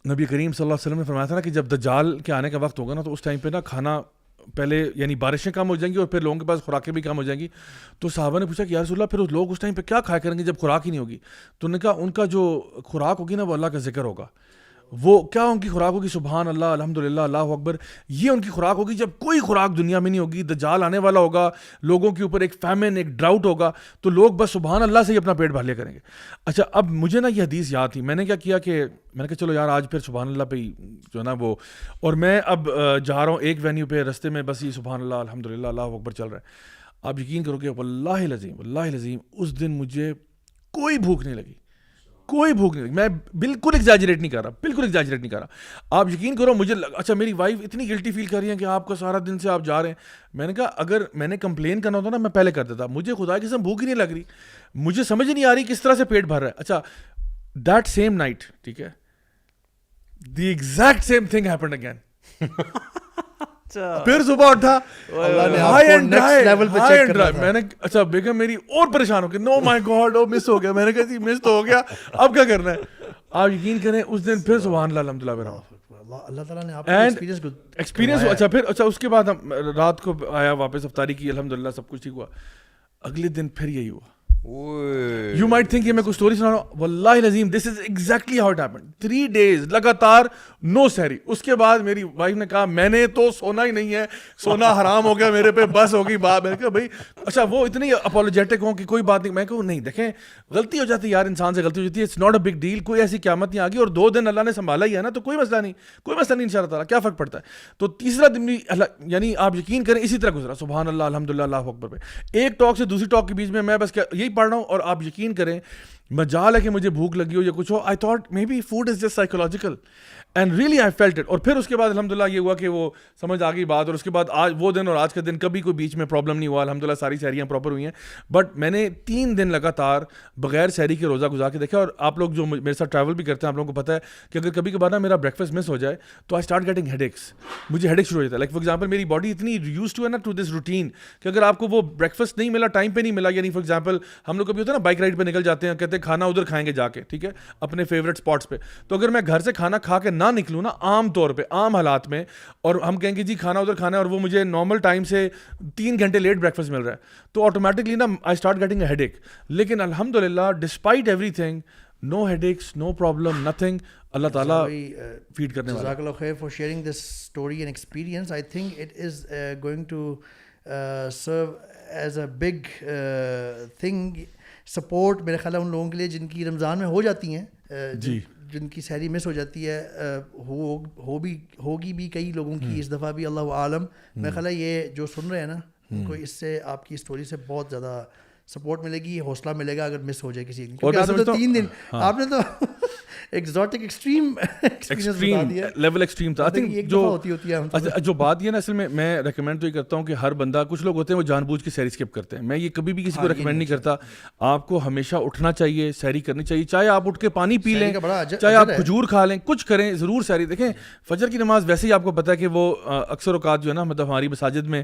نبی کریم صلی اللہ علیہ وسلم نے فرمایا تھا نا کہ جب دجال کے آنے کا وقت ہوگا نا تو اس ٹائم پہ نا کھانا پہلے یعنی بارشیں کم ہو جائیں گی اور پھر لوگوں کے پاس خوراکیں بھی کم ہو جائیں گی. تو صحابہ نے پوچھا کہ یا رسول اللہ پھر لوگ اس ٹائم پہ کیا کھایا کریں گے جب خوراک ہی نہیں ہوگی؟ تو انہوں نے کہا ان کا جو خوراک ہوگی نا وہ اللہ کا ذکر ہوگا. وہ کیا ان کی خوراک ہوگی؟ سبحان اللہ, الحمد للہ, اللہ اکبر. یہ ان کی خوراک ہوگی جب کوئی خوراک دنیا میں نہیں ہوگی. دجال آنے والا ہوگا, لوگوں کے اوپر ایک فیمن, ایک ڈراؤٹ ہوگا, تو لوگ بس سبحان اللہ سے ہی اپنا پیٹ بھر لیا کریں گے. اچھا اب مجھے نا یہ حدیث یاد تھی, میں نے کیا کیا کہ میں نے کہا چلو یار آج پھر سبحان اللہ پہ ہی جو ہے نا وہ, اور میں اب جا رہا ہوں ایک وینیو پہ, رستے میں بس یہ سبحان اللہ الحمد للہ اللہ اکبر چل رہا ہے. آپ یقین کرو کہ واللہ العظیم اس دن مجھے کوئی بھوک نہیں لگی, کوئی بھوک نہیں لگی. میں بالکل ایگزیجریٹ نہیں کر رہا, آپ یقین کرو مجھے اچھا میری وائف اتنی گلٹی فیل کر رہی ہیں کہ آپ کا سارا دن سے آپ جا رہے ہیں. میں نے کہا اگر میں نے کمپلین کرنا ہوتا نا میں پہلے کر دیتا, مجھے خدا کی قسم بھوک ہی نہیں لگ رہی, مجھے سمجھ نہیں آ رہی کس طرح سے پیٹ بھر رہا ہے. اچھا دیٹ سیم نائٹ, ٹھیک ہے, the exact same thing happened again. پھر صبح اٹھا میں نے اچھا بیگم میری اور پریشان ہو گئی, نو مائی گاڈ او مس ہو گیا. میں نے کہا جی مس تو ہو گیا, اب کیا کرنا ہے؟ آپ یقین کریں اس دن پھر سبحان اللہ الحمد للہ اللہ تعالیٰ نے آپ کو ایکسپیرینس. اچھا پھر اچھا اس کے بعد ہم رات کو آیا واپس افطاری کی, الحمد للہ سب کچھ ٹھیک ہوا. اگلے دن پھر یہی ہوا. یو مائٹ تھنک کہ میں کوئی اسٹوری سنا رہا ہوں, واللہ العظیم this is exactly how it happened. 3 days لگاتار نو سحری. اس کے بعد میری وائف نے کہا میں نے تو سونا ہی نہیں ہے, سونا حرام ہو گیا میرے پہ, بس ہوگی بات. میں نے کہا بھائی اچھا وہ اتنی اپولوجیٹک ہوں کہ کوئی بات نہیں. میں کہوں نہیں دیکھیں غلطی ہو جاتی ہے یار, انسان سے غلطی ہو جاتی ہے, it's not a big deal, کوئی ایسی قیامت نہیں آ گئی, اور 2 دن اللہ نے سنبھالا ہی ہے نا, تو کوئی مسئلہ نہیں ان شاء اللہ تعالیٰ, کیا فرق پڑتا ہے. تو تیسرا دن بھی یعنی آپ یقین کریں اسی طرح گزرا, سبحان اللہ الحمد للہ اللہ اکبر پہ. ایک ٹاک سے دوسری ٹاک کے بیچ میں بس یہی پڑھ رہا ہوں, اور آپ یقین کریں مجال ہے کہ مجھے بھوک لگی ہو یا کچھ ہو, I thought maybe food is just psychological and really I felt it. اور پھر اس کے بعد الحمد للہ یہ ہوا کہ وہ سمجھ آ گئی بات, اور اس کے بعد آج وہ دن اور آج کا دن کبھی کوئی بیچ میں پرابلم نہیں ہوا, الحمد للہ ساری سحریاں پراپر ہوئی ہیں. بٹ میں نے 3 دن لگاتار بغیر سحری کے روزہ گزار کے دیکھا. اور آپ لوگ جو میرے ساتھ ٹریول بھی کرتے ہیں آپ لوگوں کو پتہ ہے کہ اگر کبھی کبھار نا میرا بریکفاسٹ مس ہو جائے تو I start getting headaches, مجھے ہیڈ ایک شروع ہو جاتا ہے. لائک فار ایگزامپل میری باڈی اتنی یوز ٹو ہے نا ٹو دس روٹین کہ اگر آپ کو وہ بریکفاسٹ نہیں ملا, ٹائم پہ نہیں ملا, یعنی فار ایگزامپل ہم لوگ کبھی ہوتا ہے نا بائک رائڈ پہ نکل جاتے ہیں, کہتے ہیں کھانا ادھر کھائیں گے جا کے, ٹھیک ہے, اپنے فیوریٹ اسپاٹس پہ. تو اگر میں گھر سے کھانا کھا کے نہ نکلوں نا عام طور پہ عام حالات میں, اور ہم کہیں گے جی کھانا ادھر کھانا ہے, اور وہ مجھے نارمل ٹائم سے 3 گھنٹے لیٹ بریکفاسٹ مل رہا ہے, تو آٹومیٹکلی نا I start getting a headache. لیکن الحمد للہ despite everything, no headaches, no problem, nothing. اللہ تعالیٰ فیڈ کرنے والا. جزاک اللہ خیر for sharing this story and experience. I think it is going to serve as a big thing support میرے خیال ہے ان لوگوں کے لیے جن کی رمضان میں ہو جاتی ہیں, جی جن کی سحری مس ہو جاتی ہے, ہوگی بھی کئی لوگوں کی اس دفعہ بھی, اللہ عالم. میرا خیال ہے یہ جو سن رہے ہیں نا ان کو اس سے آپ کی اسٹوری سے بہت زیادہ سپورٹ ملے گی, حوصلہ ملے گا اگر مس ہو جائے کسی. کیونکہ آپ نے تو 3 دن آپ نے تو ایگزاٹک ایکسٹریم لیول ایکسٹریم تھا. آئی تھنک جو بات یہ نا اصل میں ریکمینڈ تو یہ کرتا ہوں کہ ہر بندہ, کچھ لوگ ہوتے ہیں وہ جان بوجھ کے سحری اسکپ کرتے ہیں, میں یہ کبھی بھی کسی کو ریکمینڈ نہیں کرتا. آپ کو ہمیشہ اٹھنا چاہیے, سحری کرنی چاہیے, چاہے آپ اٹھ کے پانی پی لیں, چاہے آپ کھجور کھا لیں, کچھ کریں, ضرور سحری. دیکھیں فجر کی نماز ویسے ہی آپ کو پتہ ہے کہ وہ اکثر اوقات جو ہے نا مطلب ہماری مساجد میں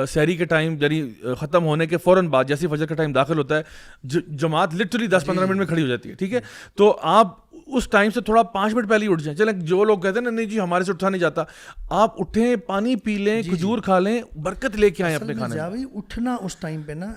سحری کے ٹائم یعنی ختم ہونے کے فوراً بعد جیسے فجر کا ٹائم داخل ہوتا ہے جماعت لٹرلی 10-15 منٹ میں کھڑی ہو جاتی ہے, ٹھیک ہے. تو آپ اس ٹائم سے تھوڑا 5 منٹ پہلے ہی اٹھ جائیں. چلیں جو لوگ کہتے ہیں نا نہیں جی ہمارے سے اٹھا نہیں جاتا, آپ اٹھیں, پانی پی لیں, کھجور کھا لیں, برکت لے کے آئیں اپنے کھانے میں. اٹھنا اس ٹائم پہ نا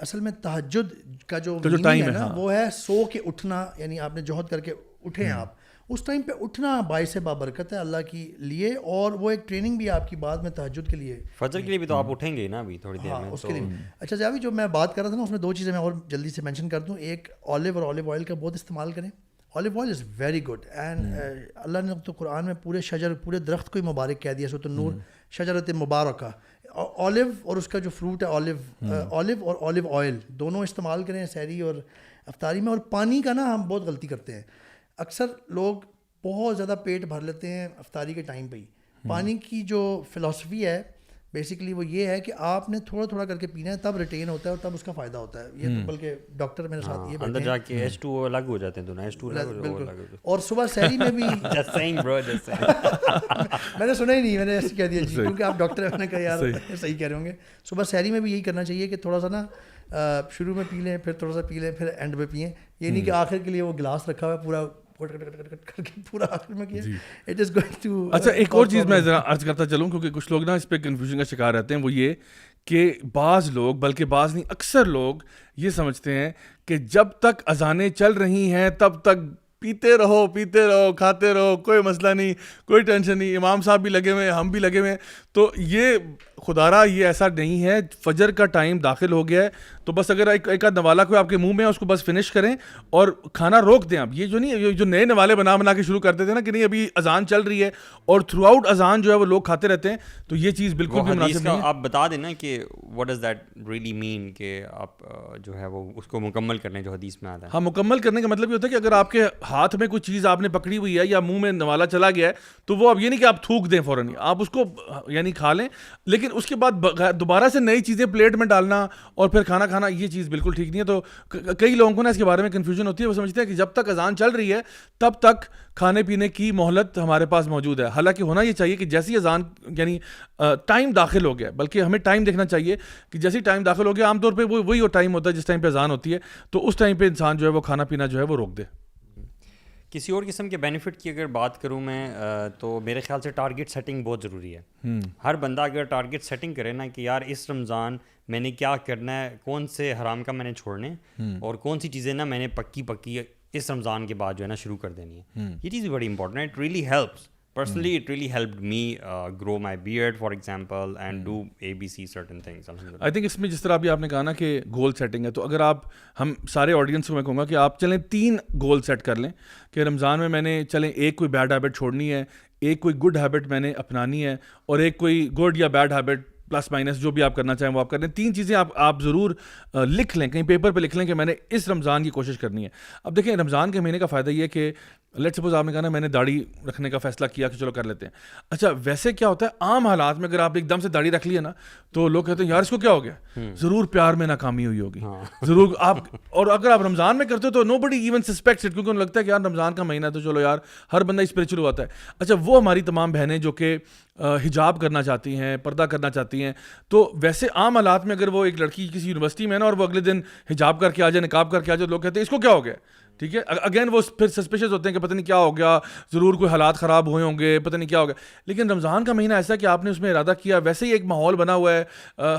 اصل میں تہجد کا جو ٹائم ہے نا وہ ہے سو کے اٹھنا, یعنی آپ نے جوہد کر کے اٹھیں آپ اس ٹائم پہ اٹھنا باعث بابرکت ہے اللہ کے لیے, اور وہ ایک ٹریننگ بھی آپ کی بعد میں تہجد کے لیے, فجر کے لیے بھی تو آپ اٹھیں گے نا ابھی تھوڑی دیر میں, اس کے لیے. اچھا جاوی جو میں بات کر رہا تھا نا اس میں 2 چیزیں میں اور جلدی سے مینشن کر دوں. ایک اولیو اور اولیو آئل کا بہت استعمال کریں. Olive oil is very good and اللہ نے تو قرآن میں پورے درخت کو ہی مبارک کہہ دیا, سورۃ النور, شجرۃ مبارکہ. اولیو اور اس کا جو فروٹ ہے اولیو اور اولیو آئل دونوں استعمال کریں سحری اور افطاری میں. اور پانی کا نا ہم بہت غلطی کرتے ہیں, اکثر لوگ بہت زیادہ پیٹ بھر لیتے ہیں افطاری کے ٹائم پہ ہی. پانی کی جو فلاسفی ہے بیسیکلی وہ یہ ہے کہ آپ نے تھوڑا تھوڑا کر کے پینا ہے, تب ریٹین ہوتا ہے اور تب اس کا فائدہ ہوتا ہے. یہ تو بلکہ ڈاکٹر میرے ساتھ یہ اندر جا کے H2O الگ ہو جاتے ہیں دونوں, بالکل. اور صبح سحری میں بھی میں نے سنا ہی نہیں, میں نے ایسے کہہ دیا جی کیونکہ آپ ڈاکٹر ہیں, میں نے کہا یار صحیح کہہ رہے ہوں گے. صبح سحری میں بھی یہی کرنا چاہیے کہ تھوڑا سا نا شروع میں پی لیں, پھر تھوڑا سا پی لیں, پھر اینڈ میں پئیں. یہ نہیں کہ آخر کے لیے وہ گلاس رکھا ہوا ہے پورا پورا آخر میں کیا. It is going to. اچھا ایک اور چیز میں ذرا عرض کرتا چلوں کیونکہ کچھ لوگ نا اس پہ کنفیوژن کا شکار رہتے ہیں, وہ یہ کہ بعض لوگ, بلکہ بعض نہیں اکثر لوگ یہ سمجھتے ہیں کہ جب تک اذانیں چل رہی ہیں تب تک پیتے رہو کھاتے رہو, کوئی مسئلہ نہیں, کوئی ٹینشن نہیں, امام صاحب بھی لگے ہوئے ہیں, ہم بھی لگے ہوئے ہیں. تو یہ خدارا یہ ایسا نہیں ہے. فجر کا ٹائم داخل ہو گیا ہے تو بس اگر ایک آدھ نوالا کوئی آپ کے منہ میں ہے اس کو بس فنش کریں اور کھانا روک دیں. آپ یہ جو نہیں, جو نئے نوالے بنا کے شروع کرتے تھے نا کہ نہیں ابھی اذان چل رہی ہے اور تھرو آؤٹ اذان جو ہے وہ لوگ کھاتے رہتے ہیں, تو یہ چیز بالکل بھی مناسب نہیں ہے. آپ بتا دیں نا کہ what does that really mean, کہ آپ جو ہے وہ اس کو مکمل کرنے جو حدیث میں آتا ہے. ہاں, مکمل کرنے کا مطلب یہ ہوتا ہے کہ اگر آپ کے ہاتھ میں کوئی چیز آپ نے پکڑی ہوئی ہے یا منہ میں نوالا چلا گیا ہے تو وہ اب یہ نہیں کہ آپ تھوک دیں فوراً, آپ اس کو یعنی کھا لیں, لیکن اس کے بعد دوبارہ سے نئی چیزیں پلیٹ میں ڈالنا اور پھر کھانا کھانا یہ چیز بالکل ٹھیک نہیں ہے. تو کئی لوگوں کو نا اس کے بارے میں کنفیوژن ہوتی ہے, وہ سمجھتے ہیں کہ جب تک اذان چل رہی ہے تب تک کھانے پینے کی مہلت ہمارے پاس موجود ہے. حالانکہ ہونا یہ چاہیے کہ جیسی اذان یعنی ٹائم داخل ہو گیا, بلکہ ہمیں ٹائم دیکھنا چاہیے کہ جیسی ٹائم داخل ہو گیا, عام طور پہ وہی وہ ٹائم ہوتا ہے جس ٹائم پہ اذان ہوتی ہے, تو اس ٹائم پہ انسان جو ہے وہ کھانا پینا جو ہے وہ روک دے. کسی اور قسم کے بینیفٹ کی اگر بات کروں میں تو میرے خیال سے ٹارگیٹ سیٹنگ بہت ضروری ہے. ہر بندہ اگر ٹارگیٹ سیٹنگ کرے نا کہ یار اس رمضان میں نے کیا کرنا ہے, کون سے حرام کا میں نے چھوڑنے اور کون سی چیزیں نا میں نے پکی اس رمضان کے بعد جو ہے نا شروع کر دینی ہے, یہ چیز بھی بڑی امپورٹنٹ ہے. It really helps personally, it really helped me grow my beard for example and do ABC certain things. I think اس میں جس طرح ابھی آپ نے کہا نا کہ گول سیٹنگ ہے, تو اگر آپ ہم سارے آڈینس کو میں کہوں گا کہ آپ چلیں 3 گول سیٹ کر لیں کہ رمضان میں نے چلیں ایک کوئی بیڈ ہیبٹ چھوڑنی ہے, ایک کوئی گڈ ہیبٹ میں نے اپنانی ہے, اور ایک کوئی گڈ یا بیڈ ہیبٹ پلس مائنس جو بھی آپ کرنا چاہیں وہ آپ کر لیں. 3 چیزیں آپ ضرور لکھ لیں, کہیں پیپر پہ لکھ لیں کہ میں نے اس رمضان کی کوشش کرنی ہے. اب دیکھیں رمضان کے مہینے کا فائدہ یہ ہے کہ لیٹ سپوز آپ نے کہا نا میں نے داڑھی رکھنے کا فیصلہ کیا کہ چلو کر لیتے ہیں. اچھا ویسے کیا ہوتا ہے عام حالات میں اگر آپ ایک دم سے داڑھی رکھ لیے نا تو لوگ کہتے ہیں یار اس کو کیا ہو گیا, ضرور پیار میں ناکامی ہوئی ہوگی ضرور آپ. اور اگر آپ رمضان میں کرتے ہو تو نو بڈی ایون سسپیکٹس اٹ, کیونکہ انہیں لگتا ہے کہ یار رمضان کا مہینہ ہے تو چلو یار ہر بندہ اسپریچول ہوتا ہے. اچھا وہ ہماری تمام بہنیں جو کہ حجاب کرنا چاہتی ہیں, پردہ کرنا چاہتی ہیں, تو ویسے عام حالات میں اگر وہ ایک لڑکی کسی یونیورسٹی میں ہے نا اور وہ اگلے دن حجاب کر کے آ جائے, نقاب کر کے آ جائے, لوگ کہتے ہیں اس کو کیا ہو گیا. ٹھیک ہے, اگین وہ پھر سسپیشس ہوتے ہیں کہ پتہ نہیں کیا ہو گیا, ضرور کوئی حالات خراب ہوئے ہوں گے, پتہ نہیں کیا ہو گیا. لیکن رمضان کا مہینہ ایسا کہ آپ نے اس میں ارادہ کیا, ویسے ہی ایک ماحول بنا ہوا ہے,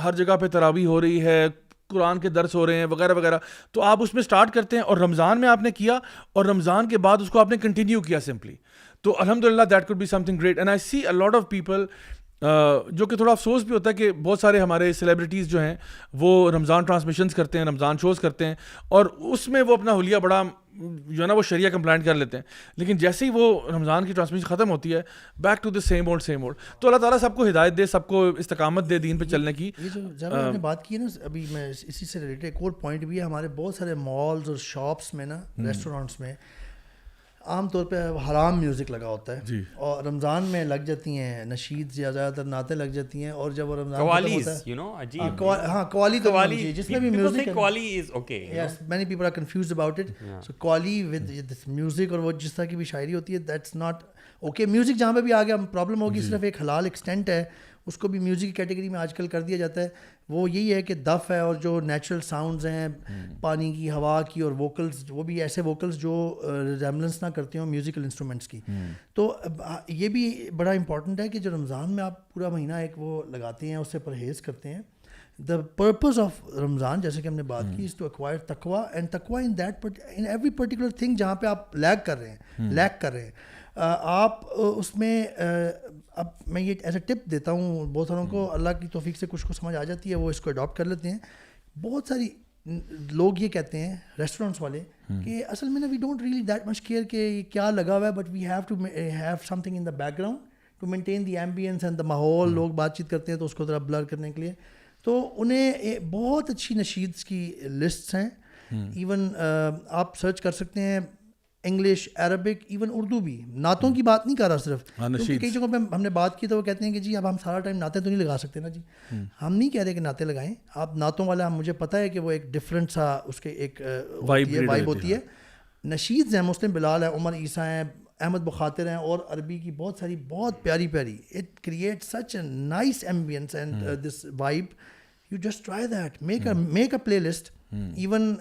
ہر جگہ پہ تراویح ہو رہی ہے, قرآن کے درس ہو رہے ہیں وغیرہ وغیرہ, تو آپ اس میں سٹارٹ کرتے ہیں اور رمضان میں آپ نے کیا اور رمضان کے بعد اس کو آپ نے کنٹینیو کیا سمپلی, تو الحمدللہ that could be something great. And I see a lot of people, جو کہ تھوڑا افسوس بھی ہوتا ہے کہ بہت سارے ہمارے سیلیبریٹیز جو ہیں وہ رمضان ٹرانسمیشنز کرتے ہیں, رمضان شوز کرتے ہیں, اور اس میں وہ اپنا حلیہ بڑا جو ہے نا وہ شریعہ کمپلائنٹ کر لیتے ہیں, لیکن جیسے ہی وہ رمضان کی ٹرانسمیشن ختم ہوتی ہے back to the same old. تو اللہ تعالیٰ سب کو ہدایت دے, سب کو استقامت دے دین پہ چلنے کی. یہ جو جب آپ نے بات کی ہے نا ابھی, میں اسی سے ریلیٹڈ ایک اور پوائنٹ بھی ہے. ہمارے بہت سارے مالز اور شاپس میں نا, ریسٹورینٹس میں عام طور پہ حرام میوزک لگا ہوتا ہے, اور رمضان میں لگ جاتی ہیں نشید یا زیادہ تر نعتیں لگ جاتی ہیں, اور جب وہ رمضان قوالی تو جس میں بھی music qawwali is okay, yes many people are confused about it. So qawwali with this music اور وہ جس طرح کی بھی شاعری ہوتی ہے دیٹس ناٹ اوکے. میوزک جہاں پہ بھی آ گیا پرابلم ہوگی, صرف ایک حلال ایکسٹینٹ ہے اس کو بھی میوزک کی کیٹیگری میں آج کل کر دیا جاتا ہے. وہ یہی ہے کہ دف ہے اور جو نیچرل ساؤنڈز ہیں پانی کی, ہوا کی, اور ووکلز, وہ بھی ایسے ووکلز جو ریزیمبلنس نہ کرتے ہوں میوزیکل انسٹرومنٹس کی. تو یہ بھی بڑا امپورٹنٹ ہے کہ جو رمضان میں آپ پورا مہینہ ایک وہ لگاتے ہیں, اس سے پرہیز کرتے ہیں. The purpose of رمضان, جیسے کہ ہم نے بات کی, is to acquire taqwa, and taqwa in that in every particular thing جہاں پہ آپ لیگ کر رہے ہیں, آپ اس میں, اب میں یہ ایز اے ٹپ دیتا ہوں بہت ساروں کو, اللہ کی توفیق سے کچھ کو سمجھ آ جاتی ہے, وہ اس کو اڈاپٹ کر لیتے ہیں. بہت ساری لوگ یہ کہتے ہیں ریسٹورینٹس والے کہ اصل میں نا we don't really that much care کہ کیا لگا ہوا ہے, but we have to have something in the background to maintain the ambience and the mahaul. لوگ بات چیت کرتے ہیں تو اس کو ذرا بلر کرنے کے لیے, تو انہیں بہت اچھی نشیدس کی لسٹس ہیں. ایون آپ سرچ کر سکتے ہیں انگلش, عربک, ایون اردو بھی. نعتوں کی بات نہیں کر رہا صرف, کیونکہ کئی جگہوں پہ ہم نے بات کی تو وہ کہتے ہیں کہ جی اب ہم سارا ٹائم نعتیں تو نہیں لگا سکتے نا جی. ہم نہیں کہہ رہے کہ نعتیں لگائیں آپ. نعتوں والا مجھے پتہ ہے کہ وہ ایک ڈفرینٹ سا اس کے ایک وائب ہوتی ہے. نشیدز ہیں, مسلم بلال ہے, عمر عیسیٰ ہیں, احمد بخاطر ہیں, اور عربی کی بہت ساری بہت پیاری پیاری. It create such a nice ایمبینس and this vibe. You just try that, make a play list. Even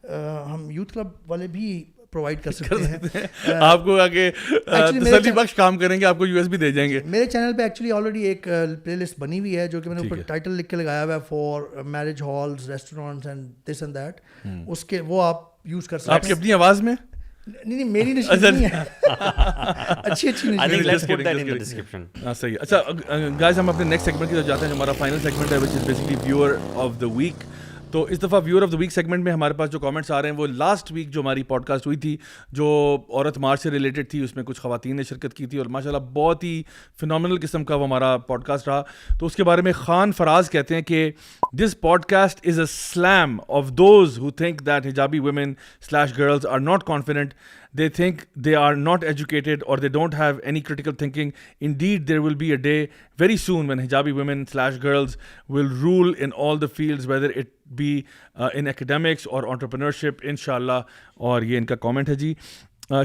ہم یوتھ کلب والے بھی پرووائڈ کر سکتے ہیں آپ کو. آگے تسلی بخش کام کریں گے, آپ کو USB دے جائیں گے. میرے چینل پہ ایکچولی آلریڈی ایک پلے لسٹ بنی ہوئی ہے جو کہ میں نے اوپر ٹائٹل لکھ کے لگایا ہوا ہے, for marriage halls, restaurants and this and that. اس کے وہ آپ یوز کر سکتے ہیں. آپ کی اپنی آواز میں؟ نہیں میری نشید نہیں ہے, اچھی صحیح ہے. اچھا گائز, ہم اپنے نیکسٹ سیگمنٹ کی طرف جاتے ہیں جو ہمارا فائنل سیگمنٹ ہے, which is basically viewer of the week. تو اس دفعہ viewer of the week segment میں ہمارے پاس جو کامنٹس آ رہے ہیں وہ لاسٹ ویک جو ہماری پوڈ کاسٹ ہوئی تھی جو عورت مارچ سے ریلیٹڈ تھی, اس میں کچھ خواتین نے شرکت کی تھی اور ماشاءاللہ بہت ہی فینومینل قسم کا وہ ہمارا پوڈ کاسٹ رہا. تو اس کے بارے میں خان فراز کہتے ہیں کہ this podcast is a slam of those who think that hijabi women / girls are not confident. They think they are not educated or they don't have any critical thinking. Indeed, there will be a day very soon when hijabi women / girls will rule in all the fields, whether it be in academics or entrepreneurship, inshallah. اور یہ ان کا comment ہے جی.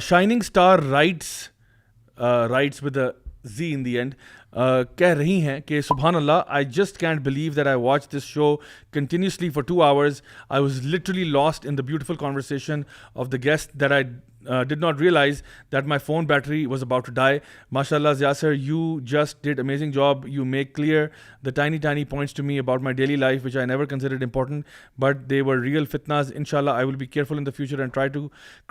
Shining Star writes with a Z in the end. کہہ رہی ہیں کہ سبحان اللہ, I just can't believe that I watched this show continuously for 2 hours. I was literally lost in the beautiful conversation of the guest that I did not realize that my phone battery was about to die. MashaAllah, Zia sir, you just did amazing job. You make clear the tiny points to me about my daily life which I never considered important, but they were real fitnas. Inshallah, I will be careful in the future and try to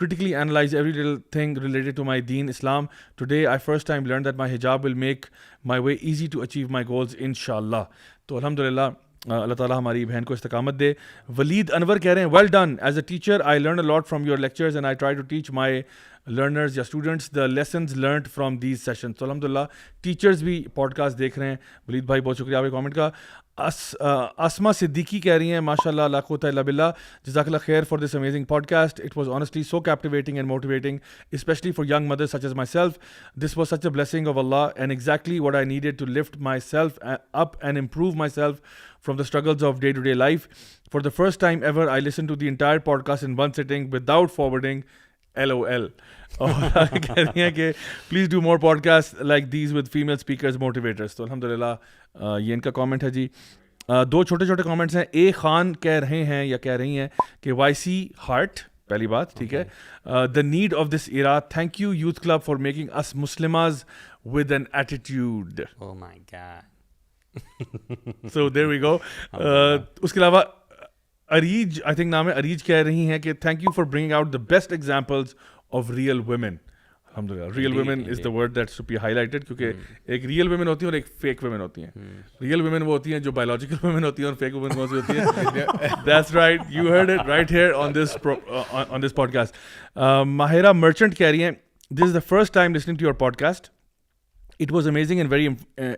critically analyze every little thing related to my deen, Islam. Today, I first time learned that my hijab will make my way easy to achieve my goals, inshallah. تو alhamdulillah, اللہ تعالیٰ ہماری بہن کو استقامت دے. ولید انور کہہ رہے ہیں well done as a teacher, I learn a lot from your lectures and I try to teach my learners یا students the lessons learned from these sessions. تو الحمد للہ ٹیچرز بھی پوڈ کاسٹ دیکھ رہے ہیں. ولید بھائی بہت شکریہ آپ کے کامنٹ کا. اسما صدیقی کہہ رہی ہیں ماشاء اللہ لا قوت الا باللہ, جزاک اللہ خیر for this amazing podcast. It was honestly so captivating and motivating, especially for young mothers such as myself. This was such a blessing of Allah and exactly what I needed to lift myself up and improve myself from the struggles of day-to-day life. For the first time ever, I listened to the entire podcast in one sitting without forwarding. LOL. اور کہہ رہی ہیں کہ please do more podcasts like these with female speakers, motivators. تو الحمدللہ یہ ان کا comment ہے جی. 2 چھوٹے کامنٹس ہیں. اے خان کہہ رہے ہیں یا کہہ رہی ہیں کہ YC Heart, پہلی بات ٹھیک ہے, the need of this era. Thank you Youth Club for making us Muslimas with an attitude. Oh my God. So there we go. اس کے علاوہ اریج, I think نام ہے, اریج کہہ رہی ہیں کہ thank you for bringing out the best examples of real women. الحمدللہ, real women is the word that should be highlighted, کیونکہ ایک real women ہوتی ہیں اور ایک fake women ہوتی ہیں. real women وہ ہوتی ہیں جو biological women ہوتی ہیں اور fake women کون سی ہوتی ہیں. That's right, you heard it right here on this podcast. Mahira merchant کہہ رہی ہیں this is the first time listening to your podcast. It was amazing and very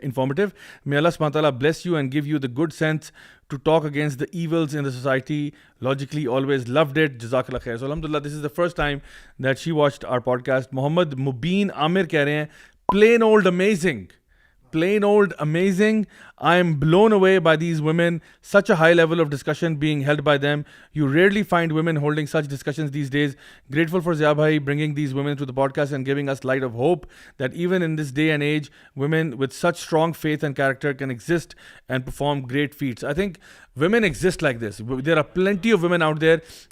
informative. May Allah subhanahu wa ta'ala bless you and give you the good sense to talk against the evils in the society. Logically, always loved it. Jazakallah khair. So alhamdulillah, this is the first time that she watched our podcast. Muhammad Mubeen Amir keh rahe hain, plain old amazing. plain old amazing. I am blown away by these women. Such a high level of discussion being held by them. You rarely find women holding such discussions these days. Grateful for Zia Bhai bringing these women to the podcast and giving us light of hope that even in this day and age, women with such strong faith and character can exist and perform great feats. I think women exist like this. There are plenty of women out there.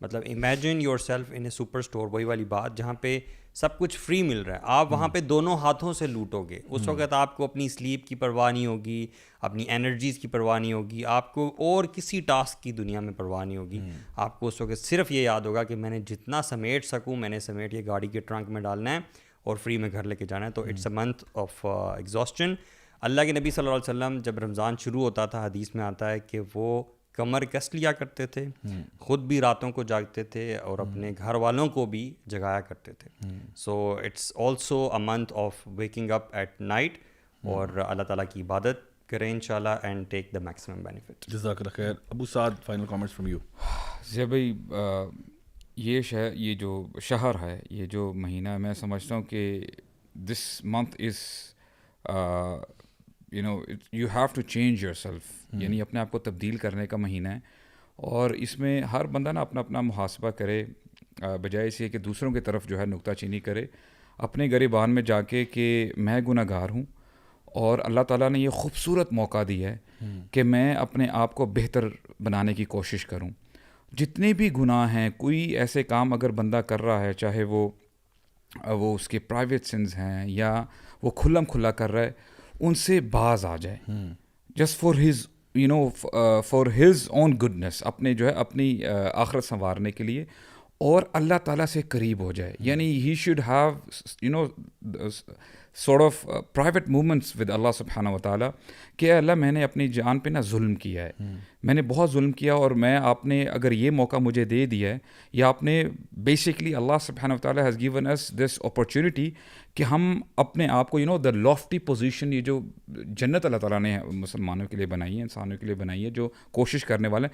مطلب imagine your self in a super store, وہی والی بات جہاں پہ سب کچھ free مل رہا ہے, آپ وہاں پہ دونوں ہاتھوں سے لوٹو گے. اس وقت آپ کو اپنی سلیپ کی پرواہ نہیں ہوگی, اپنی انرجیز کی پرواہ نہیں ہوگی, آپ کو اور کسی ٹاسک کی دنیا میں پرواہ نہیں ہوگی. آپ کو اس وقت صرف یہ یاد ہوگا کہ میں نے جتنا سمیٹ سکوں میں نے سمیٹ یہ گاڑی کے ٹرنک میں ڈالنا ہے اور فری میں گھر لے کے جانا ہے. تو اٹس اے منتھ آف ایگزاسشن. اللہ کے نبی صلی اللہ علیہ وسلم جب رمضان شروع ہوتا تھا, حدیث میں آتا ہے کہ وہ کمر کس لیا کرتے تھے, خود بھی راتوں کو جاگتے تھے اور اپنے گھر والوں کو بھی جگایا کرتے تھے. So it's also a month of waking up at night, اور اللہ تعالیٰ کی عبادت کریں انشاءاللہ and take the maximum benefit. جزاک اللہ خیر. Abu Saad, final comments from you. جی بھائی, یہ جو شہر ہے, یہ جو مہینہ ہے, میں سمجھتا ہوں کہ this month is you have to change yourself, یعنی اپنے آپ کو تبدیل کرنے کا مہینہ ہے. اور اس میں ہر بندہ نا اپنا اپنا محاسبہ کرے, بجائے اس یہ کہ دوسروں کی طرف جو ہے نکتہ چینی کرے, اپنے گریبان میں جا کے کہ میں گناہ گار ہوں اور اللہ تعالیٰ نے یہ خوبصورت موقع دیا ہے کہ میں اپنے آپ کو بہتر بنانے کی کوشش کروں. جتنے بھی گناہ ہیں, کوئی ایسے کام اگر بندہ کر رہا ہے, چاہے وہ اس کے پرائیویٹ سنز ہیں یا وہ کھلم کھلا کر رہا ہے, ان سے باز آ جائے, just for his own goodness, اپنے جو ہے اپنی آخرت سنوارنے کے لیے, اور اللہ تعالیٰ سے قریب ہو جائے. یعنی he should have sort of private movements with اللہ سبحانہ و تعالیٰ کہ اللہ میں نے اپنی جان پہ نا ظلم کیا ہے, میں نے بہت ظلم کیا, اور آپ نے اگر یہ موقع مجھے دے دیا ہے, یا آپ نے بیسکلی اللہ سبحانہ و تعالیٰ has given us this opportunity کہ ہم اپنے آپ کو دا لافٹی پوزیشن, یہ جو جنت اللہ تعالیٰ نے مسلمانوں کے لیے بنائی ہے, انسانوں کے لیے بنائی ہے, جو کوشش کرنے والے,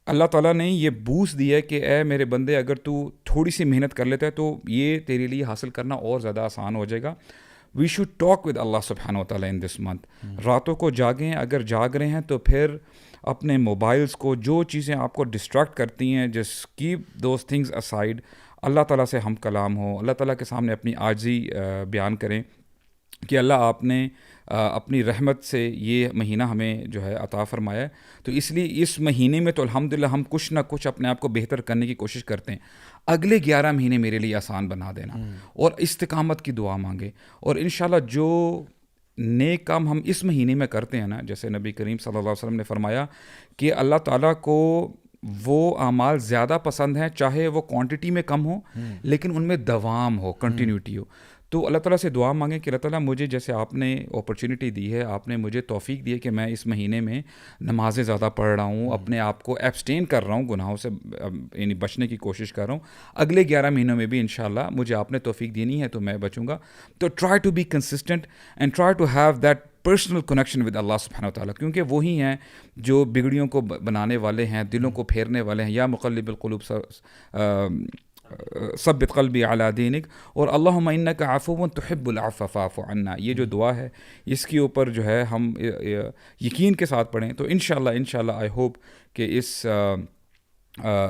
اللہ تعالیٰ نے یہ بوس دیا ہے کہ اے میرے بندے, اگر تو تھوڑی سی محنت کر لیتا ہے تو یہ تیرے لیے حاصل کرنا اور زیادہ آسان ہو جائے گا. وی شوڈ ٹاک ود اللہ سبحانہ و تعالیٰ ان دس منتھ. راتوں کو جاگیں, اگر جاگ رہے ہیں تو پھر اپنے موبائلس کو, جو چیزیں آپ کو ڈسٹریکٹ کرتی ہیں, just keep those things aside. اللہ تعالیٰ سے ہم کلام ہو, اللہ تعالیٰ کے سامنے اپنی عاجزی بیان کریں کہ اللہ آپ نے اپنی رحمت سے یہ مہینہ ہمیں جو ہے عطا فرمایا ہے, تو اس لیے اس مہینے میں تو الحمدللہ ہم کچھ نہ کچھ اپنے آپ کو بہتر کرنے کی کوشش کرتے ہیں. اگلے 11 مہینے میرے لیے آسان بنا دینا, اور استقامت کی دعا مانگیں, اور انشاءاللہ جو نیک کام ہم اس مہینے میں کرتے ہیں نا, جیسے نبی کریم صلی اللہ علیہ وسلم نے فرمایا کہ اللہ تعالیٰ کو وہ اعمال زیادہ پسند ہیں, چاہے وہ کوانٹٹی میں کم ہو لیکن ان میں دوام ہو, کنٹینیوٹی ہو. تو اللہ تعالیٰ سے دعا مانگیں کہ اللہ تعالیٰ مجھے, جیسے آپ نے اپرچونیٹی دی ہے, آپ نے مجھے توفیق دی ہے کہ میں اس مہینے میں نمازیں زیادہ پڑھ رہا ہوں, اپنے آپ کو ایبسٹین کر رہا ہوں, گناہوں سے یعنی بچنے کی کوشش کر رہا ہوں. اگلے 11 مہینوں میں بھی انشاءاللہ مجھے آپ نے توفیق دینی ہے تو میں بچوں گا. تو try to be consistent and try to have that personal connection with اللہ سبحانہ و تعالیٰ, کیونکہ وہی ہیں جو بگڑیوں کو بنانے والے ہیں, دلوں کو پھیرنے والے ہیں. یا مقلب القلوب ثبت قلبی علی دینک, اور اللہم انک عفو تحب العفو فاعف عنا. یہ جو دعا ہے اس کے اوپر جو ہے ہم یقین کے ساتھ پڑھیں تو انشاءاللہ آئی ہوپ کہ اس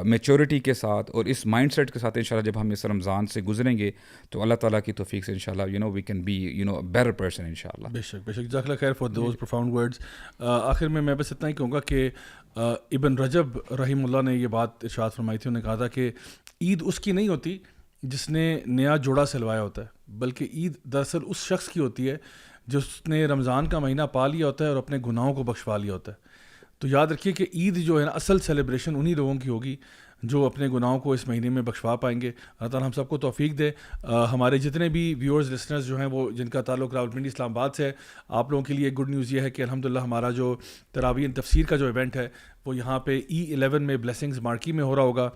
میچورٹی کے ساتھ اور اس مائنڈ سیٹ کے ساتھ انشاءاللہ جب ہم اس رمضان سے گزریں گے تو اللہ تعالیٰ کی توفیق سے انشاءاللہ we can be better person انشاءاللہ. بے شک جزاک اللہ خیر فار دوز پروفاؤنڈ ورڈز. آخر میں بس اتنا ہی کہوں گا کہ ابن رجب رحمہ اللہ نے یہ بات ارشاد فرمائی تھی, انہوں نے کہا تھا کہ عید اس کی نہیں ہوتی جس نے نیا جوڑا سلوایا ہوتا ہے, بلکہ عید دراصل اس شخص کی ہوتی ہے جس نے رمضان کا مہینہ پا لیا ہوتا ہے اور اپنے گناہوں کو بخشوا لیا ہوتا ہے. تو یاد رکھیے کہ عید جو ہے نا, اصل سیلیبریشن انہی لوگوں کی ہوگی جو اپنے گناہوں کو اس مہینے میں بخشوا پائیں گے. اللہ تعالیٰ ہم سب کو توفیق دے. ہمارے جتنے بھی ویورز لسنرز جو ہیں وہ جن کا تعلق راولپنڈی اسلام آباد سے ہے, آپ لوگوں کے لیے گڈ نیوز یہ ہے کہ الحمدللہ ہمارا جو تراویح تفسیر کا جو ایونٹ ہے وہ یہاں پہ E11 میں بلیسنگز مارکی میں ہو رہا ہوگا.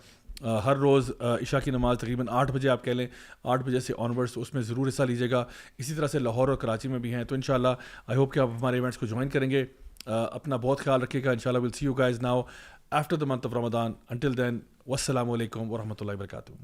ہر روز عشاء کی نماز تقریباً 8 بجے, آپ کہہ لیں 8 بجے سے آنورڈس, اس میں ضرور حصہ لیجیے گا. اسی طرح سے لاہور اور کراچی میں بھی ہیں. تو انشاءاللہ آئی ہوپ کہ آپ ہمارے ایونٹس کو جوائن کریں گے. اپنا بہت خیال رکھیے گا. انشاءاللہ we'll see you guys now after the month of Ramadan. Until then, wassalamu alaikum wa rahmatullahi wa barakatuh.